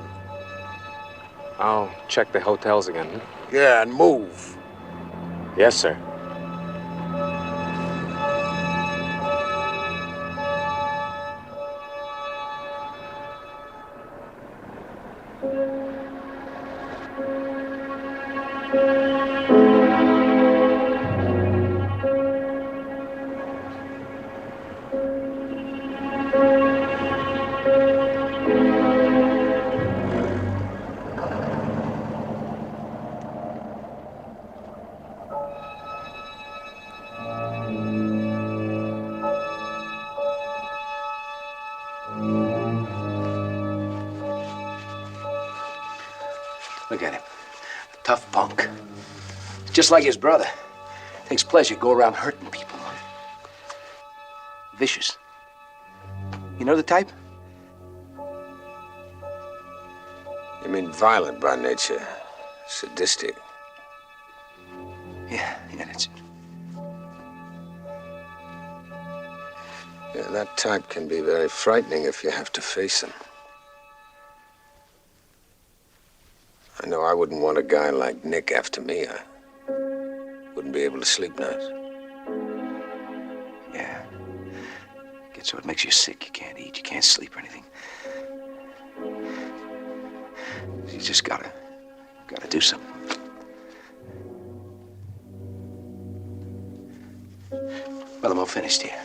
S8: I'll check the hotels again.
S9: Yeah, and move.
S8: Yes, sir.
S17: Look at him. Tough punk. Just like his brother. Takes pleasure go around hurting people. Vicious. You know the type?
S9: You mean violent by nature? Sadistic?
S17: Yeah, that's it.
S9: Yeah, that type can be very frightening if you have to face him. I know I wouldn't want a guy like Nick after me. I wouldn't be able to sleep nights.
S17: Yeah. Gets so it makes you sick. You can't eat, you can't sleep or anything. You just gotta do something. Well, I'm all finished here.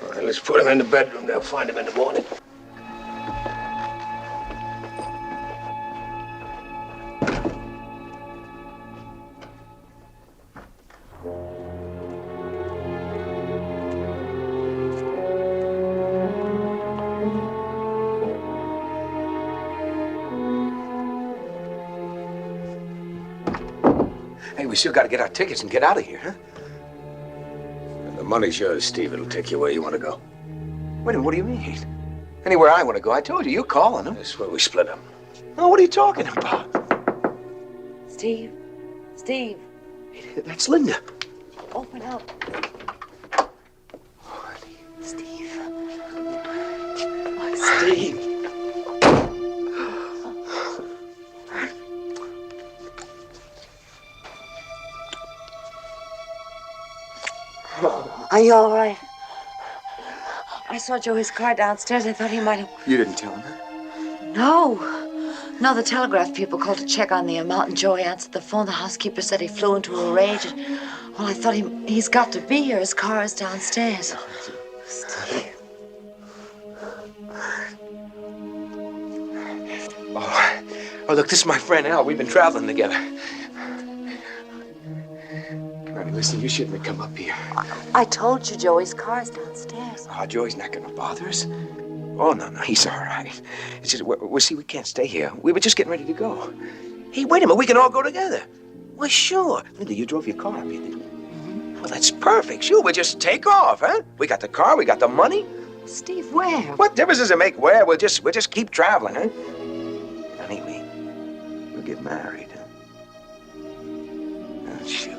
S9: All right, let's put him in the bedroom. They'll find him in the morning.
S17: Hey, we still gotta get our tickets and get out of here, huh?
S9: The money's yours, Steve. It'll take you where you want to go.
S17: Wait a minute, what do you mean? Anywhere I want to go. I told you, you're calling them.
S9: That's where we split up.
S17: Oh, what are you talking about?
S6: Steve. Steve.
S17: That's Linda.
S6: Open up. Steve. Oh,
S17: Steve.
S6: Are you all right? I saw Joey's car downstairs. I thought he might have...
S17: You didn't tell him, huh?
S6: No. No, the telegraph people called to check on the amount, and Joey answered the phone. The housekeeper said he flew into a rage. And, well, I thought he's got to be here. His car is downstairs. Steve.
S17: Oh, look, this is my friend Al. We've been traveling together. Ronnie, listen, you shouldn't have come up here.
S6: I told you Joey's car's downstairs.
S17: Oh, Joey's not gonna bother us. Oh, no, he's all right. It's just, we can't stay here. We were just getting ready to go. Hey, wait a minute, we can all go together. Well, sure. Linda, you drove your car up here, didn't you? Mm-hmm. Well, that's perfect. Sure, we'll just take off, huh? We got the car, we got the money.
S6: Steve, where?
S17: What difference does it make where? We'll just keep traveling, huh? Honey, we'll get married, huh? Oh, sure.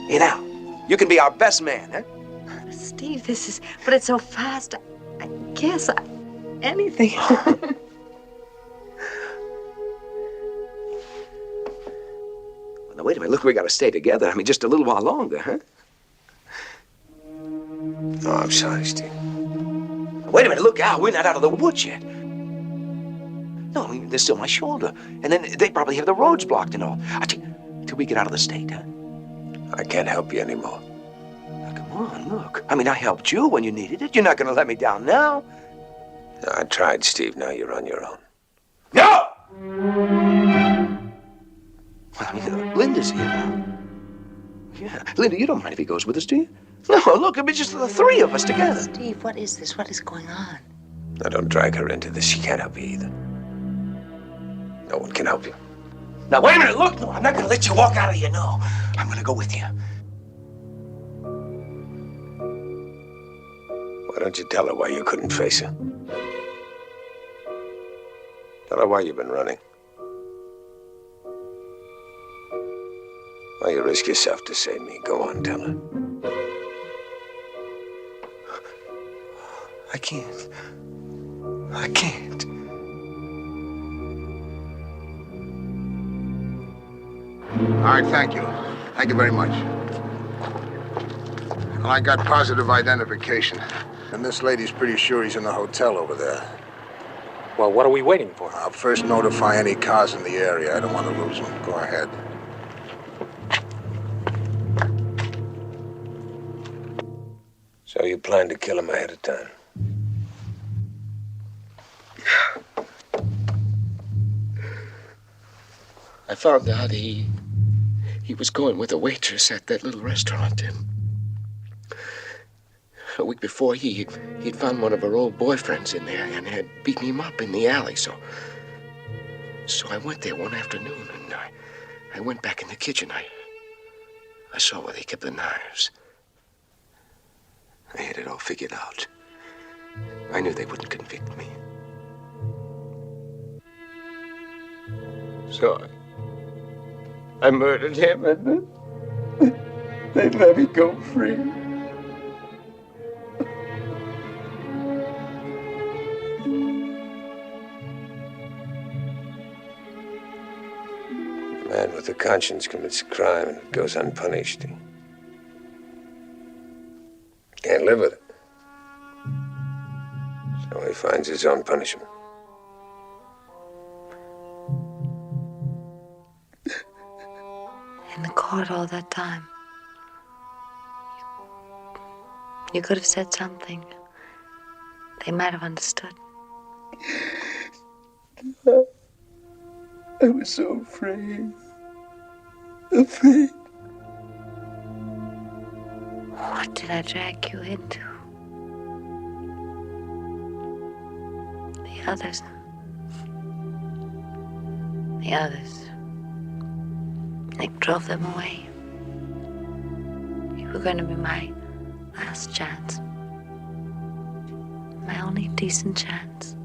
S17: Hey, now, you can be our best man, huh?
S6: Steve, this is... But it's so fast. I guess anything.
S17: Well, now, wait a minute. Look, we gotta stay together. I mean, just a little while longer, huh?
S9: Oh, I'm sorry, Steve.
S17: Wait a minute, look out. We're not out of the woods yet. No, I mean, they're still my shoulder. And then they probably have the roads blocked and all. Till we get out of the state, huh?
S9: I can't help you anymore.
S17: Now, come on, look. I mean, I helped you when you needed it. You're not going to let me down now.
S9: No, I tried, Steve. Now you're on your own.
S17: No! Well, I mean, Linda's here now. Yeah. Linda, you don't mind if he goes with us, do you? No, look, it'll be just the three of us together.
S6: Steve, what is this? What is going on?
S9: Now, don't drag her into this. She can't help you either. No one can help you.
S17: Now, wait a minute, look. No, I'm not going to let you walk out of here, no. I'm going to go with you.
S9: Why don't you tell her why you couldn't face her? Tell her why you've been running. Why you risk yourself to save me. Go on, tell her.
S17: I can't. I can't.
S12: All right, thank you. Thank you very much. Well, I got positive identification. And this lady's pretty sure he's in the hotel over there.
S8: Well, what are we waiting for?
S12: I'll first notify any cars in the area. I don't want to lose them. Go ahead.
S9: So you plan to kill him ahead of time?
S11: I found out he was going with a waitress at that little restaurant, and a week before he'd found one of her old boyfriends in there and had beaten him up in the alley. So I went there one afternoon, and I went back in the kitchen. I saw where they kept the knives. I had it all figured out. I knew they wouldn't convict me. So I murdered him, and then they let me go free.
S9: A man with a conscience commits a crime and it goes unpunished. He can't live with it. So he finds his own punishment.
S6: In the court all that time. You could have said something. They might have understood.
S11: I was so afraid. Afraid.
S6: What did I drag you into? The others. The others. Nick drove them away. You were going to be my last chance. My only decent chance.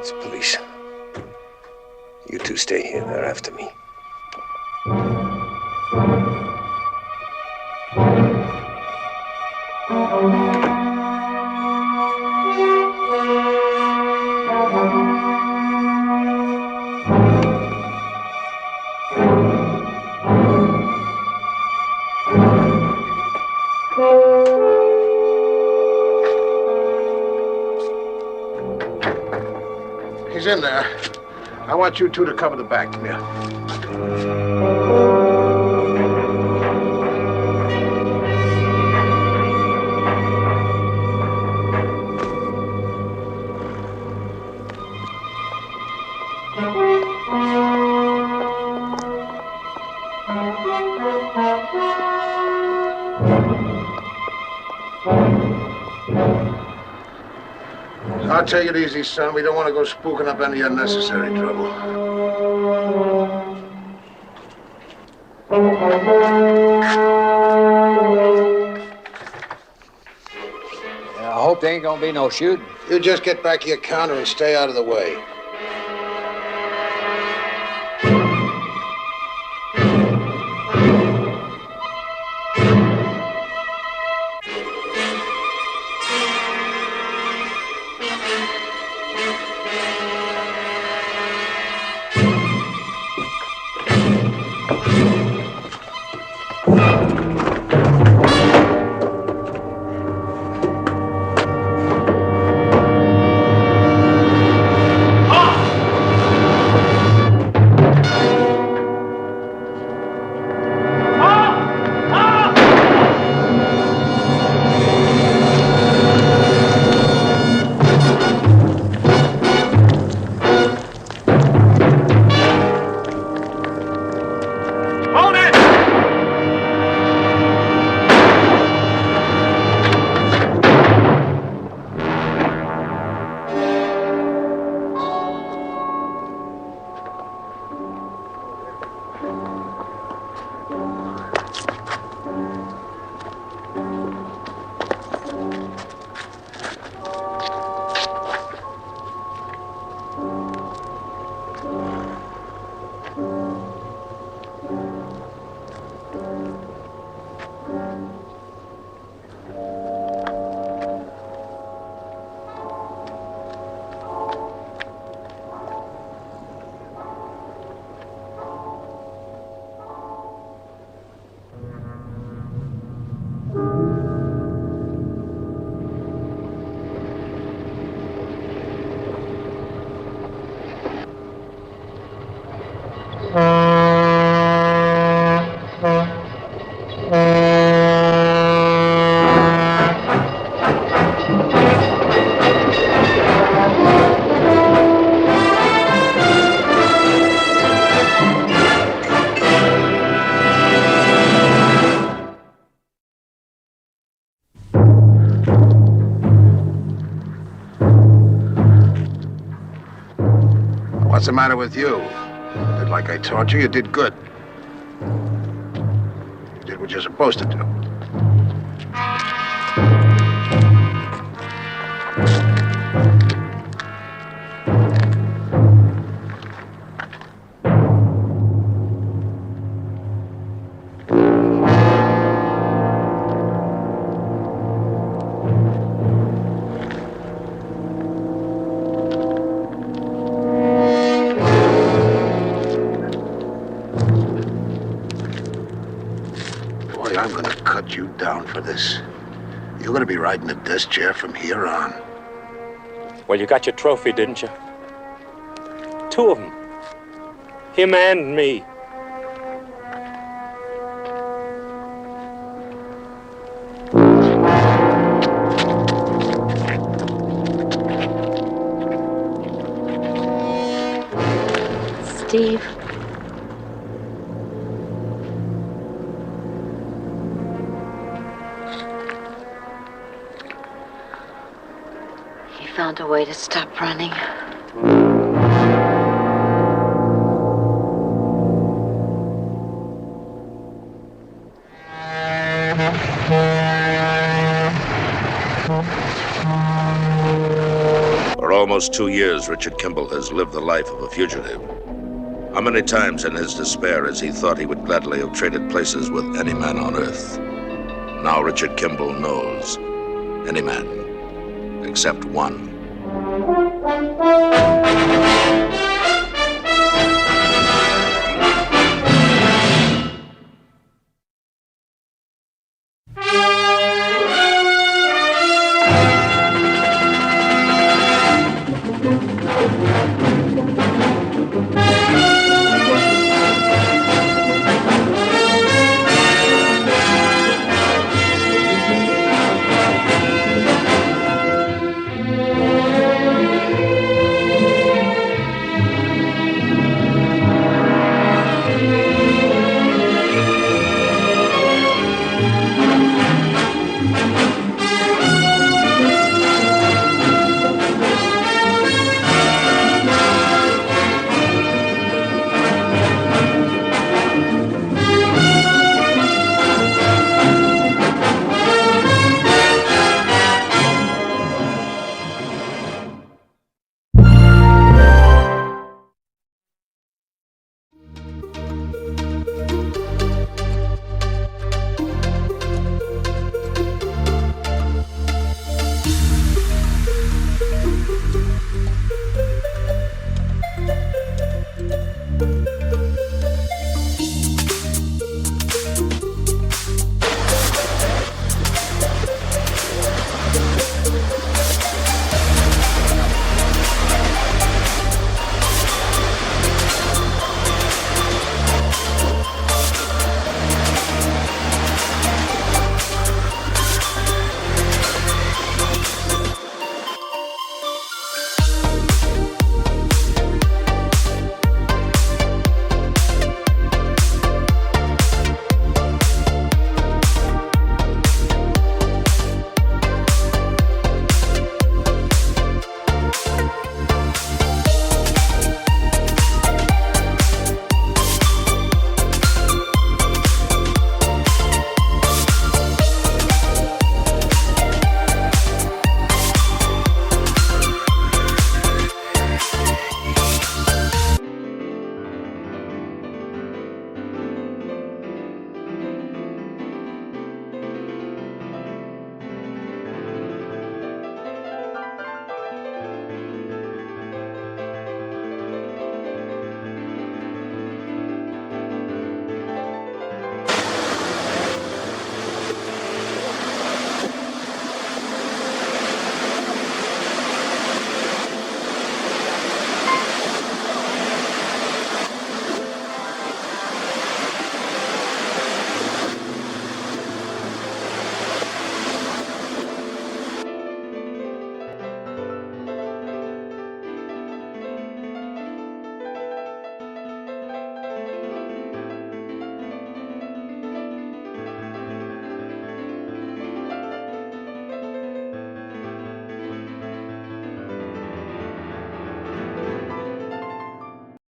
S9: It's the police. You two stay here. They're after me.
S12: He's in there. I want you two to cover the back. Come here. I'll take it easy, son. We don't want to go spooking up any unnecessary trouble.
S3: I hope there ain't gonna be no shooting.
S12: You just get back to your counter and stay out of the way. What's the matter with you? Did like I taught you? You did good. You did what you're supposed to do. Boy, I'm gonna cut you down for this. You're gonna be riding the desk chair from here on.
S10: Well, you got your trophy, didn't you? 2 of them. Him and me.
S6: Steve. He found a way to stop running.
S1: For almost 2 years, Richard Kimball has lived the life of a fugitive. How many times in his despair has he thought he would gladly have traded places with any man on earth? Now Richard Kimball knows. Any man, except one.